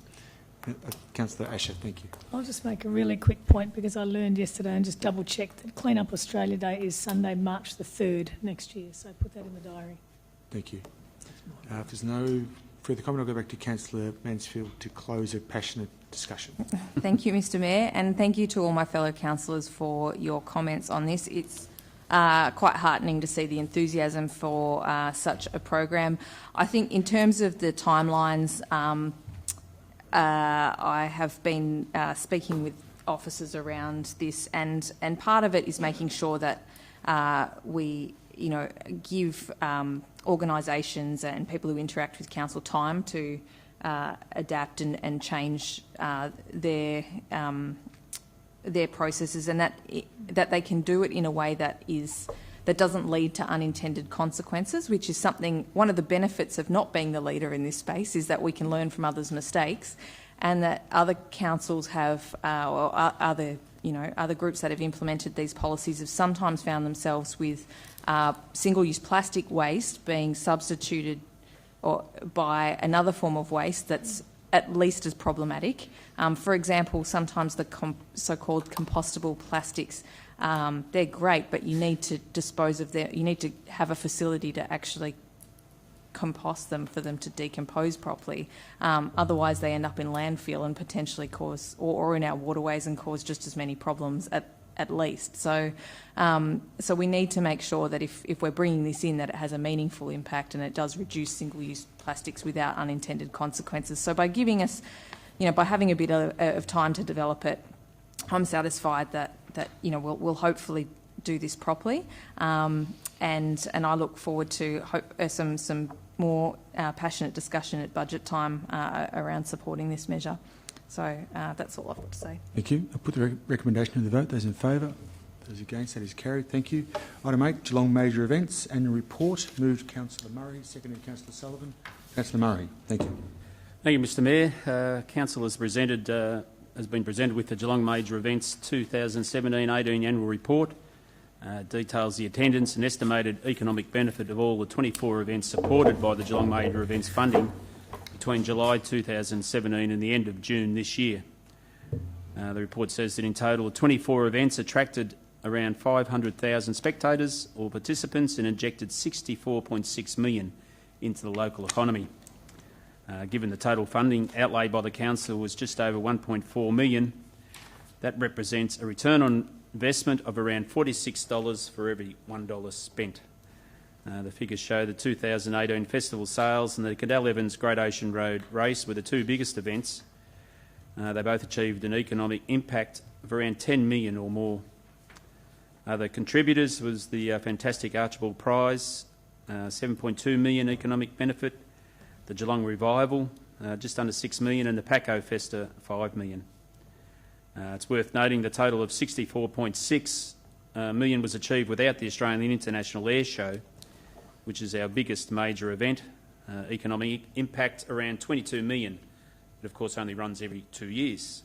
A: Councillor Asher, thank you.
R: I'll just make a really quick point because I learned yesterday and just double-checked that Clean Up Australia Day is Sunday, March the 3rd next year, so put that in the diary.
A: Thank you. If there's no further comment, I'll go back to Councillor Mansfield to close a passionate discussion.
O: Thank you, Mr Mayor, and thank you to all my fellow councillors for your comments on this. It's quite heartening to see the enthusiasm for such a program. I think in terms of the timelines, I have been speaking with officers around this, and part of it is making sure that we, give organisations and people who interact with council time to adapt and change their processes, and that they can do it in a way that doesn't lead to unintended consequences, which is one of the benefits of not being the leader in this space, is that we can learn from others' mistakes, and that other councils have, or other groups that have implemented these policies have sometimes found themselves with single-use plastic waste being substituted by another form of waste that's at least as problematic. For example, sometimes the so-called compostable plastics, they're great, but you need to dispose of them. You need to have a facility to actually compost them for them to decompose properly. Otherwise, they end up in landfill and potentially cause, or in our waterways, and cause just as many problems at least. So we need to make sure that if we're bringing this in, that it has a meaningful impact and it does reduce single-use plastics without unintended consequences. So by giving us, by having a bit of time to develop it, I'm satisfied that we'll hopefully do this properly. and I look forward to some more passionate discussion at budget time around supporting this measure. So that's all I've got to say.
A: Thank you. I'll put the recommendation to the vote. Those in favour? Those against? That is carried. Thank you. Item 8, Geelong Major Events Annual Report. Moved Councillor Murray, seconded Councillor Sullivan. Councillor Murray, thank you.
D: Thank you, Mr Mayor. Council has been presented with the Geelong Major Events 2017-18 Annual Report. Details the attendance and estimated economic benefit of all the 24 events supported by the Geelong Major Events funding between July 2017 and the end of June this year. The report says that in total 24 events attracted around 500,000 spectators or participants and injected $64.6 million into the local economy. Given the total funding outlay by the council was just over $1.4 million, that represents a return on investment of around $46 for every $1 spent. The figures show the 2018 festival sales and the Cadell Evans Great Ocean Road race were the two biggest events. They both achieved an economic impact of around $10 million or more. Other contributors was the fantastic Archibald Prize, $7.2 million economic benefit, the Geelong Revival, just under $6 million, and the Paco Festa, $5 million. It's worth noting the total of $64.6 million was achieved without the Australian International Air Show, which is our biggest major event. Economic impact around $22 million. It, of course, only runs every 2 years.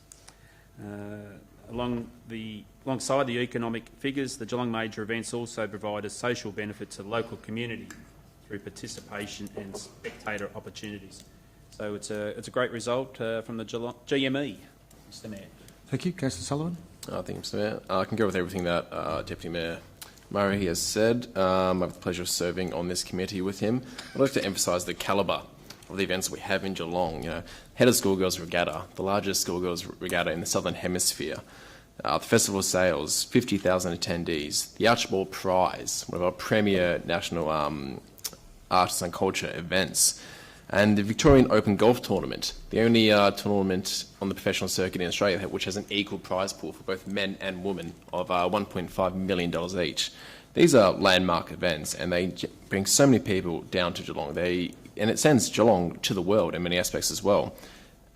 D: Alongside the economic figures, the Geelong Major Events also provide a social benefit to the local community through participation and spectator opportunities. So it's a great result from the GME, Mr Mayor.
A: Thank you. Councillor Sullivan.
Q: Thank you, Mr Mayor. I can go with everything that Deputy Mayor Murray has said. I have the pleasure of serving on this committee with him. I'd like to emphasise the calibre of the events we have in Geelong. Head of Schoolgirls Regatta, the largest schoolgirls regatta in the Southern Hemisphere. The festival sales, 50,000 attendees. The Archibald Prize, one of our premier national arts and culture events. And the Victorian Open Golf Tournament, the only tournament on the professional circuit in Australia which has an equal prize pool for both men and women of $1.5 million each. These are landmark events and they bring so many people down to Geelong. And it sends Geelong to the world in many aspects as well.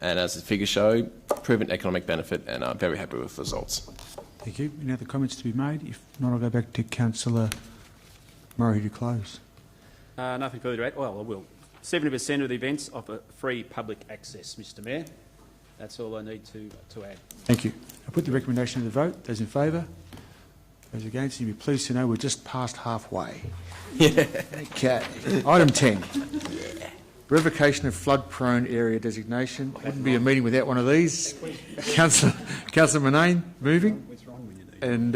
Q: And as the figures show, proven economic benefit, and I'm very happy with the results.
A: Thank you. Any other comments to be made? If not, I'll go back to Councillor Murray to close.
D: Nothing further to add. Well, I will. 70% of the events offer free public access, Mr Mayor. That's all I need to add.
A: Thank you. I put the recommendation to the vote. Those in favour? Those against? You'll be pleased to know we're just past halfway.
J: Yeah.
A: Okay. Item 10. Revocation of flood-prone area designation. Wouldn't be a meeting without one of these. Councillor Manane moving. And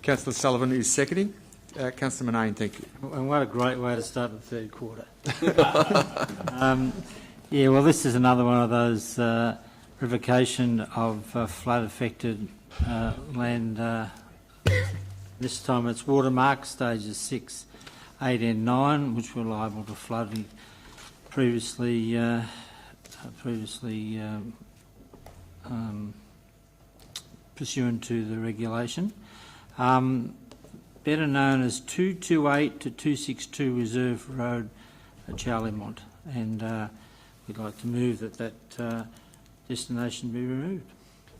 A: Councillor Sullivan is seconding. Councillor Manane, thank you.
N: And what a great way to start the third quarter. Yeah, well, this is another one of those revocation of flood-affected land. This time it's watermark, stages 6, 8 and 9, which were liable to flooding previously pursuant to the regulation. Better known as 228 to 262 Reserve Road, Charlemont, and we'd like to move that destination be removed.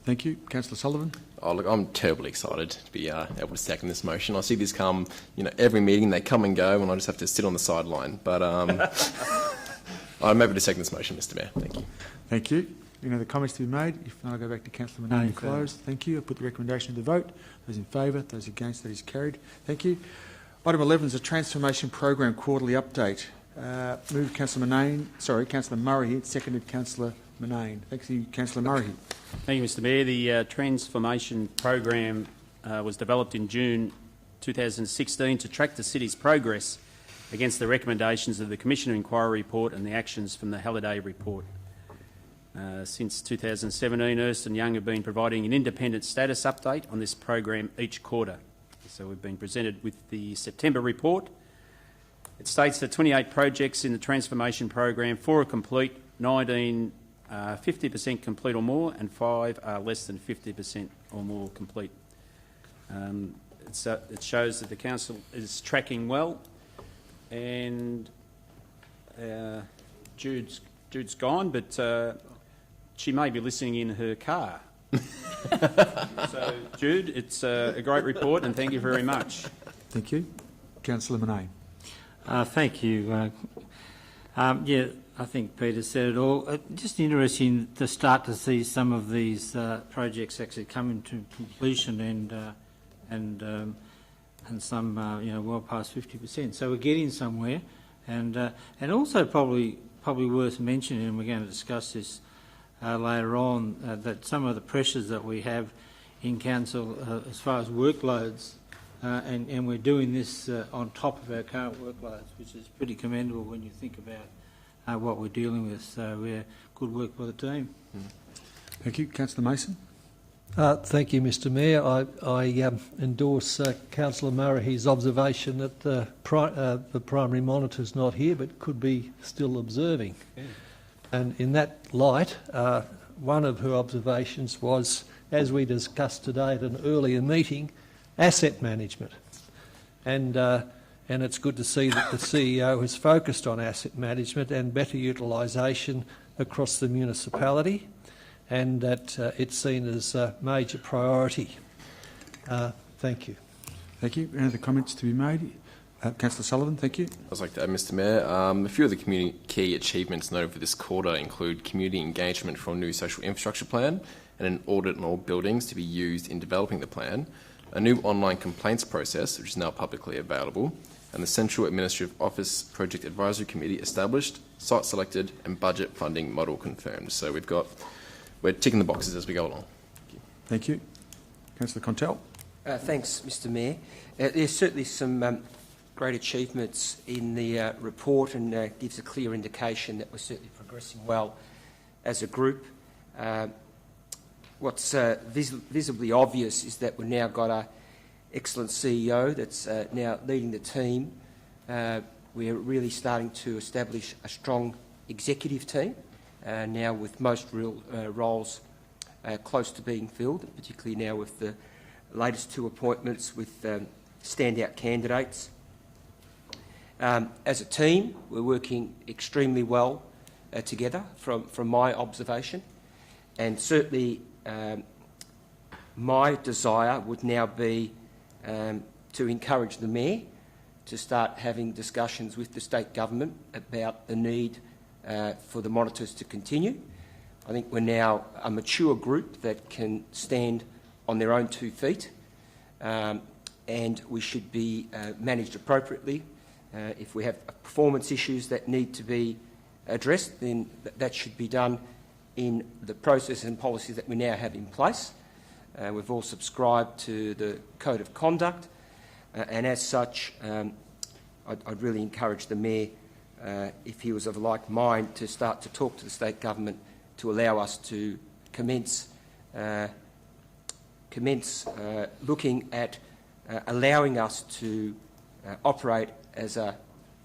A: Thank you. Councillor Sullivan.
Q: Oh, look, I'm terribly excited to be able to second this motion. I see this come, every meeting they come and go, and I just have to sit on the sideline. But I'm able to second this motion, Mr Mayor. Thank you.
A: Thank you. Any other comments to be made? If not, I'll go back to Councillor Manane to close. Thank you. I put the recommendation to the vote. Those in favour, those against, that is carried. Thank you. Item 11 is a transformation program quarterly update. Moved Councillor Murray, seconded Councillor Manane. Thank you, Councillor Murray.
D: Thank you, Mr Mayor. The transformation program was developed in June 2016 to track the city's progress against the recommendations of the Commission Inquiry Report and the actions from the Halliday Report. Since 2017, Ernst & Young have been providing an independent status update on this program each quarter. So we've been presented with the September report. It states that 28 projects in the transformation program, 4 are complete, 19 50% complete or more, and 5 are less than 50% or more complete. It shows that the council is tracking well, and Jude's gone, but she may be listening in her car. So, Jude, it's a great report, and thank you very much.
A: Thank you. Councillor Monet.
N: Thank you. Yeah, I think Peter said it all. Just interesting to start to see some of these projects actually coming to completion and some well past 50%. So we're getting somewhere, and also probably worth mentioning, and we're going to discuss this later on, that some of the pressures that we have in council as far as workloads, and we're doing this on top of our current workloads, which is pretty commendable when you think about what we're dealing with. So we're good work by the team.
A: Thank you. Councillor Mason.
P: Thank you, Mr Mayor. I endorse Councillor Murray's observation that the primary monitor's not here but could be still observing. Yeah. And in that light, one of her observations was, as we discussed today at an earlier meeting, asset management. And it's good to see that the CEO has focused on asset management and better utilisation across the municipality, and that it's seen as a major priority. Thank you.
A: Thank you. Any other comments to be made? Councillor Sullivan, thank you.
Q: I'd like to add, Mr Mayor, a few of the community key achievements noted for this quarter include community engagement for a new social infrastructure plan and an audit on all buildings to be used in developing the plan, a new online complaints process, which is now publicly available, and the Central Administrative Office Project Advisory Committee established, site selected, and budget funding model confirmed. So we're ticking the boxes as we go along.
A: Thank you. Councillor Contell.
B: Thanks, Mr Mayor. There's certainly some great achievements in the report, and gives a clear indication that we're certainly progressing well as a group. What's visibly obvious is that we've now got an excellent CEO that's now leading the team. We're really starting to establish a strong executive team, now with most real roles close to being filled, particularly now with the latest two appointments with standout candidates. As a team, we're working extremely well together from my observation, and certainly my desire would now be to encourage the Mayor to start having discussions with the state government about the need for the monitors to continue. I think we're now a mature group that can stand on their own 2 feet, and we should be managed appropriately. If we have performance issues that need to be addressed, then that should be done in the process and policies that we now have in place. We've all subscribed to the Code of Conduct, and as such, I'd really encourage the Mayor, if he was of a like mind, to start to talk to the state government to allow us to commence looking at allowing us to operate as a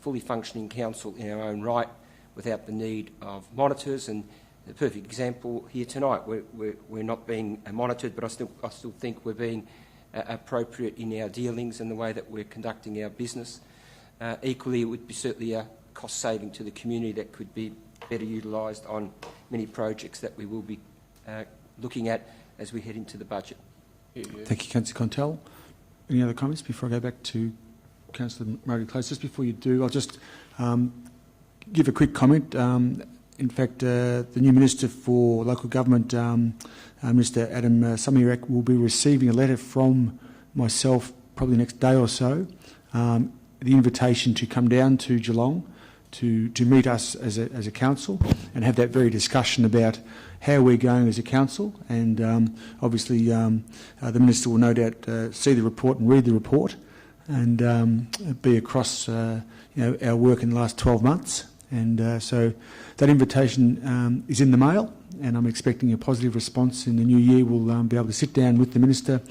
B: fully functioning council in our own right without the need of monitors. And the perfect example here tonight, we're not being monitored, but I still think we're being appropriate in our dealings and the way that we're conducting our business. Equally, it would be certainly a cost saving to the community that could be better utilised on many projects that we will be looking at as we head into the budget.
A: Thank you, Councillor Contell. Any other comments before I go back to Councillor Murray Close? Just before you do, I'll just give a quick comment. In fact, the new Minister for Local Government, Mr Adam Samirak, will be receiving a letter from myself probably the next day or so, the invitation to come down to Geelong to meet us as a council and have that very discussion about how we're going as a council. And obviously the Minister will no doubt see the report and read the report and be across our work in the last 12 months. And so that invitation is in the mail, and I'm expecting a positive response in the new year. We'll be able to sit down with the Minister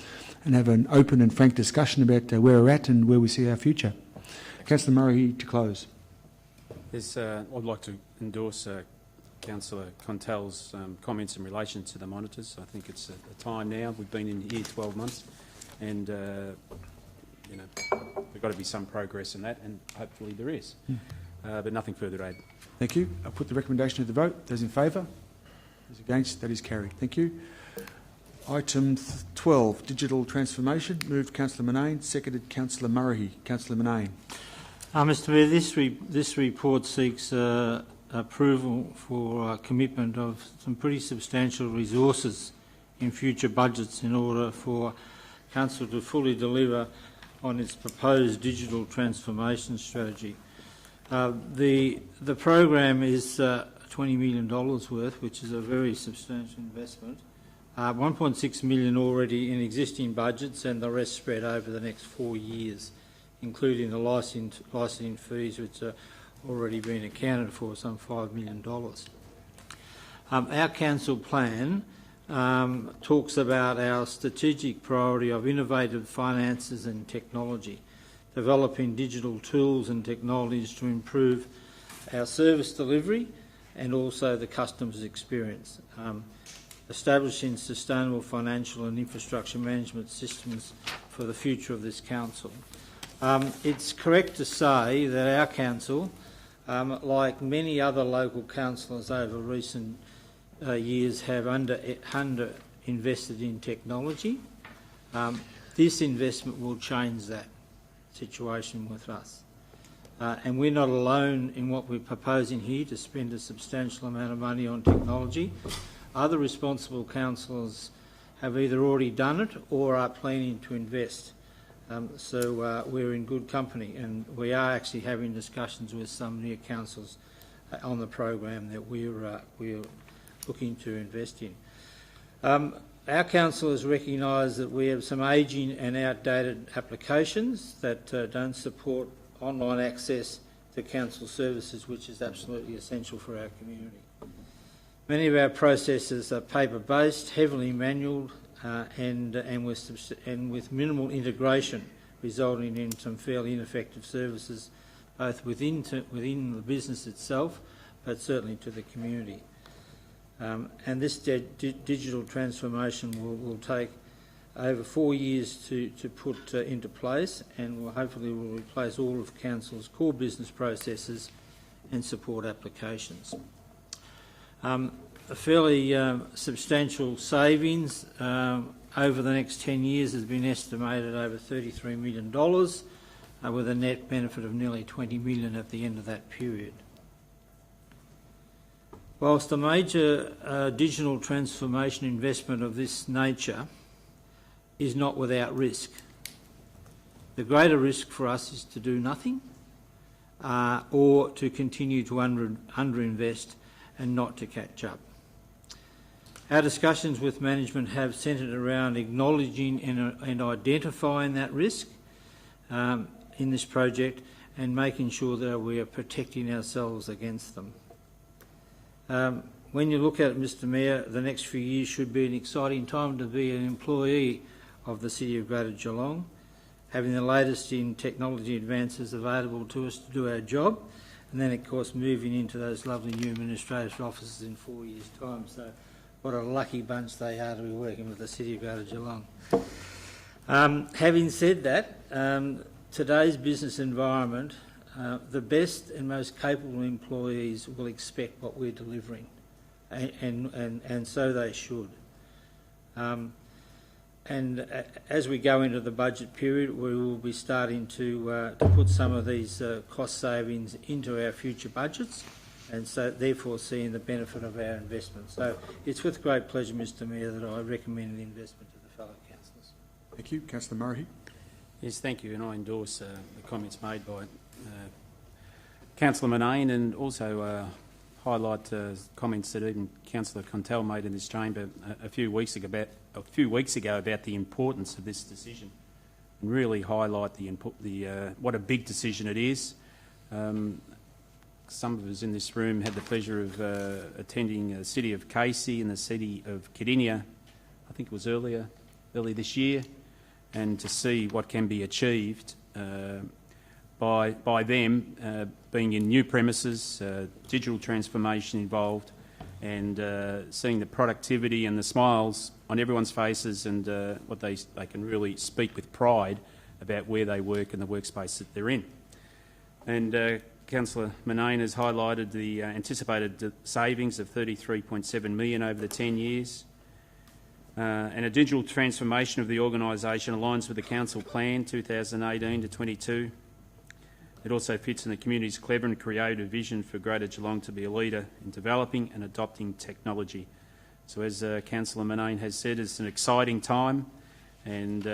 A: and have an open and frank discussion about where we're at and where we see our future. Councillor Murray, to close.
D: Yes, I'd like to endorse Councillor Contell's comments in relation to the monitors. I think it's a time now. We've been in here 12 months. and there's got to be some progress in that, and hopefully there is. But nothing further to add.
A: Thank you. I'll put the recommendation to the vote. Those in favour? Those against? That is carried. Thank you. Item 12, digital transformation. Moved Councillor Manane, seconded Councillor Murray. Councillor Manane.
N: Mr Mayor, this report seeks approval for commitment of some pretty substantial resources in future budgets in order for Council to fully deliver on its proposed digital transformation strategy. The program is $20 million worth, which is a very substantial investment. 1.6 million already in existing budgets, and the rest spread over the next 4 years, including the licensing fees, which are already been accounted for, some $5 million. Our council plan talks about our strategic priority of innovative finances and technology, developing digital tools and technologies to improve our service delivery and also the customer's experience, establishing sustainable financial and infrastructure management systems for the future of this council. It's correct to say that our council, like many other local councillors over recent years, have under invested in technology. This investment will change that situation with us. And we're not alone in what we're proposing here, to spend a substantial amount of money on technology. Other responsible councillors have either already done it or are planning to invest. So we're in good company, and we are actually having discussions with some near councils on the program that we're looking to invest in. Our councillors recognise that we have some ageing and outdated applications that don't support online access to council services, which is absolutely essential for our community. Many of our processes are paper-based, heavily manual, and with minimal integration, resulting in some fairly ineffective services, both within the business itself, but certainly to the community. And this digital transformation will take over 4 years to put into place, and hopefully will replace all of Council's core business processes and support applications. A fairly substantial savings over the next 10 years has been estimated over $33 million, with a net benefit of nearly $20 million at the end of that period. Whilst a major digital transformation investment of this nature is not without risk, the greater risk for us is to do nothing or to continue to underinvest and not to catch up. Our discussions with management have centred around acknowledging and identifying that risk in this project and making sure that we are protecting ourselves against them. When you look at it, Mr Mayor, the next few years should be an exciting time to be an employee of the City of Greater Geelong, having the latest in technology advances available to us to do our job, and then, of course, moving into those lovely new administrative offices in 4 years' time. So what a lucky bunch they are to be working with the City of Greater Geelong. Having said that, today's business environment, the best and most capable employees will expect what we're delivering, and so they should. And as we go into the budget period, we will be starting to put some of these cost savings into our future budgets, and so therefore seeing the benefit of our investment. So it's with great pleasure, Mr Mayor, that I recommend the investment to the fellow councillors.
A: Thank you. Councillor Murray.
D: Yes, thank you, and I endorse the comments made by Councillor Manane, and also highlight comments that even Councillor Contel made in this chamber a few weeks ago about the importance of this decision, and really highlight what a big decision it is. Some of us in this room had the pleasure of attending the city of Casey and the city of Cardinia, I think it was early this year, and to see what can be achieved by them being in new premises, digital transformation involved, and seeing the productivity and the smiles on everyone's faces, and what they can really speak with pride about where they work and the workspace that they're in. And Councillor Manane has highlighted the anticipated savings of $33.7 million over the 10 years. And a digital transformation of the organisation aligns with the Council Plan 2018 to 22. It also fits in the community's clever and creative vision for Greater Geelong to be a leader in developing and adopting technology. So as Councillor Manane has said, it's an exciting time, and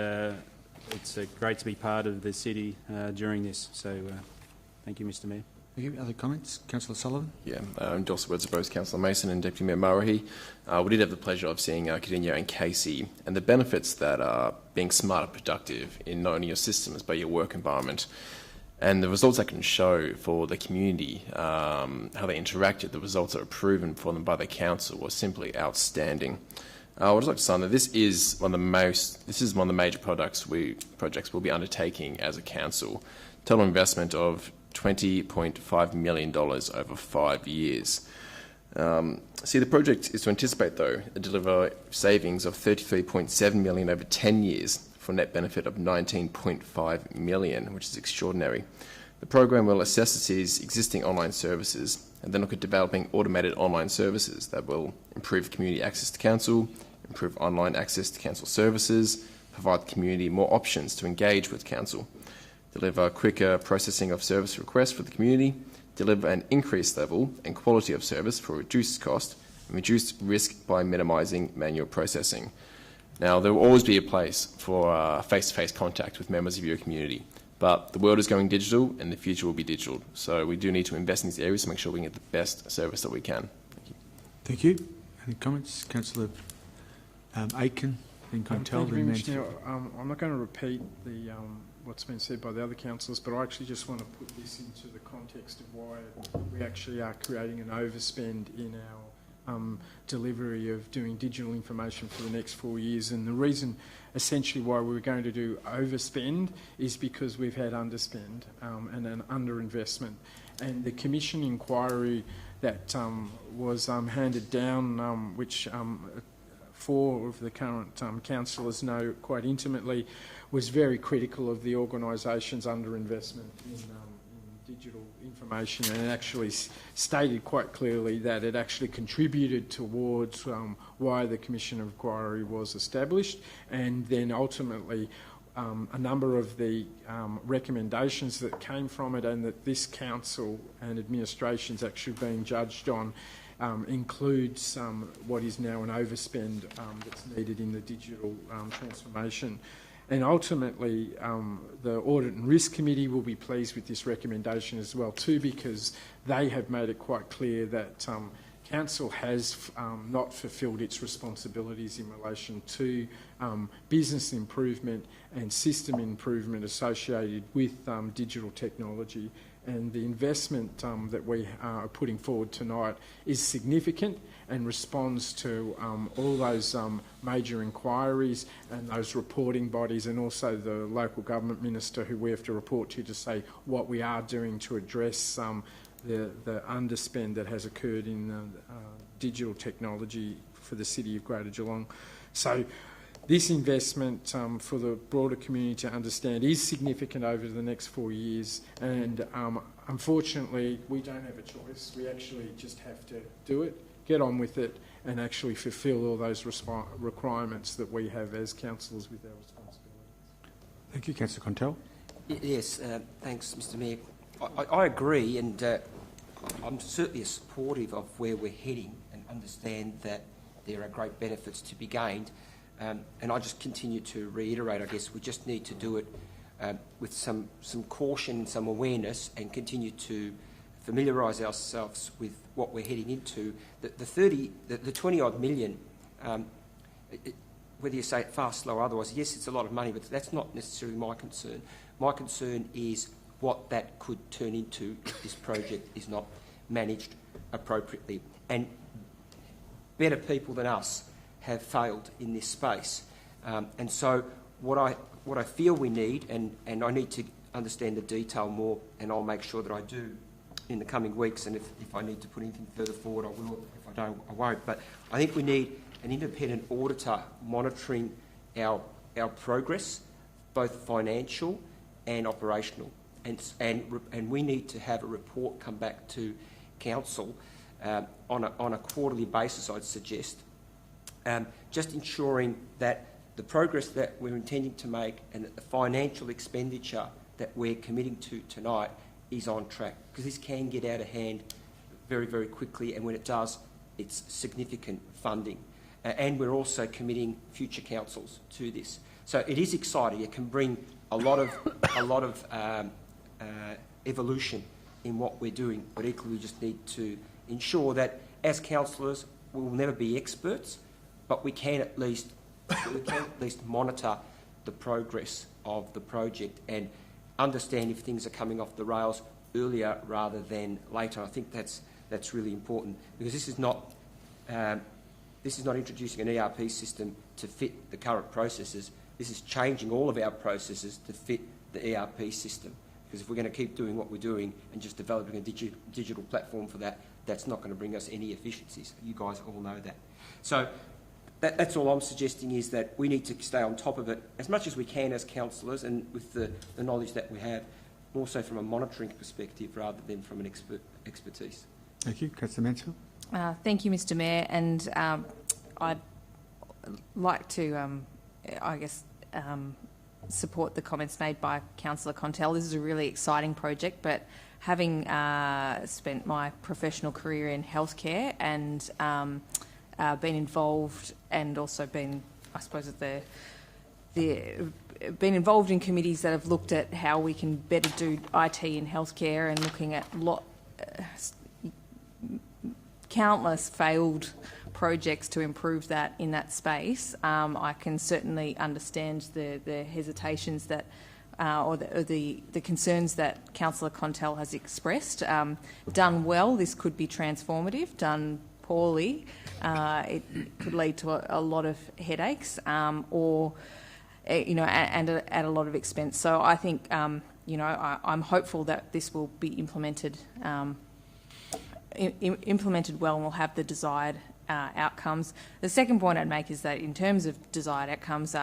D: it's great to be part of the city during this. So thank you, Mr Mayor.
A: Thank you. Other comments? Councillor Sullivan?
Q: Yeah, endorse the words of both Councillor Mason and Deputy Mayor Marahi. We did have the pleasure of seeing Cardenio and Casey, and the benefits that are being smart and productive in not only your systems but your work environment. And the results that can show for the community, how they interacted, the results that were proven for them by the council was simply outstanding. I would like to say that this is one of the major projects we'll be undertaking as a council. Total investment of $20.5 million over 5 years. The project is to anticipate, though, deliver savings of $33.7 million over 10 years for a net benefit of $19.5 million, which is extraordinary. The program will assess the city's existing online services and then look at developing automated online services that will improve community access to council, improve online access to council services, provide the community more options to engage with council, deliver quicker processing of service requests for the community, deliver an increased level and quality of service for reduced cost, and reduced risk by minimising manual processing. Now, there will always be a place for face-to-face contact with members of your community, but the world is going digital and the future will be digital. So we do need to invest in these areas to make sure we can get the best service that we can. Thank you.
A: Thank you. Any comments? Councillor Aitken, then Contel, then Manson.
C: I'm not going to repeat the what's been said by the other councillors, but I actually just want to put this into the context of why we actually are creating an overspend in our delivery of doing digital information for the next 4 years. And the reason essentially why we were going to do overspend is because we've had underspend and an underinvestment. And the Commission inquiry that was handed down, which 4 of the current councillors know quite intimately, was very critical of the organisation's underinvestment in digital information, and it actually stated quite clearly that it actually contributed towards why the Commission of Inquiry was established, and then ultimately a number of the recommendations that came from it and that this council and administration's actually being judged on includes what is now an overspend that's needed in the digital transformation. And ultimately, the Audit and Risk Committee will be pleased with this recommendation as well too, because they have made it quite clear that Council has not fulfilled its responsibilities in relation to business improvement and system improvement associated with digital technology. And the investment that we are putting forward tonight is significant and responds to all those major inquiries and those reporting bodies, and also the local government minister who we have to report to say what we are doing to address the underspend that has occurred in digital technology for the City of Greater Geelong. So this investment for the broader community to understand is significant over the next 4 years, and unfortunately we don't have a choice. We actually just have to do it, get on with it, and actually fulfil all those requirements that we have as councillors with our responsibilities.
A: Thank you. Councillor Contel.
B: Yes, thanks, Mr Mayor. I agree, and I'm certainly supportive of where we're heading and understand that there are great benefits to be gained. And I just continue to reiterate, I guess, we just need to do it with some caution, some awareness, and continue to familiarise ourselves with what we're heading into. The 20 odd million, whether you say it fast, slow, or otherwise, yes, it's a lot of money, but that's not necessarily my concern. My concern is what that could turn into if this project is not managed appropriately. And better people than us have failed in this space. And so what I feel we need, and I need to understand the detail more, and I'll make sure that I do in the coming weeks, and if I need to put anything further forward, I will. If I don't, I won't. But I think we need an independent auditor monitoring our progress, both financial and operational, and we need to have a report come back to council on a quarterly basis, I'd suggest, just ensuring that the progress that we're intending to make and that the financial expenditure that we're committing to tonight is on track, because this can get out of hand very, very quickly, and when it does, it's significant funding. And we're also committing future councils to this. So it is exciting. It can bring a lot of evolution in what we're doing, but equally we just need to ensure that as councillors we will never be experts, but we can at least monitor the progress of the project and understand if things are coming off the rails earlier rather than later. I think that's really important, because this is not introducing an ERP system to fit the current processes. This is changing all of our processes to fit the ERP system. Because if we're going to keep doing what we're doing and just developing a digital platform for that, that's not going to bring us any efficiencies. You guys all know that. So that's all I'm suggesting, is that we need to stay on top of it as much as we can as councillors, and with the knowledge that we have, also from a monitoring perspective rather than from an expertise.
A: Thank you. Councillor Mansfield.
O: Thank you, Mr Mayor. And I'd like to, support the comments made by Councillor Contell. This is a really exciting project, but having spent my professional career in healthcare and been involved, and also been, I suppose, at been involved in committees that have looked at how we can better do IT in healthcare, and looking at countless failed projects to improve that in that space. I can certainly understand the hesitations that, or the concerns that Councillor Contell has expressed. Done well, this could be transformative. Done poorly, it could lead to a lot of headaches, or and at a lot of expense. So I think I'm hopeful that this will be implemented well and will have the desired outcomes. The second point I'd make is that in terms of desired outcomes,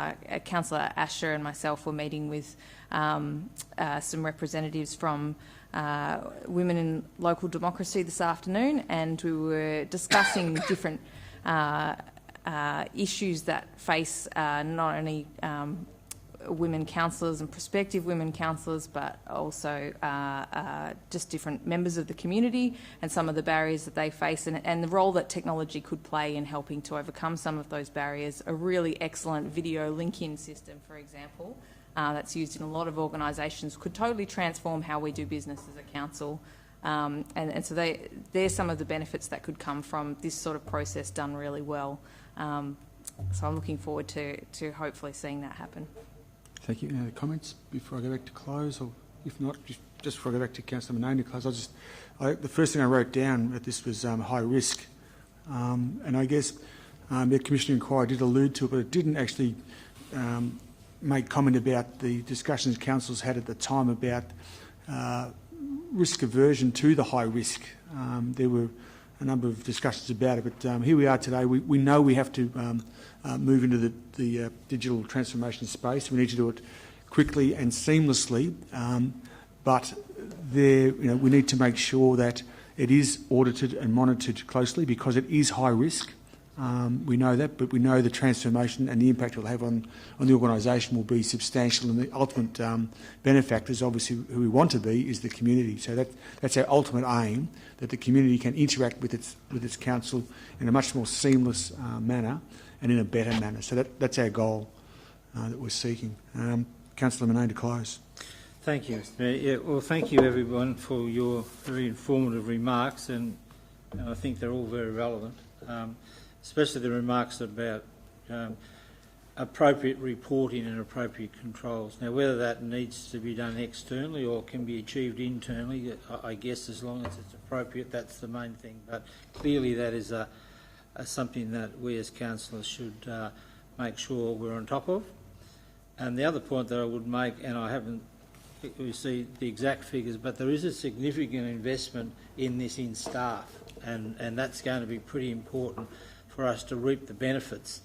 O: Councillor Asher and myself were meeting with some representatives from Women in Local Democracy this afternoon, and we were discussing different issues that face not only women councillors and prospective women councillors, but also just different members of the community, and some of the barriers that they face, and the role that technology could play in helping to overcome some of those barriers. A really excellent video link-in system, for example, that's used in a lot of organisations, could totally transform how we do business as a council. And so they're some of the benefits that could come from this sort of process done really well. So I'm looking forward to hopefully seeing that happen.
A: Thank you. Any other comments before I go back to close? Or if not, just before I go back to Councillor Manone to close, the first thing I wrote down that this was high risk. And I guess the Commissioner Inquiry did allude to it, but it didn't actually make comment about the discussions councils had at the time about risk aversion to the high risk. There were a number of discussions about it, but here we are today. We know we have to move into the digital transformation space. We need to do it quickly and seamlessly, but we need to make sure that it is audited and monitored closely, because it is high risk. We know that, but we know the transformation and the impact it will have on the organisation will be substantial, and the ultimate benefactors, obviously, who we want to be, is the community. So that's our ultimate aim, that the community can interact with its council in a much more seamless manner and in a better manner. So that's our goal that we're seeking. Councillor Manone to close.
N: Thank you, Mr Mayor. Yeah, well, thank you everyone for your very informative remarks, and I think they're all very relevant. Especially the remarks about appropriate reporting and appropriate controls. Now, whether that needs to be done externally or can be achieved internally, I guess as long as it's appropriate, that's the main thing. But clearly that is something that we as councillors should make sure we're on top of. And the other point that I would make, and I haven't we see the exact figures, but there is a significant investment in this in staff, and that's going to be pretty important for us to reap the benefits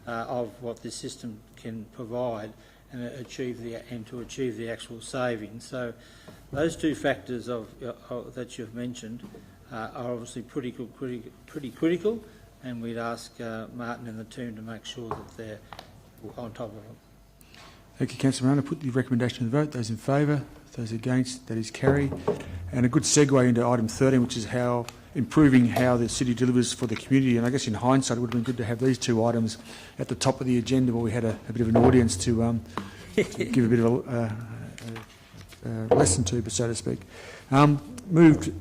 N: of what this system can provide and achieve the actual savings. So those two factors that you've mentioned are obviously pretty critical, and we'd ask Martin and the team to make sure that they're on top of them.
A: Thank you, Councillor Moran. I put the recommendation to the vote. Those in favour, those against, that is carried. And a good segue into item 13, which is improving how the city delivers for the community. And I guess in hindsight, it would have been good to have these two items at the top of the agenda, where we had a bit of an audience to give a bit of a lesson to, so to speak. Moved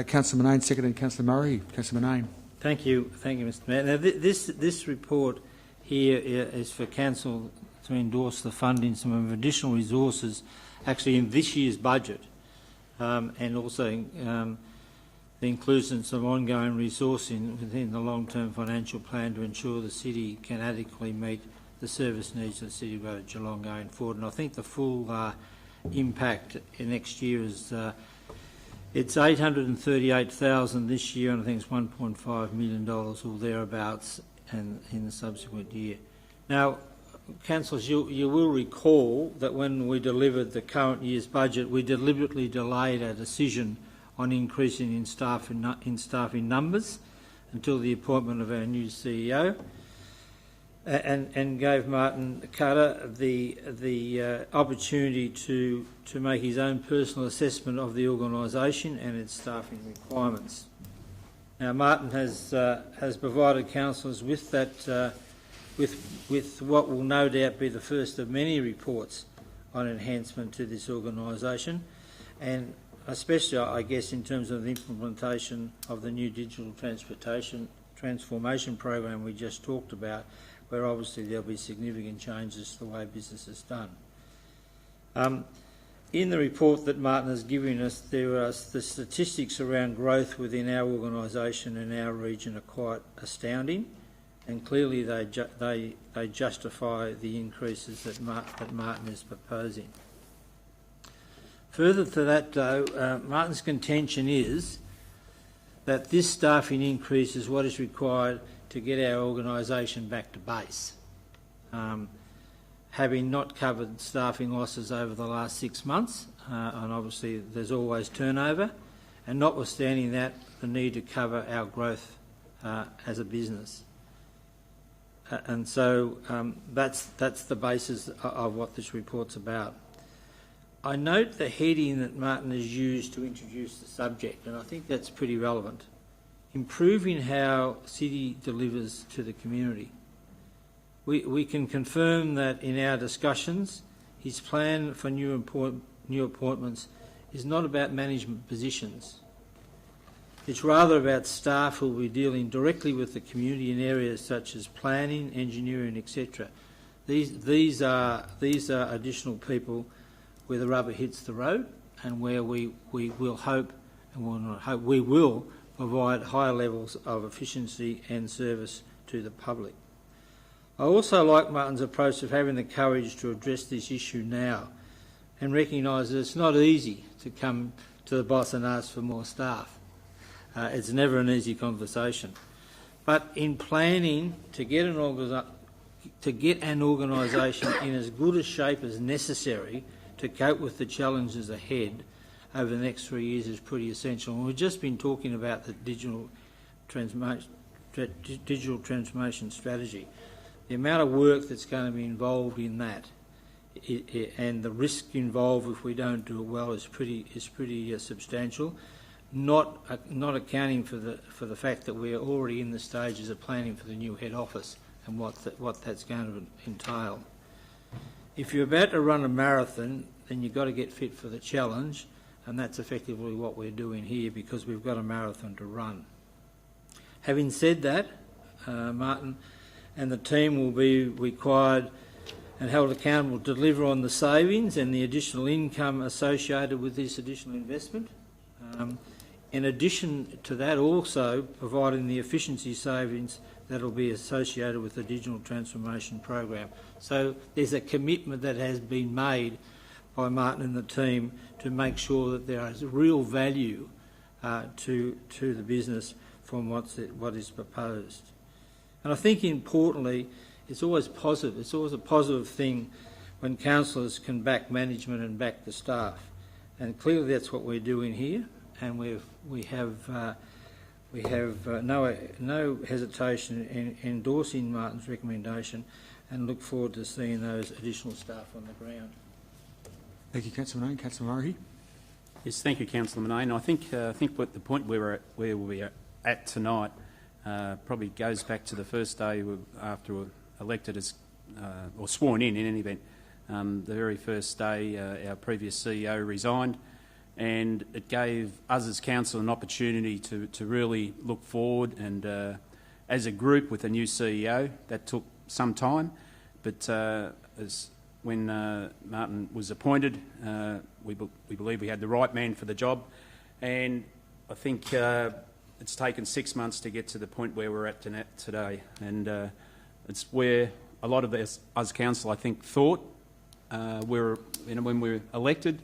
A: Councillor Murnane, seconded Councillor Murray. Councillor Murnane.
N: Thank you, Mr Mayor. Now, this report here is for Council to endorse the funding some additional resources actually in this year's budget, and also the inclusion of ongoing resourcing within the long-term financial plan to ensure the city can adequately meet the service needs of the City Road at Geelong going forward. And I think the full impact in next year is it's $838,000 this year, and I think it's $1.5 million or thereabouts in the subsequent year. Now, councillors, you will recall that when we delivered the current year's budget, we deliberately delayed our decision on increasing in staff in numbers until the appointment of our new CEO, and gave Martin Carter the opportunity to make his own personal assessment of the organisation and its staffing requirements. Now, Martin has provided councillors with that. With what will no doubt be the first of many reports on enhancement to this organisation, and especially, I guess, in terms of the implementation of the new digital transformation program we just talked about, where obviously there'll be significant changes to the way business is done. In the report that Martin has given us, there are the statistics around growth within our organisation and our region are quite astounding. And clearly they justify the increases that Martin is proposing. Further to that, though, Martin's contention is that this staffing increase is what is required to get our organisation back to base, having not covered staffing losses over the last 6 months, and obviously there's always turnover, and notwithstanding that, the need to cover our growth as a business. And so that's the basis of what this report's about. I note the heading that Martin has used to introduce the subject, and I think that's pretty relevant. Improving how City delivers to the community. We can confirm that in our discussions, his plan for new appointments is not about management positions. It's rather about staff who will be dealing directly with the community in areas such as planning, engineering, etc. These are additional people where the rubber hits the road, and where we will hope, and will not hope, we will provide higher levels of efficiency and service to the public. I also like Martin's approach of having the courage to address this issue now, and recognise that it's not easy to come to the boss and ask for more staff. It's never an easy conversation. But in planning to get an organisation in as good a shape as necessary to cope with the challenges ahead over the next 3 years is pretty essential. And we've just been talking about the digital transformation strategy. The amount of work that's going to be involved in that, and the risk involved if we don't do it well, is pretty substantial. Not accounting for the fact that we are already in the stages of planning for the new head office and what that's going to entail. If you're about to run a marathon, then you've got to get fit for the challenge, and that's effectively what we're doing here, because we've got a marathon to run. Having said that, Martin and the team will be required and held accountable to deliver on the savings and the additional income associated with this additional investment. In addition to that, also providing the efficiency savings that will be associated with the digital transformation program. So there's a commitment that has been made by Martin and the team to make sure that there is real value to the business from what is proposed. And I think importantly, it's always positive. It's always a positive thing when councillors can back management and back the staff. And clearly that's what we're doing here, and we have no hesitation in endorsing Martin's recommendation and look forward to seeing those additional staff on the ground.
A: Thank you, Councillor Manane. Councillor Murray.
D: Yes, thank you, Councillor Manane. I think what the point where we are at tonight probably goes back to the first day after we were elected as or sworn in any event. The very first day our previous CEO resigned, and it gave us as council an opportunity to really look forward, and as a group with a new CEO that took some time, but when Martin was appointed, we believe we had the right man for the job, and I think it's taken 6 months to get to the point where we're at today, and it's where a lot of us council, I think, thought when we were elected.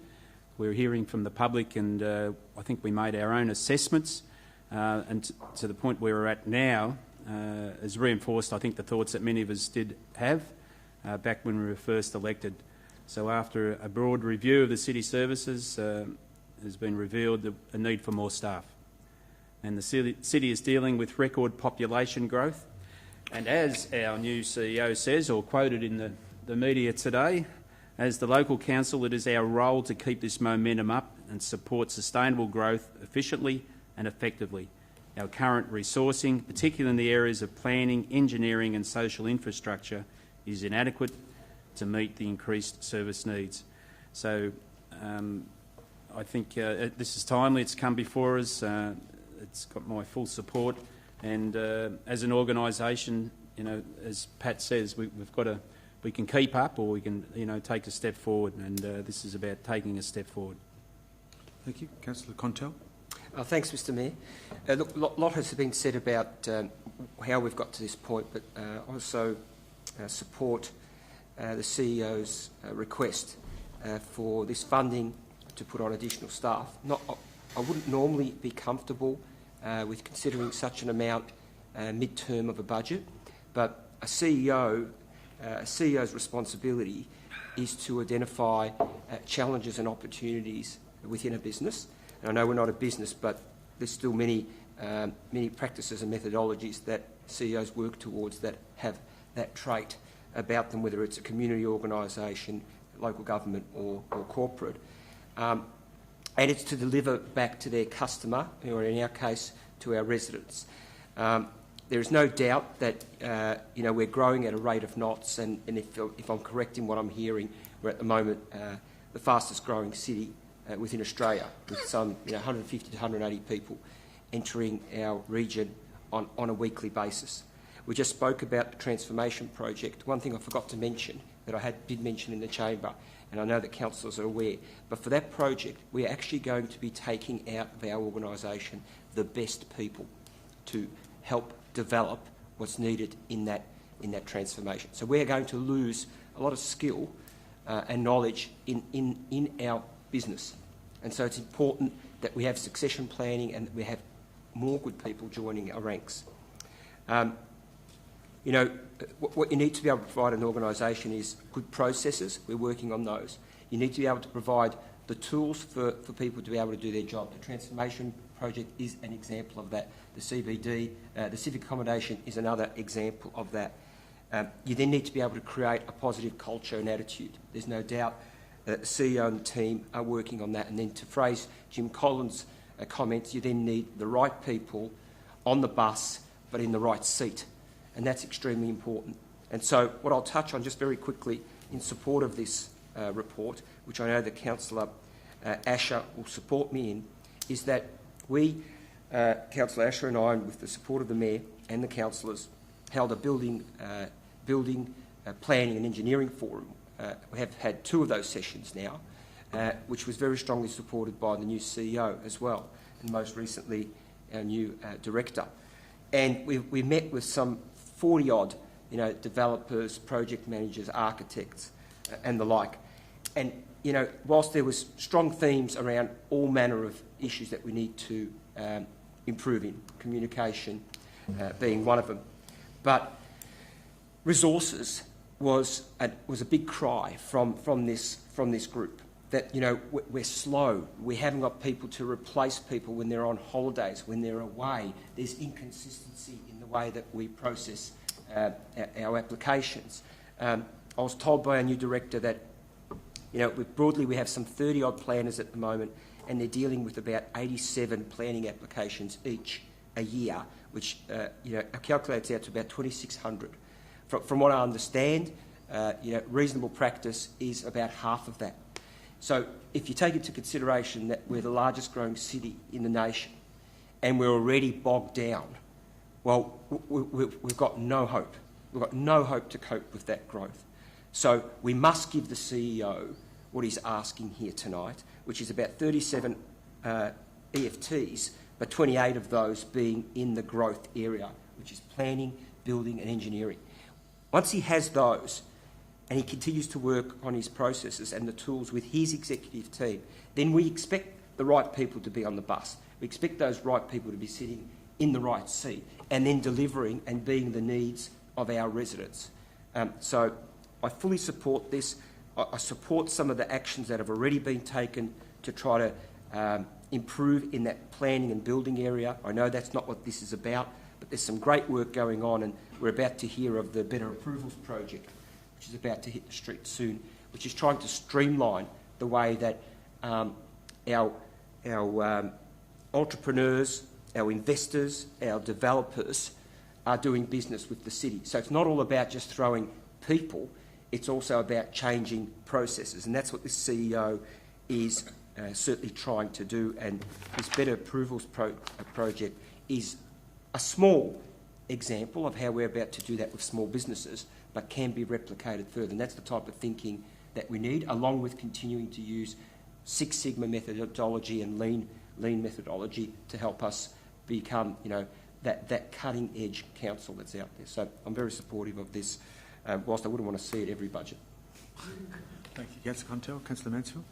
D: We were hearing from the public, and I think we made our own assessments, and to the point where we're at now has reinforced, I think, the thoughts that many of us did have back when we were first elected. So after a broad review of the city services, has been revealed a need for more staff. And the city is dealing with record population growth. And as our new CEO says, or quoted in the media today, as the local council, it is our role to keep this momentum up and support sustainable growth efficiently and effectively. Our current resourcing, particularly in the areas of planning, engineering and social infrastructure, is inadequate to meet the increased service needs. So I think this is timely. It's come before us. It's got my full support. And as an organisation, as Pat says, we can keep up, or we can, take a step forward. And this is about taking a step forward.
A: Thank you, Councillor Contel.
B: Thanks, Mr. Mayor. Look, a lot has been said about how we've got to this point, but also support the CEO's request for this funding to put on additional staff. I wouldn't normally be comfortable with considering such an amount mid-term of a budget, but a CEO's responsibility is to identify challenges and opportunities within a business. And I know we're not a business, but there's still many practices and methodologies that CEOs work towards that have that trait about them, whether it's a community organisation, local government or corporate. And it's to deliver back to their customer, or in our case, to our residents. There is no doubt that we're growing at a rate of knots, and if I'm correct in what I'm hearing, we're at the moment the fastest growing city within Australia, with some 150 to 180 people entering our region on a weekly basis. We just spoke about the transformation project. One thing I forgot to mention that I did mention in the chamber, and I know that councillors are aware, but for that project we're actually going to be taking out of our organisation the best people to help develop what's needed in that transformation. So we're going to lose a lot of skill and knowledge in our business. And so it's important that we have succession planning and that we have more good people joining our ranks. What you need to be able to provide an organisation is good processes. We're working on those. You need to be able to provide the tools for people to be able to do their job. The transformation project is an example of that. The CBD, the civic accommodation, is another example of that. You then need to be able to create a positive culture and attitude. There's no doubt that the CEO and the team are working on that. And then, to phrase Jim Collins' comments, you then need the right people on the bus but in the right seat. And that's extremely important. And so what I'll touch on just very quickly in support of this report, which I know that Councillor Asher will support me in, is that we, Councillor Asher and I, with the support of the Mayor and the councillors, held a building planning and engineering forum. We have had 2 of those sessions now, which was very strongly supported by the new CEO as well, and most recently our new director. And we met with some 40-odd, developers, project managers, architects, and the like. And whilst there was strong themes around all manner of issues that we need to improve in, communication being one of them, but resources was a big cry from this group. That, we're slow. We haven't got people to replace people when they're on holidays, when they're away. There's inconsistency in the way that we process our applications. I was told by our new director that, broadly we have some 30-odd planners at the moment, and they're dealing with about 87 planning applications each a year, which calculates out to about 2,600. From what I understand, reasonable practice is about half of that. So if you take into consideration that we're the largest growing city in the nation and we're already bogged down, well, we've got no hope. We've got no hope to cope with that growth. So we must give the CEO what he's asking here tonight, which is about 37 EFTs, but 28 of those being in the growth area, which is planning, building and engineering. Once he has those, and he continues to work on his processes and the tools with his executive team, then we expect the right people to be on the bus. We expect those right people to be sitting in the right seat and then delivering and being the needs of our residents. So I fully support this. I support some of the actions that have already been taken to try to improve in that planning and building area. I know that's not what this is about, but there's some great work going on, and we're about to hear of the Better Approvals Project, which is about to hit the street soon, which is trying to streamline the way that our entrepreneurs, our investors, our developers are doing business with the city. So it's not all about just throwing people, it's also about changing processes, and that's what this CEO is certainly trying to do, and this Better Approvals Project is a small example of how we're about to do that with small businesses, but can be replicated further. And that's the type of thinking that we need, along with continuing to use Six Sigma methodology and lean methodology to help us become, that cutting-edge council that's out there. So I'm very supportive of this, whilst I wouldn't want to see it every budget.
A: Thank you, Councillor Contel. Councillor Mansfield.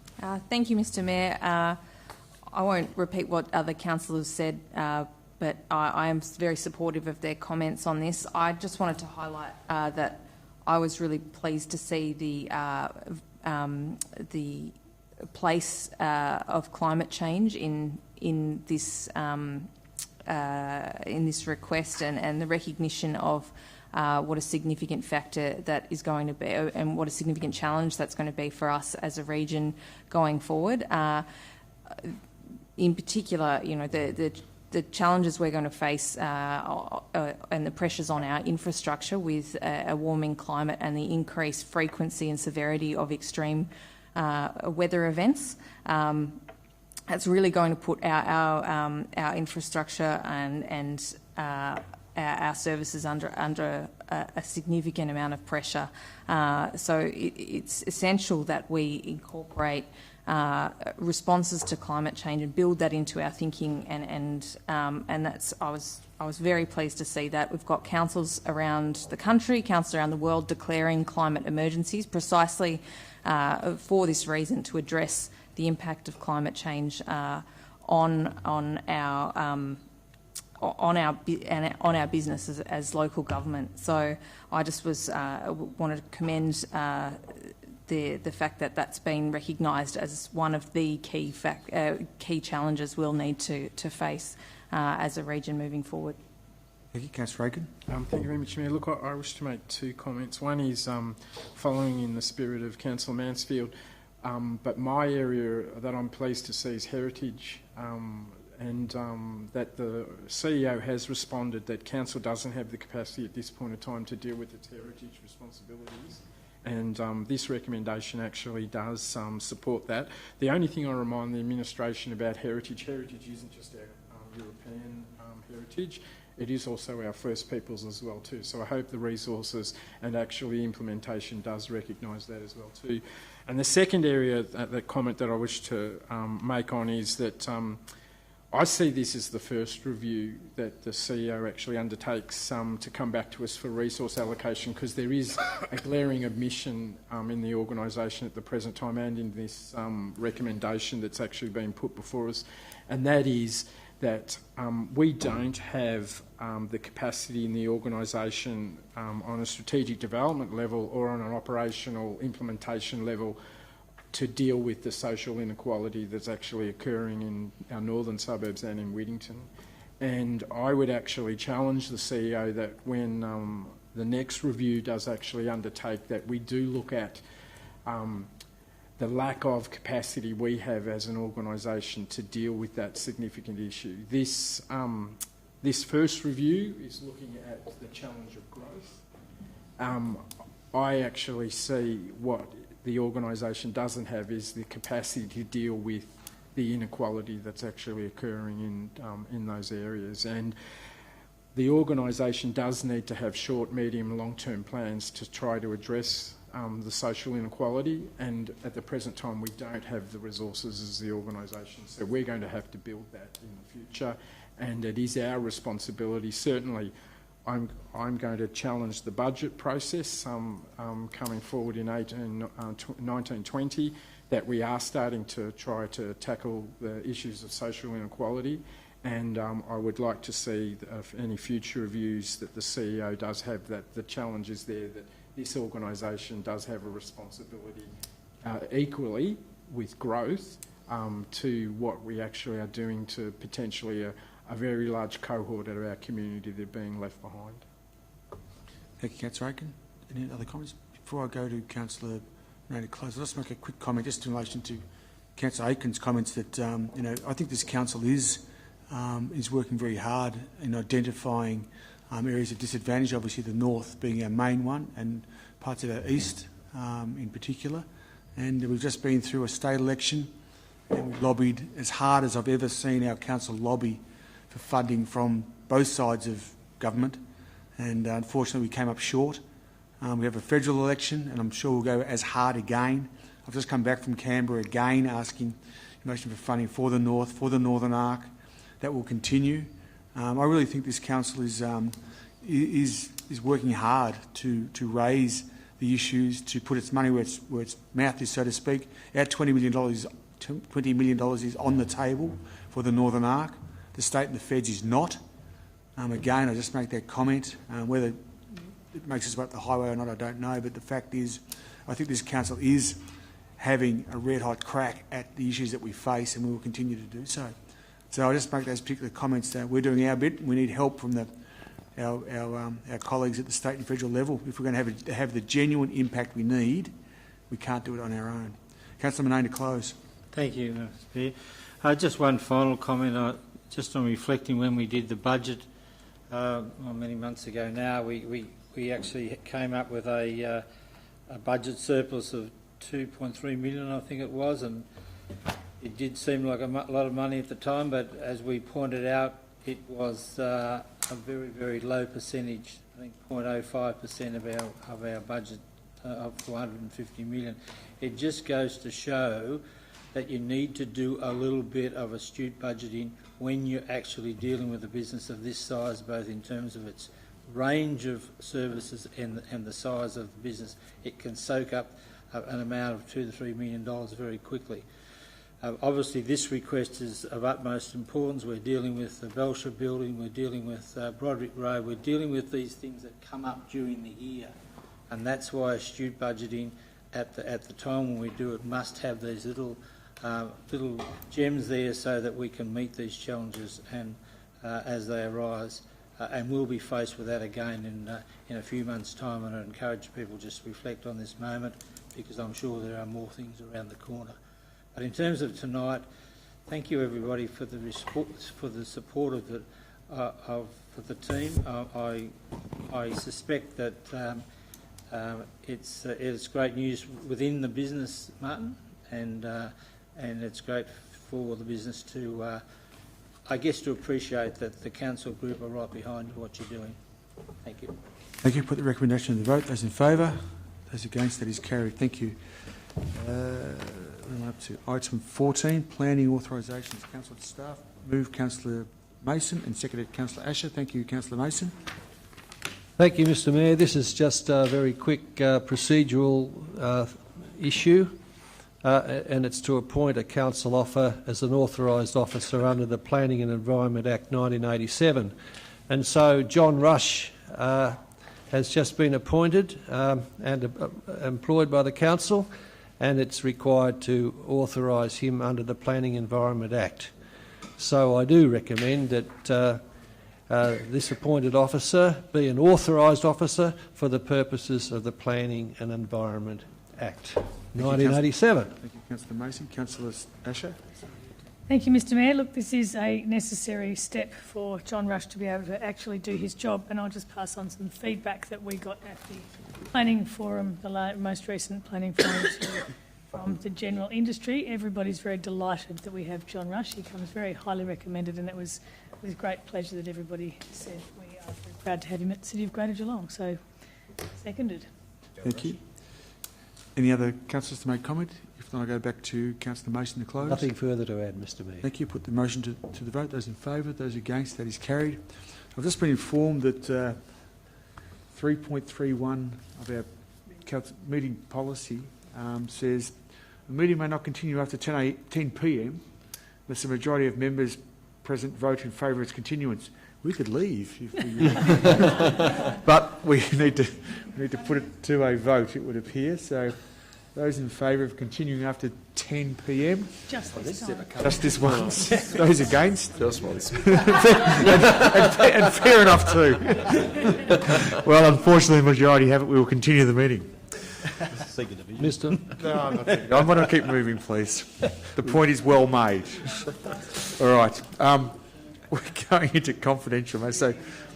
O: Thank you, Mr Mayor. I won't repeat what other councillors said, but I am very supportive of their comments on this. I just wanted to highlight that I was really pleased to see the place of climate change in this request, and the recognition of what a significant factor that is going to be, and what a significant challenge that's going to be for us as a region going forward. In particular, the challenges we're going to face and the pressures on our infrastructure with a warming climate and the increased frequency and severity of extreme weather events. It's really going to put our infrastructure and our services under a significant amount of pressure. So it's essential that we incorporate responses to climate change and build that into our thinking, and that's I was very pleased to see that. We've got councils around the country, councils around the world declaring climate emergencies precisely for this reason, to address the impact of climate change on our business as local government. So I just wanted to commend the fact that that's been recognised as one of the key challenges we'll need to face as a region moving forward.
A: Thank you, Councillor Reagan.
C: Thank you very much, Mayor. Look, I wish to make two comments. One is following in the spirit of Councillor Mansfield, but my area that I'm pleased to see is heritage, and that the CEO has responded that council doesn't have the capacity at this point in time to deal with its heritage responsibilities. And this recommendation actually does support that. The only thing I remind the administration about heritage isn't just our European heritage, it is also our First Peoples as well too. So I hope the resources and actually implementation does recognise that as well too. And the second area, that comment that I wish to make on is that I see this as the first review that the CEO actually undertakes to come back to us for resource allocation, because there is a glaring omission in the organisation at the present time and in this recommendation that's actually been put before us, and that is that we don't have the capacity in the organisation on a strategic development level or on an operational implementation level to deal with the social inequality that's actually occurring in our northern suburbs and in Whittington. And I would actually challenge the CEO that when the next review does actually undertake, that we do look at the lack of capacity we have as an organisation to deal with that significant issue. This first review is looking at the challenge of growth. I actually see what the organisation doesn't have is the capacity to deal with the inequality that's actually occurring in those areas. And the organisation does need to have short, medium and long-term plans to try to address the social inequality, and at the present time we don't have the resources as the organisation. So we're going to have to build that in the future, and it is our responsibility. Certainly I'm going to challenge the budget process coming forward in 1920, that we are starting to try to tackle the issues of social inequality, and I would like to see any future reviews that the CEO does have, that the challenge is there, that this organisation does have a responsibility equally with growth to what we actually are doing to potentially a very large cohort of our community that are being left behind.
A: Thank you, Councillor Aiken. Any other comments? Before I go to Councillor Ray to close, I'll just make a quick comment just in relation to Councillor Aiken's comments that, I think this council is working very hard in identifying areas of disadvantage, obviously the north being our main one and parts of our east in particular. And we've just been through a state election and we've lobbied as hard as I've ever seen our council lobby for funding from both sides of government, and unfortunately we came up short. We have a federal election and I'm sure we'll go as hard again. I've just come back from Canberra again asking in relation for funding for the north, for the Northern Arc. That will continue. I really think this council is working hard to raise the issues, to put its money where its mouth is, so to speak. Our $20 million is on the table for the Northern Arc. The state and the feds is not. Again, I just make that comment. Whether it makes us up the highway or not, I don't know. But the fact is, I think this council is having a red-hot crack at the issues that we face, and we will continue to do so. So I just make those particular comments that we're doing our bit. We need help from our colleagues at the state and federal level. If we're going to have the genuine impact we need, we can't do it on our own. Councillor Manane to close.
N: Thank you, Mr. Spear. Just one final comment. Just on reflecting when we did the budget many months ago now, we actually came up with a budget surplus of 2.3 million, I think it was, and it did seem like a lot of money at the time, but as we pointed out, it was a very, very low percentage. I think 0.05% of our budget of 450 million. It just goes to show that you need to do a little bit of astute budgeting when you're actually dealing with a business of this size, both in terms of its range of services and the size of the business. It can soak up an amount of $2 to $3 million very quickly. Obviously, this request is of utmost importance. We're dealing with the Bellerin building, we're dealing with Broderick Road, we're dealing with these things that come up during the year, and that's why astute budgeting at the time when we do it must have these little gems there so that we can meet these challenges and as they arise. And we'll be faced with that again in a few months' time, and I encourage people just to reflect on this moment, because I'm sure there are more things around the corner. But in terms of tonight, thank you everybody for the support for the team. I suspect that it's great news within the business, Martin, and it's great for the business to, I guess, to appreciate that the council group are right behind what you're doing. Thank you.
A: Thank you. Put the recommendation to the vote. Those in favour? Those against? That is carried. Thank you. We're up to item 14, planning authorisations. Council staff Moved Councillor Mason and seconded Councillor Asher. Thank you, Councillor Mason.
P: Thank you, Mr Mayor. This is just a very quick procedural issue, and it's to appoint a council officer as an authorised officer under the Planning and Environment Act 1987. And so John Rush has just been appointed and employed by the council, and it's required to authorise him under the Planning and Environment Act. So I do recommend that this appointed officer be an authorised officer for the purposes of the Planning and Environment Act 1987.
A: Thank you, Councillor Mason. Councillor Asher.
R: Thank you, Mr Mayor. Look, this is a necessary step for John Rush to be able to actually do his job, and I'll just pass on some feedback that we got at the planning forum, the most recent planning forum from the general industry. Everybody's very delighted that we have John Rush. He comes very highly recommended, and it was with great pleasure that everybody said we are very proud to have him at the City of Greater Geelong. So, seconded.
A: Thank you. Any other councillors to make comment? If not, I'll go back to Councillor Mason to close.
P: Nothing further to add, Mr Mayor.
A: Thank you. Put the motion to the vote. Those in favour, those against, that is carried. I've just been informed that 3.31 of our meeting policy says the meeting may not continue after 10 p.m. unless the majority of members present vote in favour of its continuance. We could leave if we, but we need to put it to a vote, it would appear. So those in favour of continuing after 10 p.m.
R: Just this time.
A: Just this once. Those against?
Q: Just once.
A: and fair enough too. Well, unfortunately, the majority have it. We will continue the meeting.
P: Mr.
A: No, I'm not thinking. I want to keep moving, please. The point is well made. All right. We're going into confidential. So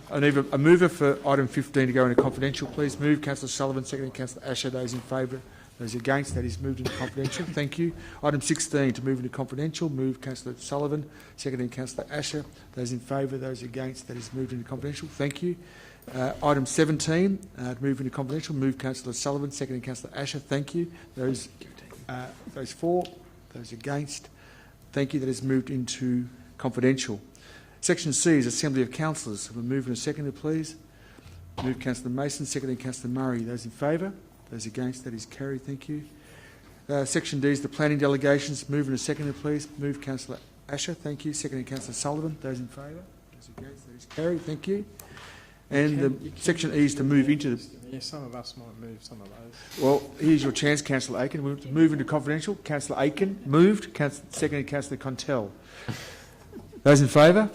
A: I need a mover for item 15 to go into confidential, please. Move Councillor Sullivan, seconded Councillor Asher. Those in favour, those against, that is moved into confidential. Thank you. Item 16 to move into confidential. Move Councillor Sullivan, seconded Councillor Asher. Those in favour, those against, that is moved into confidential. Thank you. Item 17 to move into confidential. Move Councillor Sullivan, seconded Councillor Asher. Thank you. Those for, those against. Thank you. That is moved into confidential. Section C is Assembly of Councillors. We'll move in a second, please. Move Councillor Mason, seconded Councillor Murray. Those in favour? Those against? That is carried. Thank you. Section D is the planning delegations. Move in a second, please. Move Councillor Asher. Thank you. Seconded Councillor Sullivan. Those in favour? Those against? That is carried. Thank you. And Section E is to move into the...
C: Yeah, some of us might move some of those.
A: Well, here's your chance, Councillor Aiken. We'll move into confidential. Councillor Aiken moved. Seconded Councillor Contell. Those in favour?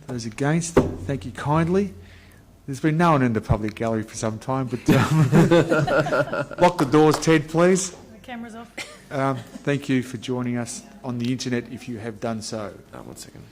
A: Those against? Thank you kindly. There's been no one in the public gallery for some time, but lock the doors, Ted, please.
R: The camera's off.
A: Thank you for joining us on the internet if you have done so.
Q: 1 second.